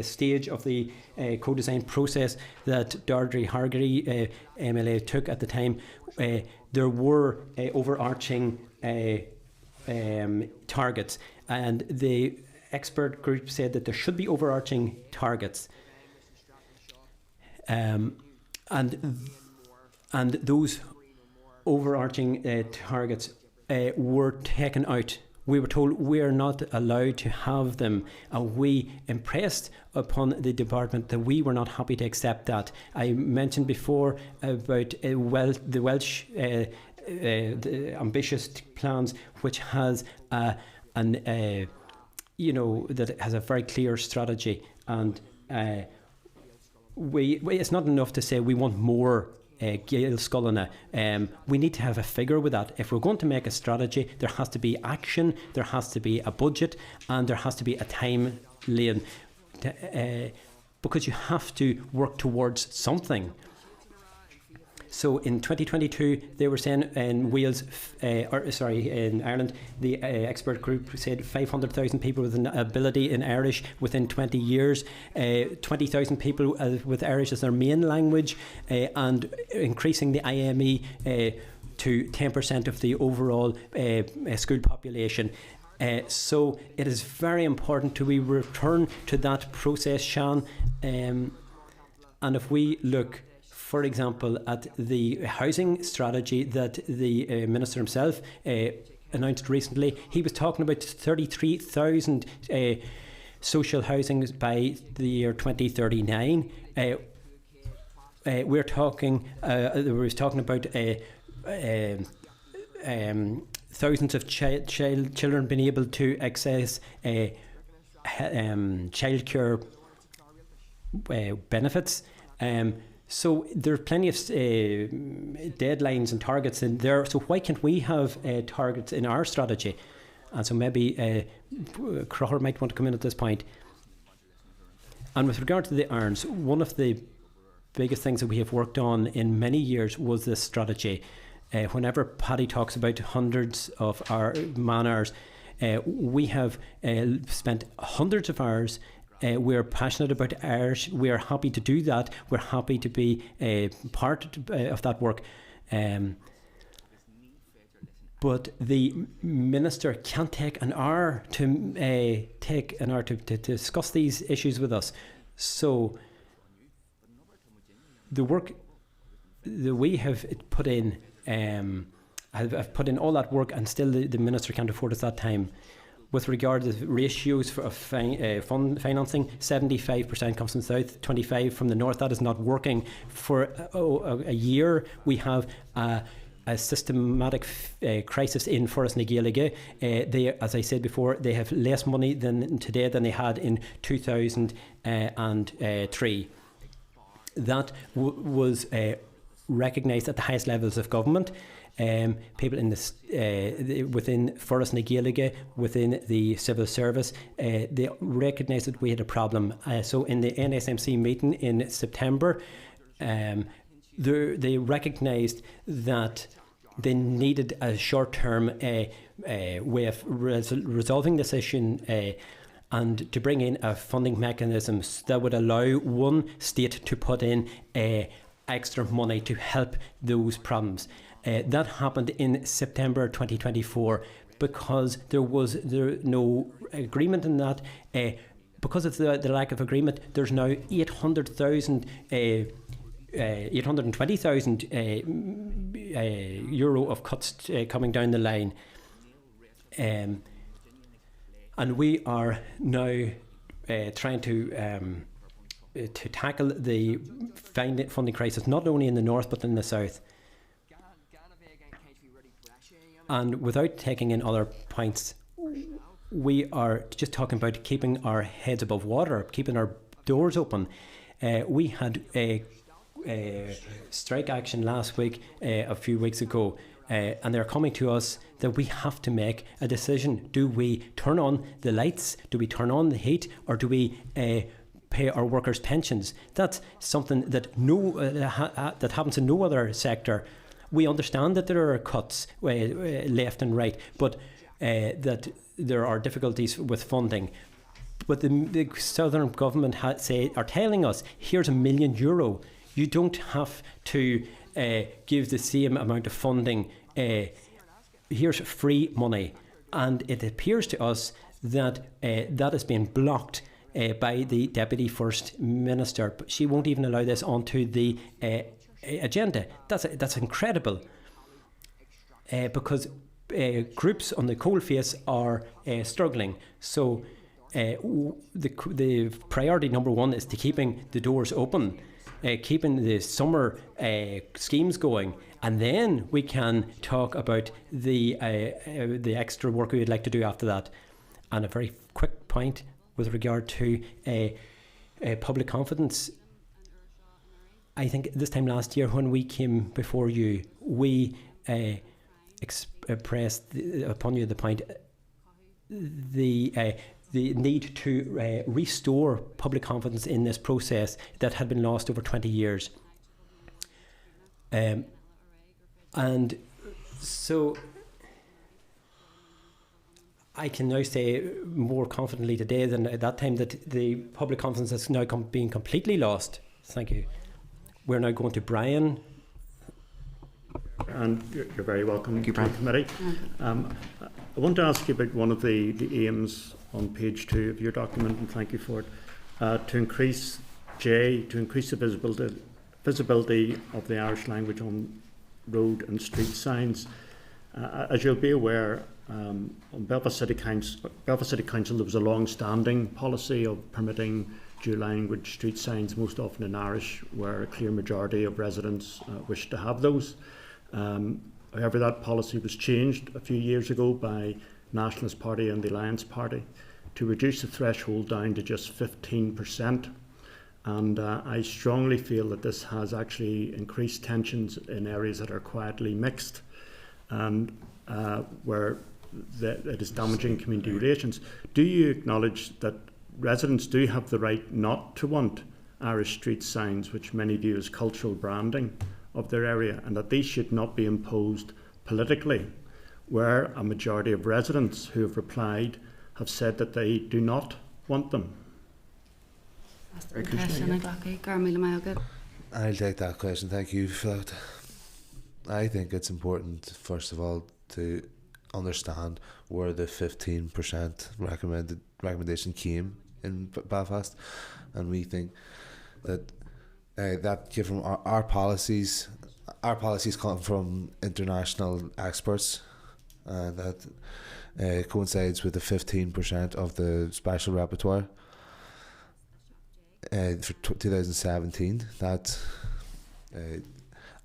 stage of the co-design process that Deirdre Hargery MLA took at the time, there were overarching targets, and the expert group said that there should be overarching targets, and those overarching targets were taken out. We were told we are not allowed to have them, and we impressed upon the department that we were not happy to accept that. I mentioned before about the Welsh the ambitious plans, which has that has a very clear strategy, and it's not enough to say we want more Gael Scollina. We need to have a figure with that. If we're going to make a strategy, there has to be action, there has to be a budget, and there has to be a time lane, because you have to work towards something. So in 2022, they were saying in in Ireland, the expert group said 500,000 people with an ability in Irish within 20 years, 20,000 people with Irish as their main language, and increasing the IME to 10% of the overall school population. So it is very important to return to that process, Sean. And if we look, for example, at the housing strategy that the Minister himself announced recently, he was talking about 33,000 social housing by the year 2039. We was talking about thousands of children being able to access childcare benefits. So there are plenty of deadlines and targets in there. So why can't we have targets in our strategy? And so maybe Crocher might want to come in at this point. And with regard to the Irons, one of the biggest things that we have worked on in many years was this strategy. Whenever Paddy talks about hundreds of our man hours, we have spent hundreds of hours We're passionate about Irish. We're happy to do that. We're happy to be part of that work. But the minister can't take an hour to discuss these issues with us. So the work that we have put in, I've put in all that work, and still the minister can't afford us that time. With regard to the ratios for fund financing, 75% comes from the south, 25% from the north. That is not working. For a year, we have a systematic crisis in Forras na Gaeilge. They, as I said before, they have less money today than they had in 2003. That was recognised at the highest levels of government. People in this within Forras na Gaeilge, within the civil service, they recognised that we had a problem. So in the NSMC meeting in September, they recognised that they needed a short-term way of resolving this issue, and to bring in a funding mechanism that would allow one state to put in extra money to help those problems. That happened in September 2024 because there was no agreement in that. Because of the lack of agreement, there's now 820,000 euro of cuts coming down the line. And we are now trying to tackle the funding crisis, not only in the north but in the south. And without taking in other points, we are just talking about keeping our heads above water, keeping our doors open. We had a strike action last week, a few weeks ago, and they're coming to us that we have to make a decision. Do we turn on the lights? Do we turn on the heat? Or do we pay our workers' pensions? That's something that that happens in no other sector. We understand that there are cuts left and right, but that there are difficulties with funding. But the southern government are telling us, here's €1 million. You don't have to give the same amount of funding. Here's free money. And it appears to us that that is being blocked by the Deputy First Minister. But she won't even allow this onto the agenda. That's incredible. Because groups on the coalface are struggling. So the priority number one is to keeping the doors open, keeping the summer schemes going, and then we can talk about the extra work we would like to do after that. And a very quick point with regard to public confidence. I think this time last year when we came before you, we impressed upon you the point, the need to restore public confidence in this process that had been lost over 20 years. And so I can now say more confidently today than at that time that the public confidence has now been completely lost. Thank you. We're now going to Brian. And you're very welcome to the committee. I want to ask you about one of the aims on page 2 of your document, and thank you for it, to increase the visibility of the Irish language on road and street signs. As you'll be aware, on Belfast City Council there was a long-standing policy of permitting dual language street signs, most often in Irish, where a clear majority of residents wished to have those. However, that policy was changed a few years ago by Nationalist Party and the Alliance Party to reduce the threshold down to just 15%. And I strongly feel that this has actually increased tensions in areas that are quietly mixed and where it is damaging community relations. Do you acknowledge that residents do have the right not to want Irish street signs, which many view as cultural branding of their area, and that these should not be imposed politically, where a majority of residents who have replied have said that they do not want them? I'll take that question. Thank you for that. I think it's important, first of all, to understand where the 15% recommendation came in Belfast, and we think that that given our policies come from international experts, and that coincides with the 15% of the special repertoire for 2017. That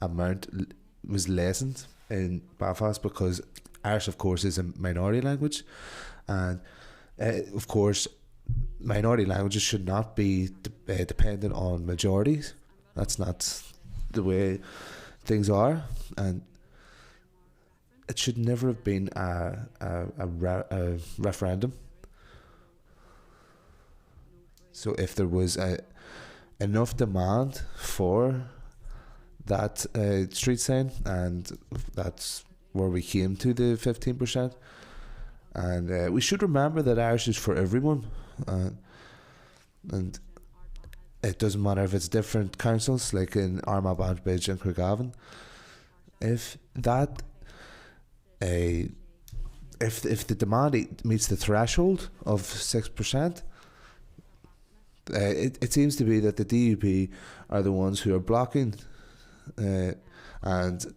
amount was lessened in Belfast because Irish, of course, is a minority language, and of course minority languages should not be dependent on majorities. That's not the way things are, and it should never have been a referendum. So if there was enough demand for that street sign, and that's where we came to the 15%. And we should remember that Irish is for everyone, and it doesn't matter if it's different councils, like in Armagh, Bantbridge and Craigavon. If that if the demand meets the threshold of 6%, it seems to be that the DUP are the ones who are blocking, and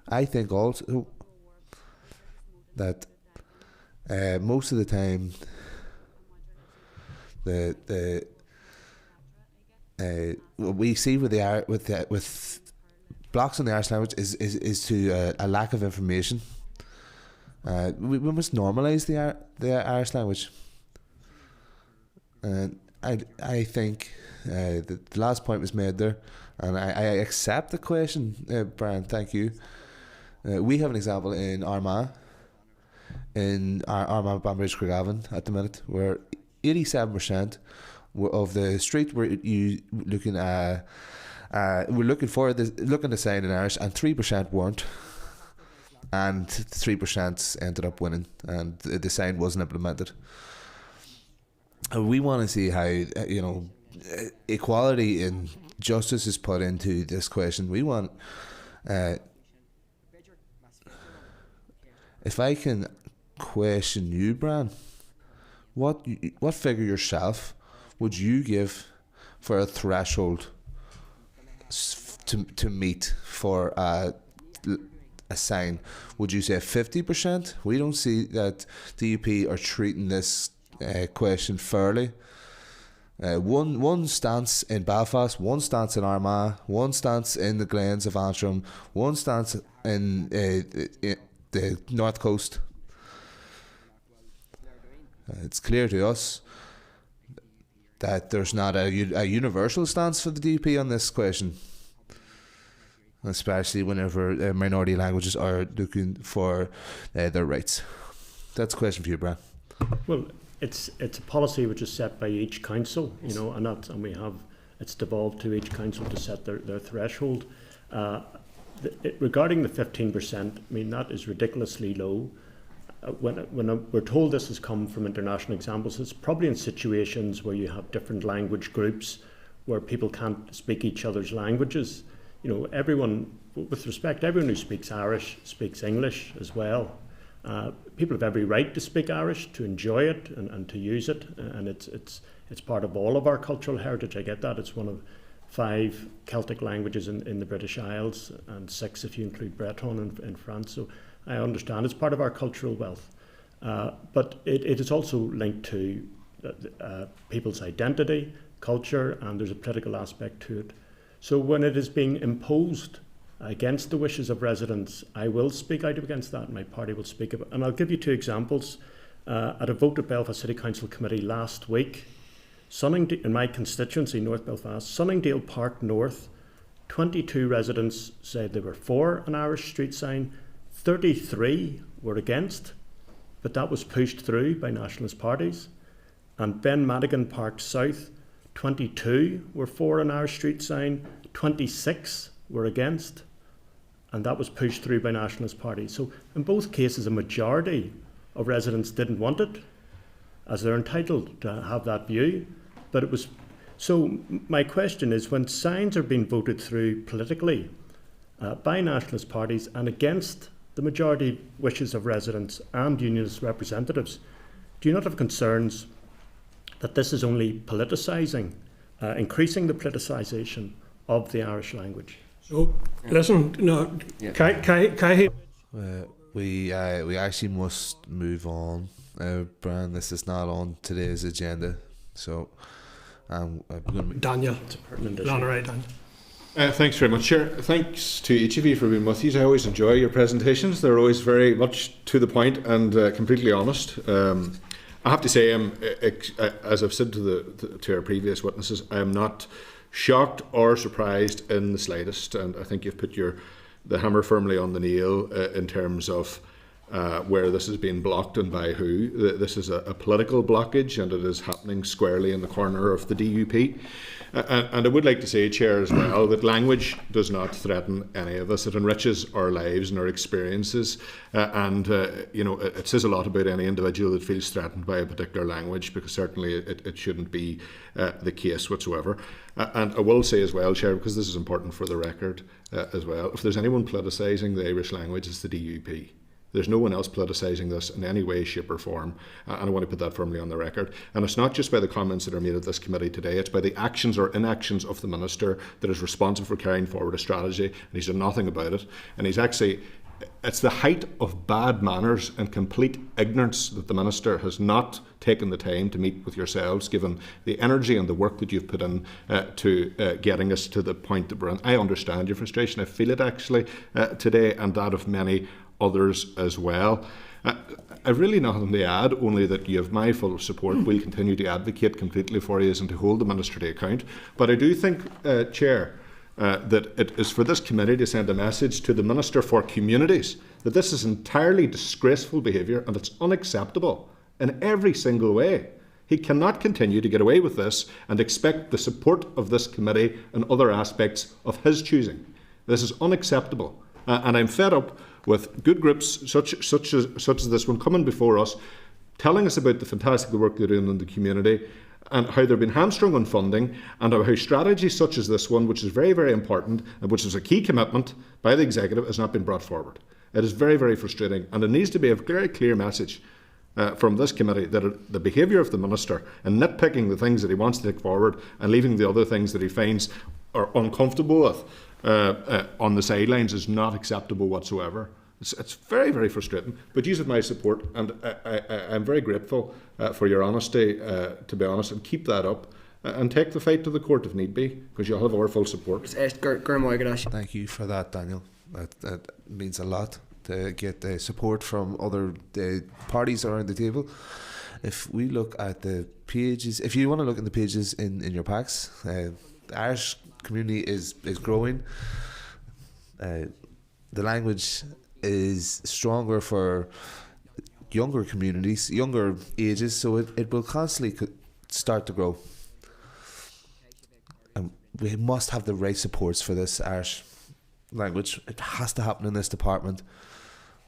I think also that most of the time what we see with blocks on the Irish language is to a lack of information. We must normalise the Irish language, and I think the last point was made there, and I accept the question, Brian. Thank you. We have an example in Armagh, Bantbridge, Craigavon at the minute, where 87% of the street were you looking at. We're looking to sign in Irish, and 3% weren't, and 3% ended up winning, and the sign wasn't implemented. And we want to see how equality and justice is put into this question. We want, if I can question you, Bran, what figure yourself would you give for a threshold to meet for a sign? Would you say 50%? We don't see that DUP are treating this question fairly. One stance in Belfast, one stance in Armagh, one stance in the Glens of Antrim, one stance in the North Coast. It's clear to us that there's not a universal stance for the DUP on this question, especially whenever minority languages are looking for their rights. That's a question for you, Brian. Well, it's a policy which is set by each council, and it's devolved to each council to set their threshold. Regarding the 15%, I mean, that is ridiculously low. When we're told this has come from international examples, it's probably in situations where you have different language groups where people can't speak each other's languages. Everyone, with respect, everyone who speaks Irish speaks English as well. People have every right to speak Irish, to enjoy it and to use it, and it's part of all of our cultural heritage. I get that. It's one of 5 Celtic languages in the British Isles, and 6 if you include Breton in France. So I understand it's part of our cultural wealth, but it is also linked to people's identity, culture, and there's a political aspect to it. So when it is being imposed against the wishes of residents, I will speak out against that, and my party will speak about it. And I'll give you 2 examples. At a vote at Belfast City Council Committee last week, in my constituency, North Belfast, Sunningdale Park North, 22 residents said they were for an Irish street sign, 33 were against, but that was pushed through by nationalist parties. And Ben Madigan Park South, 22 were for an Irish street sign, 26 were against, and that was pushed through by nationalist parties. So in both cases, a majority of residents didn't want it, as they're entitled to have that view, but it was So my question is, when signs are being voted through politically by nationalist parties and against the majority wishes of residents and unionist representatives, do you not have concerns that this is only politicising, increasing the politicisation of the Irish language? So, listen, no, we actually must move on, Brian. This is not on today's agenda, so I'm going to... Daniel, it's a pertinent issue. Daniel. Thanks very much, Chair. Thanks to each of you for being with us. I always enjoy your presentations. They're always very much to the point and completely honest. I have to say, as I've said to our previous witnesses, I am not shocked or surprised in the slightest, and I think you've put the hammer firmly on the nail in terms of where this is being blocked and by who. This is a political blockage, and it is happening squarely in the corner of the DUP. And I would like to say, Chair, as well, that language does not threaten any of us. It enriches our lives and our experiences. It says a lot about any individual that feels threatened by a particular language, because certainly it shouldn't be the case whatsoever. And I will say as well, Chair, because this is important for the record as well, if there's anyone politicising the Irish language, it's the DUP. There's no one else politicising this in any way, shape or form, and I want to put that firmly on the record. And it's not just by the comments that are made at this committee today, it's by the actions or inactions of the Minister that is responsible for carrying forward a strategy, and he's done nothing about it. And it's the height of bad manners and complete ignorance that the Minister has not taken the time to meet with yourselves, given the energy and the work that you've put in to getting us to the point that we're in. I understand your frustration. I feel it actually today, and that of many others as well. I've really nothing to add, only that you have my full support. We'll continue to advocate completely for you and to hold the Minister to account. But I do think, Chair, that it is for this committee to send a message to the Minister for Communities that this is entirely disgraceful behaviour and it's unacceptable in every single way. He cannot continue to get away with this and expect the support of this committee in other aspects of his choosing. This is unacceptable. And I'm fed up with good groups such as this one coming before us, telling us about the fantastic work they're doing in the community and how they've been hamstrung on funding, and how strategies such as this one, which is very, very important and which is a key commitment by the Executive, has not been brought forward. It is very, very frustrating, and it needs to be a very clear message from this committee that the behaviour of the Minister and nitpicking the things that he wants to take forward and leaving the other things that he finds are uncomfortable with on the sidelines is not acceptable whatsoever. It's very, very frustrating, but you have my support, and I'm very grateful for your honesty, to be honest, and keep that up and take the fight to the court if need be, because you'll have our full support. Thank you for that, Daniel. That means a lot to get the support from other parties around the table. If we look at the pages, if you want to look at the pages in your packs, the Irish community is growing. The language is stronger for younger communities, younger ages, so it will constantly start to grow. And we must have the right supports for this Irish language. It has to happen in this department,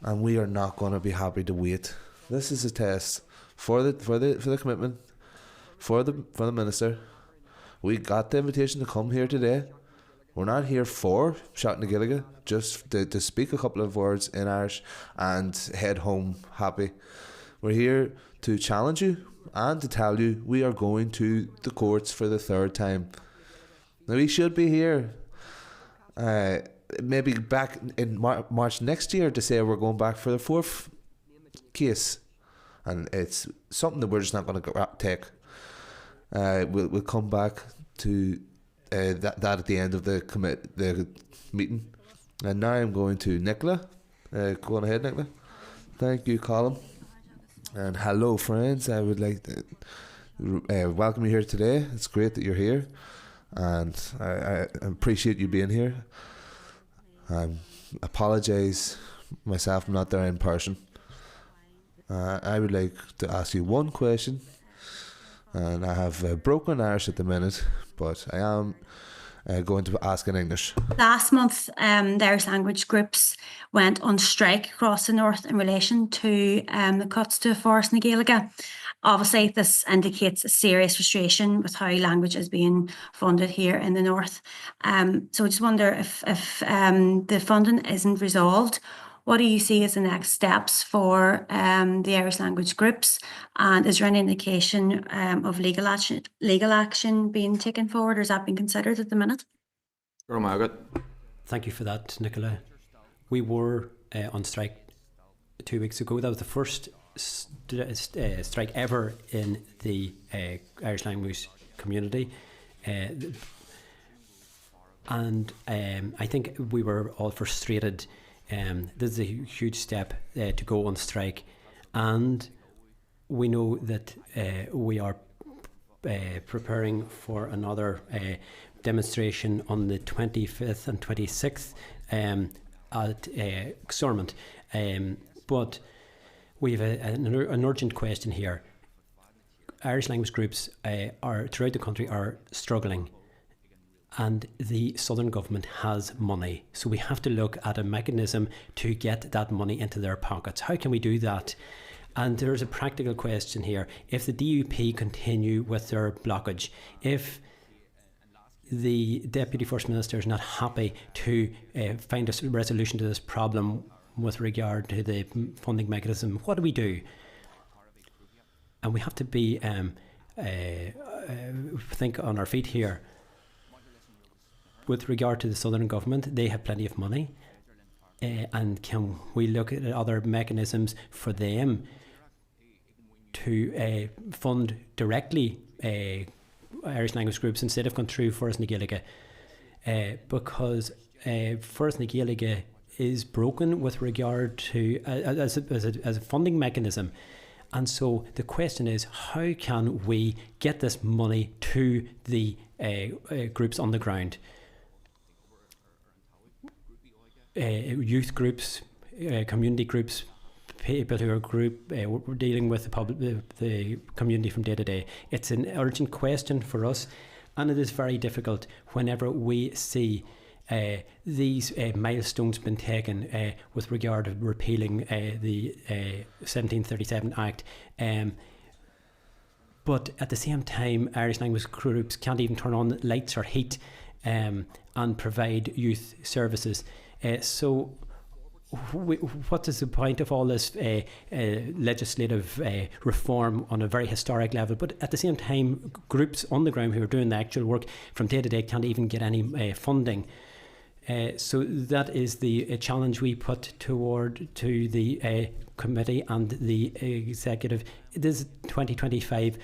and we are not going to be happy to wait. This is a test for the commitment, for the Minister. We got the invitation to come here today. We're not here for shouting to Gilligan, just to speak a couple of words in Irish and head home happy. We're here to challenge you and to tell you we are going to the courts for the third time. Now, we should be here maybe back in March next year to say we're going back for the fourth case. And it's something that we're just not going to take. We'll come back to that at the end of the meeting. And now I'm going to Nicola. Go on ahead, Nicola. Thank you, Colin. And hello, friends. I would like to welcome you here today. It's great that you're here, and I appreciate you being here. I apologise myself, I'm not there in person. I would like to ask you one question, and I have broken Irish at the minute, but I am going to ask in English. Last month, the Irish language groups went on strike across the north in relation to the cuts to Forest na Gaeilge. Obviously, this indicates a serious frustration with how language is being funded here in the north. So I just wonder if the funding isn't resolved, what do you see as the next steps for the Irish language groups? And is there any indication of legal action being taken forward, or is that being considered at the minute? Thank you for that, Nicola. We were on strike 2 weeks ago. That was the first strike ever in the Irish language community. And I think we were all frustrated. This is a huge step to go on strike, and we know that we are preparing for another demonstration on the 25th and 26th at Stormont. But we have an urgent question here. Irish language groups are throughout the country are struggling, and the Southern government has money. So we have to look at a mechanism to get that money into their pockets. How can we do that? And there's a practical question here. If the DUP continue with their blockage, if the Deputy First Minister is not happy to find a resolution to this problem with regard to the funding mechanism, what do we do? And we have to be think on our feet here. With regard to the Southern government, they have plenty of money, and can we look at other mechanisms for them to fund directly Irish language groups instead of going through Forras na Gaeilge? Because Forras na Gaeilge is broken with regard to as a funding mechanism. And so the question is, how can we get this money to the groups on the ground? Youth groups, community groups, people who are dealing with the community from day to day. It's an urgent question for us, and it is very difficult whenever we see these milestones been taken with regard to repealing the 1737 Act. But at the same time, Irish language groups can't even turn on lights or heat and provide youth services. So what is the point of all this legislative reform on a very historic level? But at the same time, groups on the ground who are doing the actual work from day to day can't even get any funding. So that is the challenge we put to the committee and the executive. This is 2025.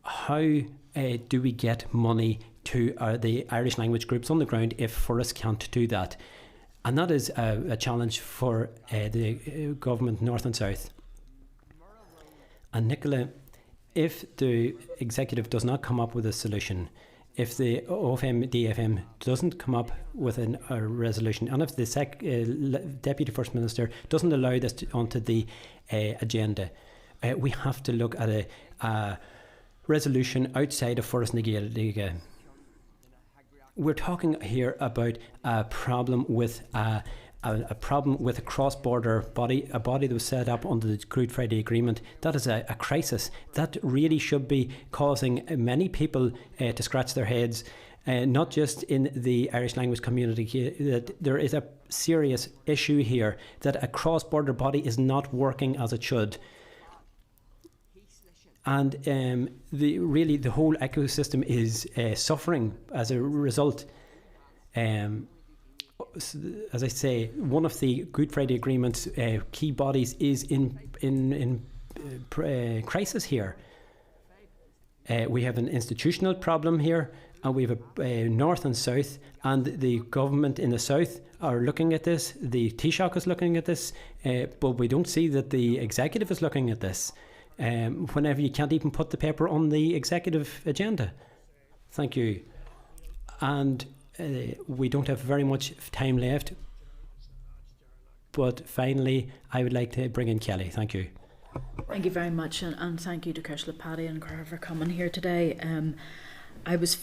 How do we get money to the Irish language groups on the ground if Forras can't do that? And that is a challenge for the government, North and South. And Nicola, if the executive does not come up with a solution, if the OFM, DFM doesn't come up with a resolution, and if the Deputy First Minister doesn't allow this onto the agenda, we have to look at a resolution outside of Forras na Gaeilge. We're talking here about a problem with a cross-border body, a body that was set up under the Good Friday Agreement. That is a crisis that really should be causing many people to scratch their heads, not just in the Irish language community. That there is a serious issue here, that a cross-border body is not working as it should. And the whole ecosystem is suffering as a result. As I say, one of the Good Friday Agreement's key bodies is in crisis here. We have an institutional problem here, and we have a North and South, and the government in the South are looking at this. The Taoiseach is looking at this, but we don't see that the executive is looking at this. Whenever you can't even put the paper on the executive agenda. Thank you. And we don't have very much time left. But finally, I would like to bring in Kelly. Thank you. Thank you very much, and thank you to Councillor Paddy and Cara for coming here today. I was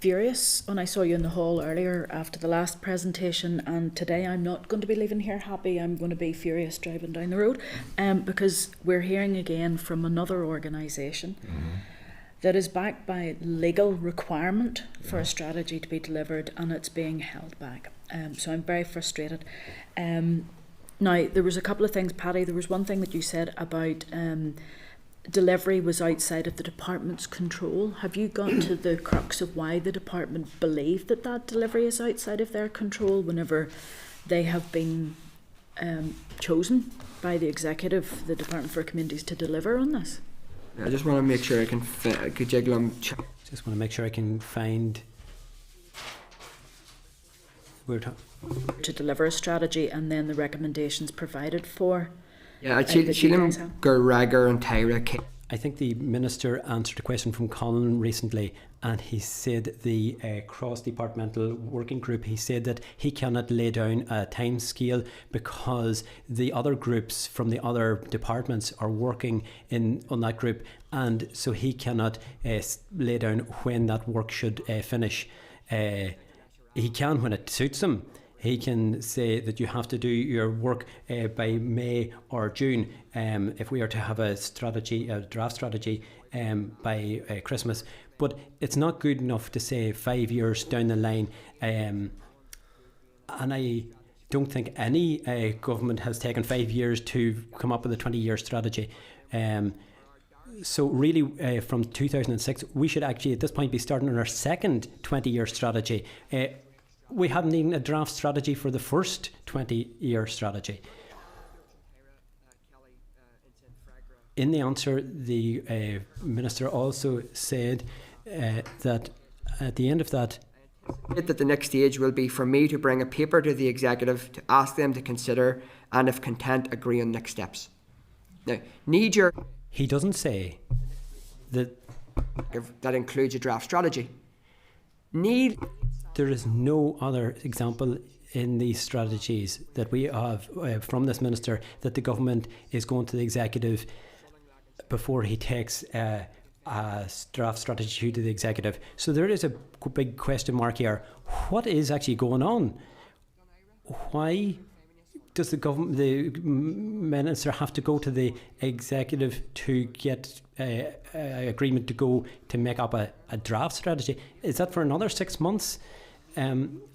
furious when I saw you in the hall earlier after the last presentation, and today I'm not going to be leaving here happy. I'm going to be furious driving down the road, because we're hearing again from another organisation that is backed by legal requirement for a strategy to be delivered, and it's being held back. So I'm very frustrated. Now, there was a couple of things, Paddy. There was one thing that you said about delivery was outside of the department's control. Have you got to the crux of why the department believe that that delivery is outside of their control whenever they have been chosen by the executive, the Department for Communities, to deliver on this? I just want to make sure I can jiggle them. Just want to make sure I can find where to deliver a strategy and then the recommendations provided for. Yeah, Sheelan, Garager and Tyra. I think the Minister answered a question from Colin recently, and he said the cross-departmental working group, he said that he cannot lay down a time scale because the other groups from the other departments are working on that group, and so he cannot lay down when that work should finish. He can when it suits him. He can say that you have to do your work by May or June if we are to have a strategy, a draft strategy by Christmas. But it's not good enough to say 5 years down the line. And I don't think any government has taken 5 years to come up with a 20-year strategy. So really, from 2006, we should actually at this point be starting on our second 20-year strategy. We hadn't even a draft strategy for the first 20-year strategy. In the answer, the Minister also said that at the end of that, that the next stage will be for me to bring a paper to the executive to ask them to consider and, if content, agree on next steps. Now, he doesn't say that includes a draft strategy. There is no other example in these strategies that we have from this Minister that the government is going to the executive before he takes a draft strategy to the executive. So there is a big question mark here. What is actually going on? Why does the Minister have to go to the executive to get agreement to go to make up a draft strategy? Is that for another 6 months?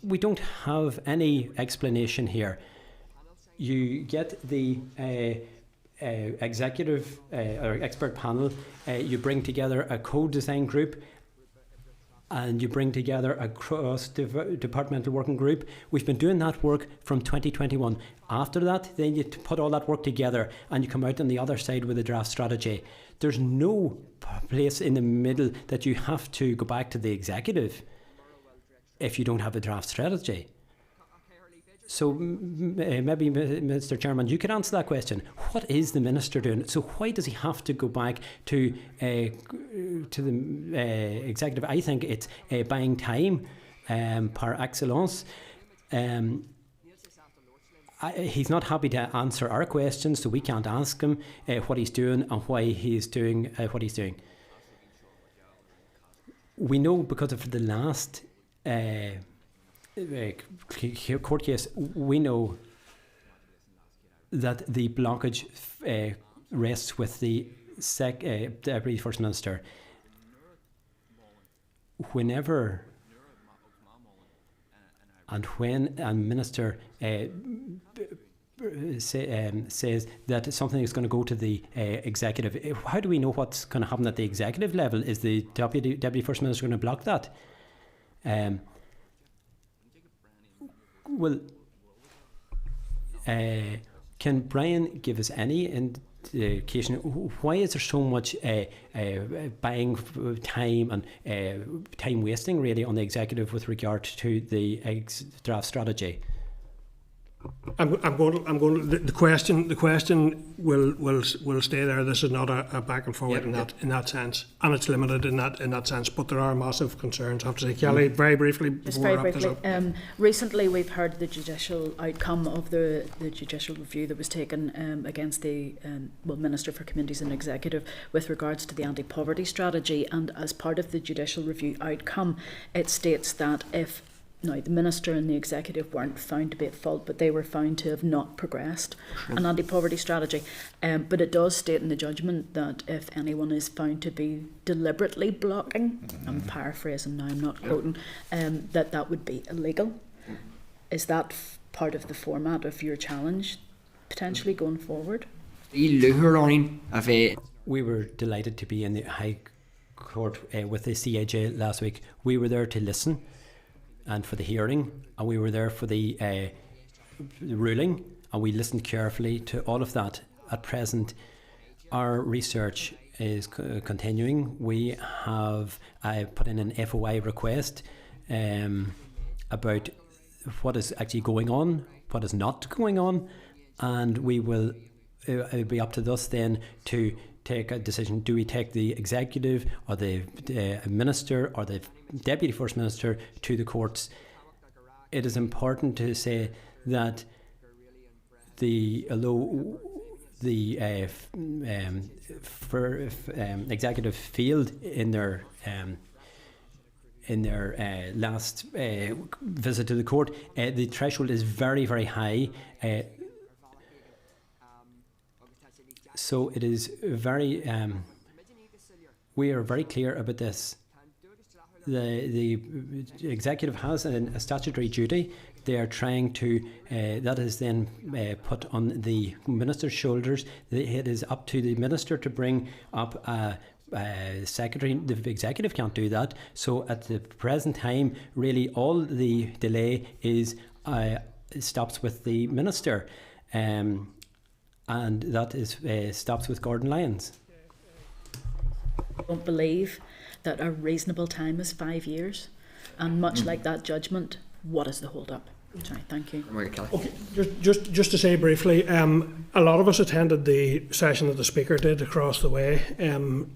We don't have any explanation here. You get the executive or expert panel, you bring together a co-design group, and you bring together a cross-departmental working group. We've been doing that work from 2021. After that, then you put all that work together and you come out on the other side with a draft strategy. There's no place in the middle that you have to go back to the executive if you don't have a draft strategy. So maybe, Mr. Chairman, you could answer that question. What is the Minister doing? So why does he have to go back to the executive? I think it's buying time par excellence. He's not happy to answer our questions, so we can't ask him what he's doing and why he's doing what he's doing. We know because of the last court case, we know that the blockage rests with the Deputy First Minister. Whenever and when a minister says that something is going to go to the executive, how do we know what's going to happen at the executive level? Is the Deputy First Minister going to block that? Well, can Brian give us any indication why is there so much buying time and time wasting really on the executive with regard to the draft strategy? I'm going. The question will stay there. This is not a back and forward in that sense, and it's limited in that sense. But there are massive concerns. I have to say, Kelly, very briefly. Just very briefly. Recently, we've heard the judicial outcome of the judicial review that was taken against the Minister for Communities and Executive with regards to the anti-poverty strategy, and as part of the judicial review outcome, it states that if now, the Minister and the Executive weren't found to be at fault, but they were found to have not progressed an anti-poverty strategy. But it does state in the judgment that if anyone is found to be deliberately blocking, I'm paraphrasing now, I'm not quoting, that would be illegal. Is that part of the format of your challenge, potentially going forward? We were delighted to be in the High Court with the CAJ last week. We were there to listen and for the hearing, and we were there for the ruling, and we listened carefully to all of that. At present, our research is continuing. We have put in an FOI request about what is actually going on, what is not going on, and we will it'll be up to us then to take a decision. Do we take the Executive or the Minister or the Deputy First Minister to the courts? It is important to say that although the Executive failed in their last visit to the court, the threshold is very, very high. So it is very. We are very clear about this. The Executive has a statutory duty. They are trying to. That is then put on the Minister's shoulders. It is up to the Minister to bring up Secretary. The Executive can't do that. So at the present time, really, all the delay is stops with the Minister. And that is stops with Gordon Lyons. I don't believe that a reasonable time is 5 years, and much like that judgment, what is the hold up? Sorry, thank you. Okay, just to say briefly, a lot of us attended the session that the Speaker did across the way, and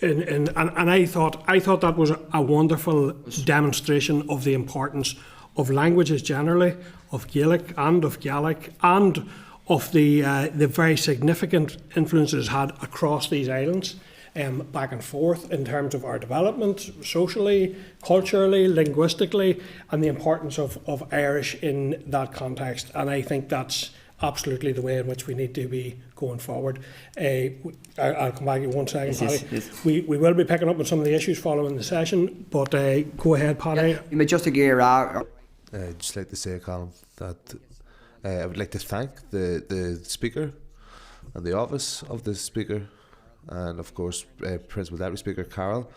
I thought that was a wonderful demonstration of the importance of languages generally, of Gaelic and of Gaelic, and of the very significant influence it has had across these islands, back and forth in terms of our development, socially, culturally, linguistically, and the importance of Irish in that context. And I think that's absolutely the way in which we need to be going forward. I'll come back to you 1 second, Paddy. Yes. We will be picking up on some of the issues following the session, but go ahead, Paddy. You may just agree. I'd just like to say, Colin, that I would like to thank the Speaker and the office of the Speaker, and of course Principal Deputy Speaker Carol.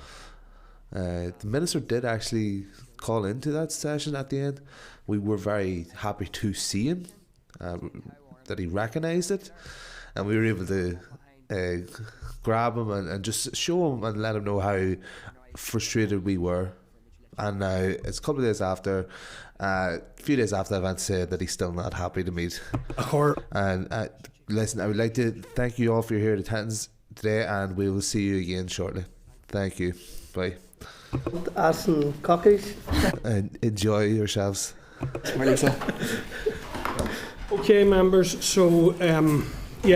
The Minister did actually call into that session at the end. We were very happy to see him, that he recognised it, and we were able to grab him and just show him and let him know how frustrated we were. And now it's a couple of days after, a few days after the event, said that he's still not happy to meet. And listen, I would like to thank you all for your attendance today, and we will see you again shortly. Thank you. Bye. Some cookies. And enjoy yourselves. Okay, members. So,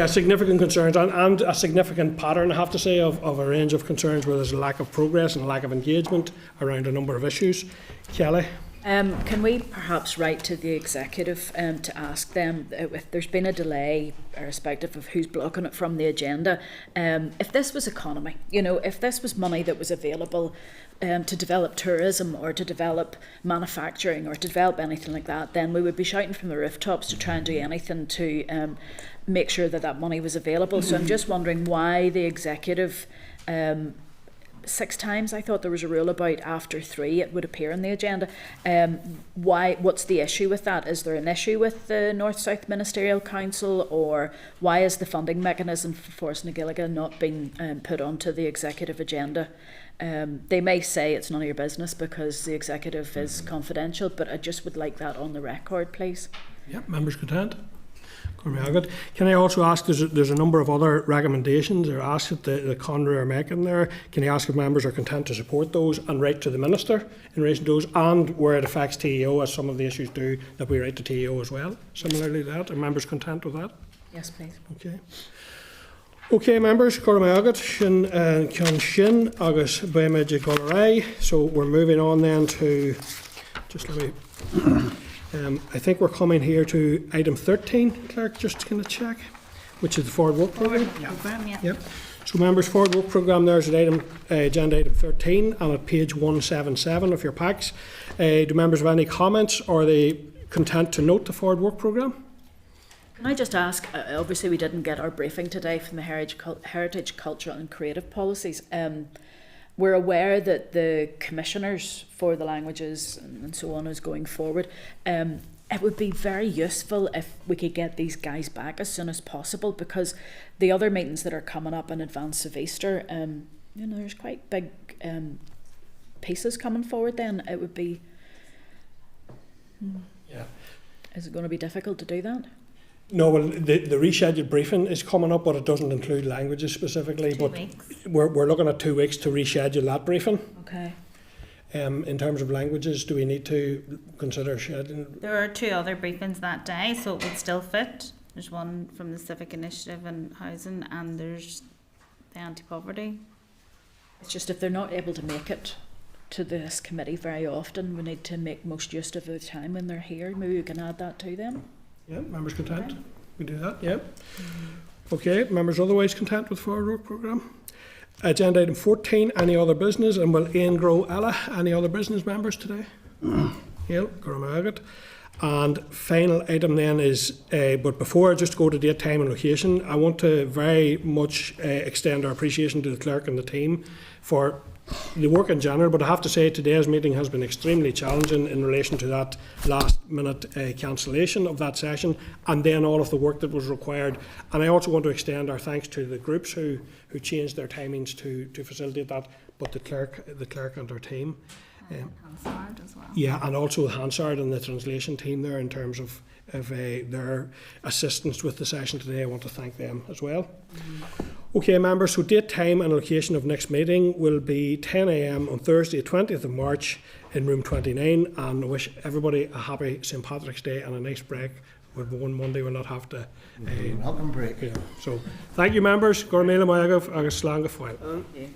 significant concerns and a significant pattern, I have to say, of a range of concerns where there's a lack of progress and a lack of engagement around a number of issues. Kelly? Can we perhaps write to the Executive to ask them if there's been a delay, irrespective of who's blocking it from the agenda, if this was economy, if this was money that was available to develop tourism or to develop manufacturing or to develop anything like that, then we would be shouting from the rooftops to try and do anything to make sure that money was available. So I'm just wondering why the Executive 6 times I thought there was a rule about after 3 it would appear on the agenda. What's the issue with that? Is there an issue with the North-South Ministerial Council, or why is the funding mechanism for Forest na Gaeilge not being put onto the Executive agenda? They may say it's none of your business because the Executive is confidential, but I just would like that on the record, please. Yep, members content. Can I also ask, there's a number of other recommendations or asks that the Conry are making there. Can I ask if members are content to support those and write to the Minister in relation to those, and where it affects TEO, as some of the issues do, that we write to TEO as well? Similarly to that, are members content with that? Yes, please. Okay. Okay, members, Cormagat, Shin Kyon Shin, Agus Bemej Golarai. So we're moving on then to, just let me, I think we're coming here to item 13, Clerk, just going to check, which is the Forward Work Programme. Yep. So members, Forward Work Programme, there's at item, agenda item 13 and at page 177 of your packs. Do members have any comments, or are they content to note the Forward Work Programme? Can I just ask, obviously we didn't get our briefing today from the Heritage, Cultural and Creative Policies. We're aware that the commissioners for the languages and so on is going forward. It would be very useful if we could get these guys back as soon as possible, because the other meetings that are coming up in advance of Easter, you know, there's quite big pieces coming forward then. It would be... Yeah. Is it going to be difficult to do that? No, well, the rescheduled briefing is coming up, but it doesn't include languages specifically. 2 weeks. We're looking at 2 weeks to reschedule that briefing. Okay. In terms of languages, do we need to consider scheduling? There are 2 other briefings that day, so it would still fit. There's one from the Civic Initiative and Housing, and there's the anti-poverty. It's just if they're not able to make it to this committee very often, we need to make most use of the time when they're here. Maybe we can add that to them. Yeah, members content? We do that, yeah. Okay, members otherwise content with Forward Work Programme? Agenda item 14, any other business? And will Ian Grow Ella, any other business members today? Yep, Gormagat. And final item then is, but before I just go to date, time and location, I want to very much extend our appreciation to the clerk and the team for the work in general, but I have to say today's meeting has been extremely challenging in relation to that last minute cancellation of that session, and then all of the work that was required. And I also want to extend our thanks to the groups who changed their timings to facilitate that, but the clerk and our team. Hansard as well. Yeah, and also Hansard and the translation team there in terms of their assistance with the session today. I want to thank them as well. Okay, members, so date, time and location of next meeting will be 10 a.m. on Thursday, 20th of March in room 29, and I wish everybody a happy St. Patrick's Day and a nice break. With one Monday we'll not have to... welcome break. Yeah. So, thank you, members. Gormela Mayagav, agus Slanga Foyle. Thank you.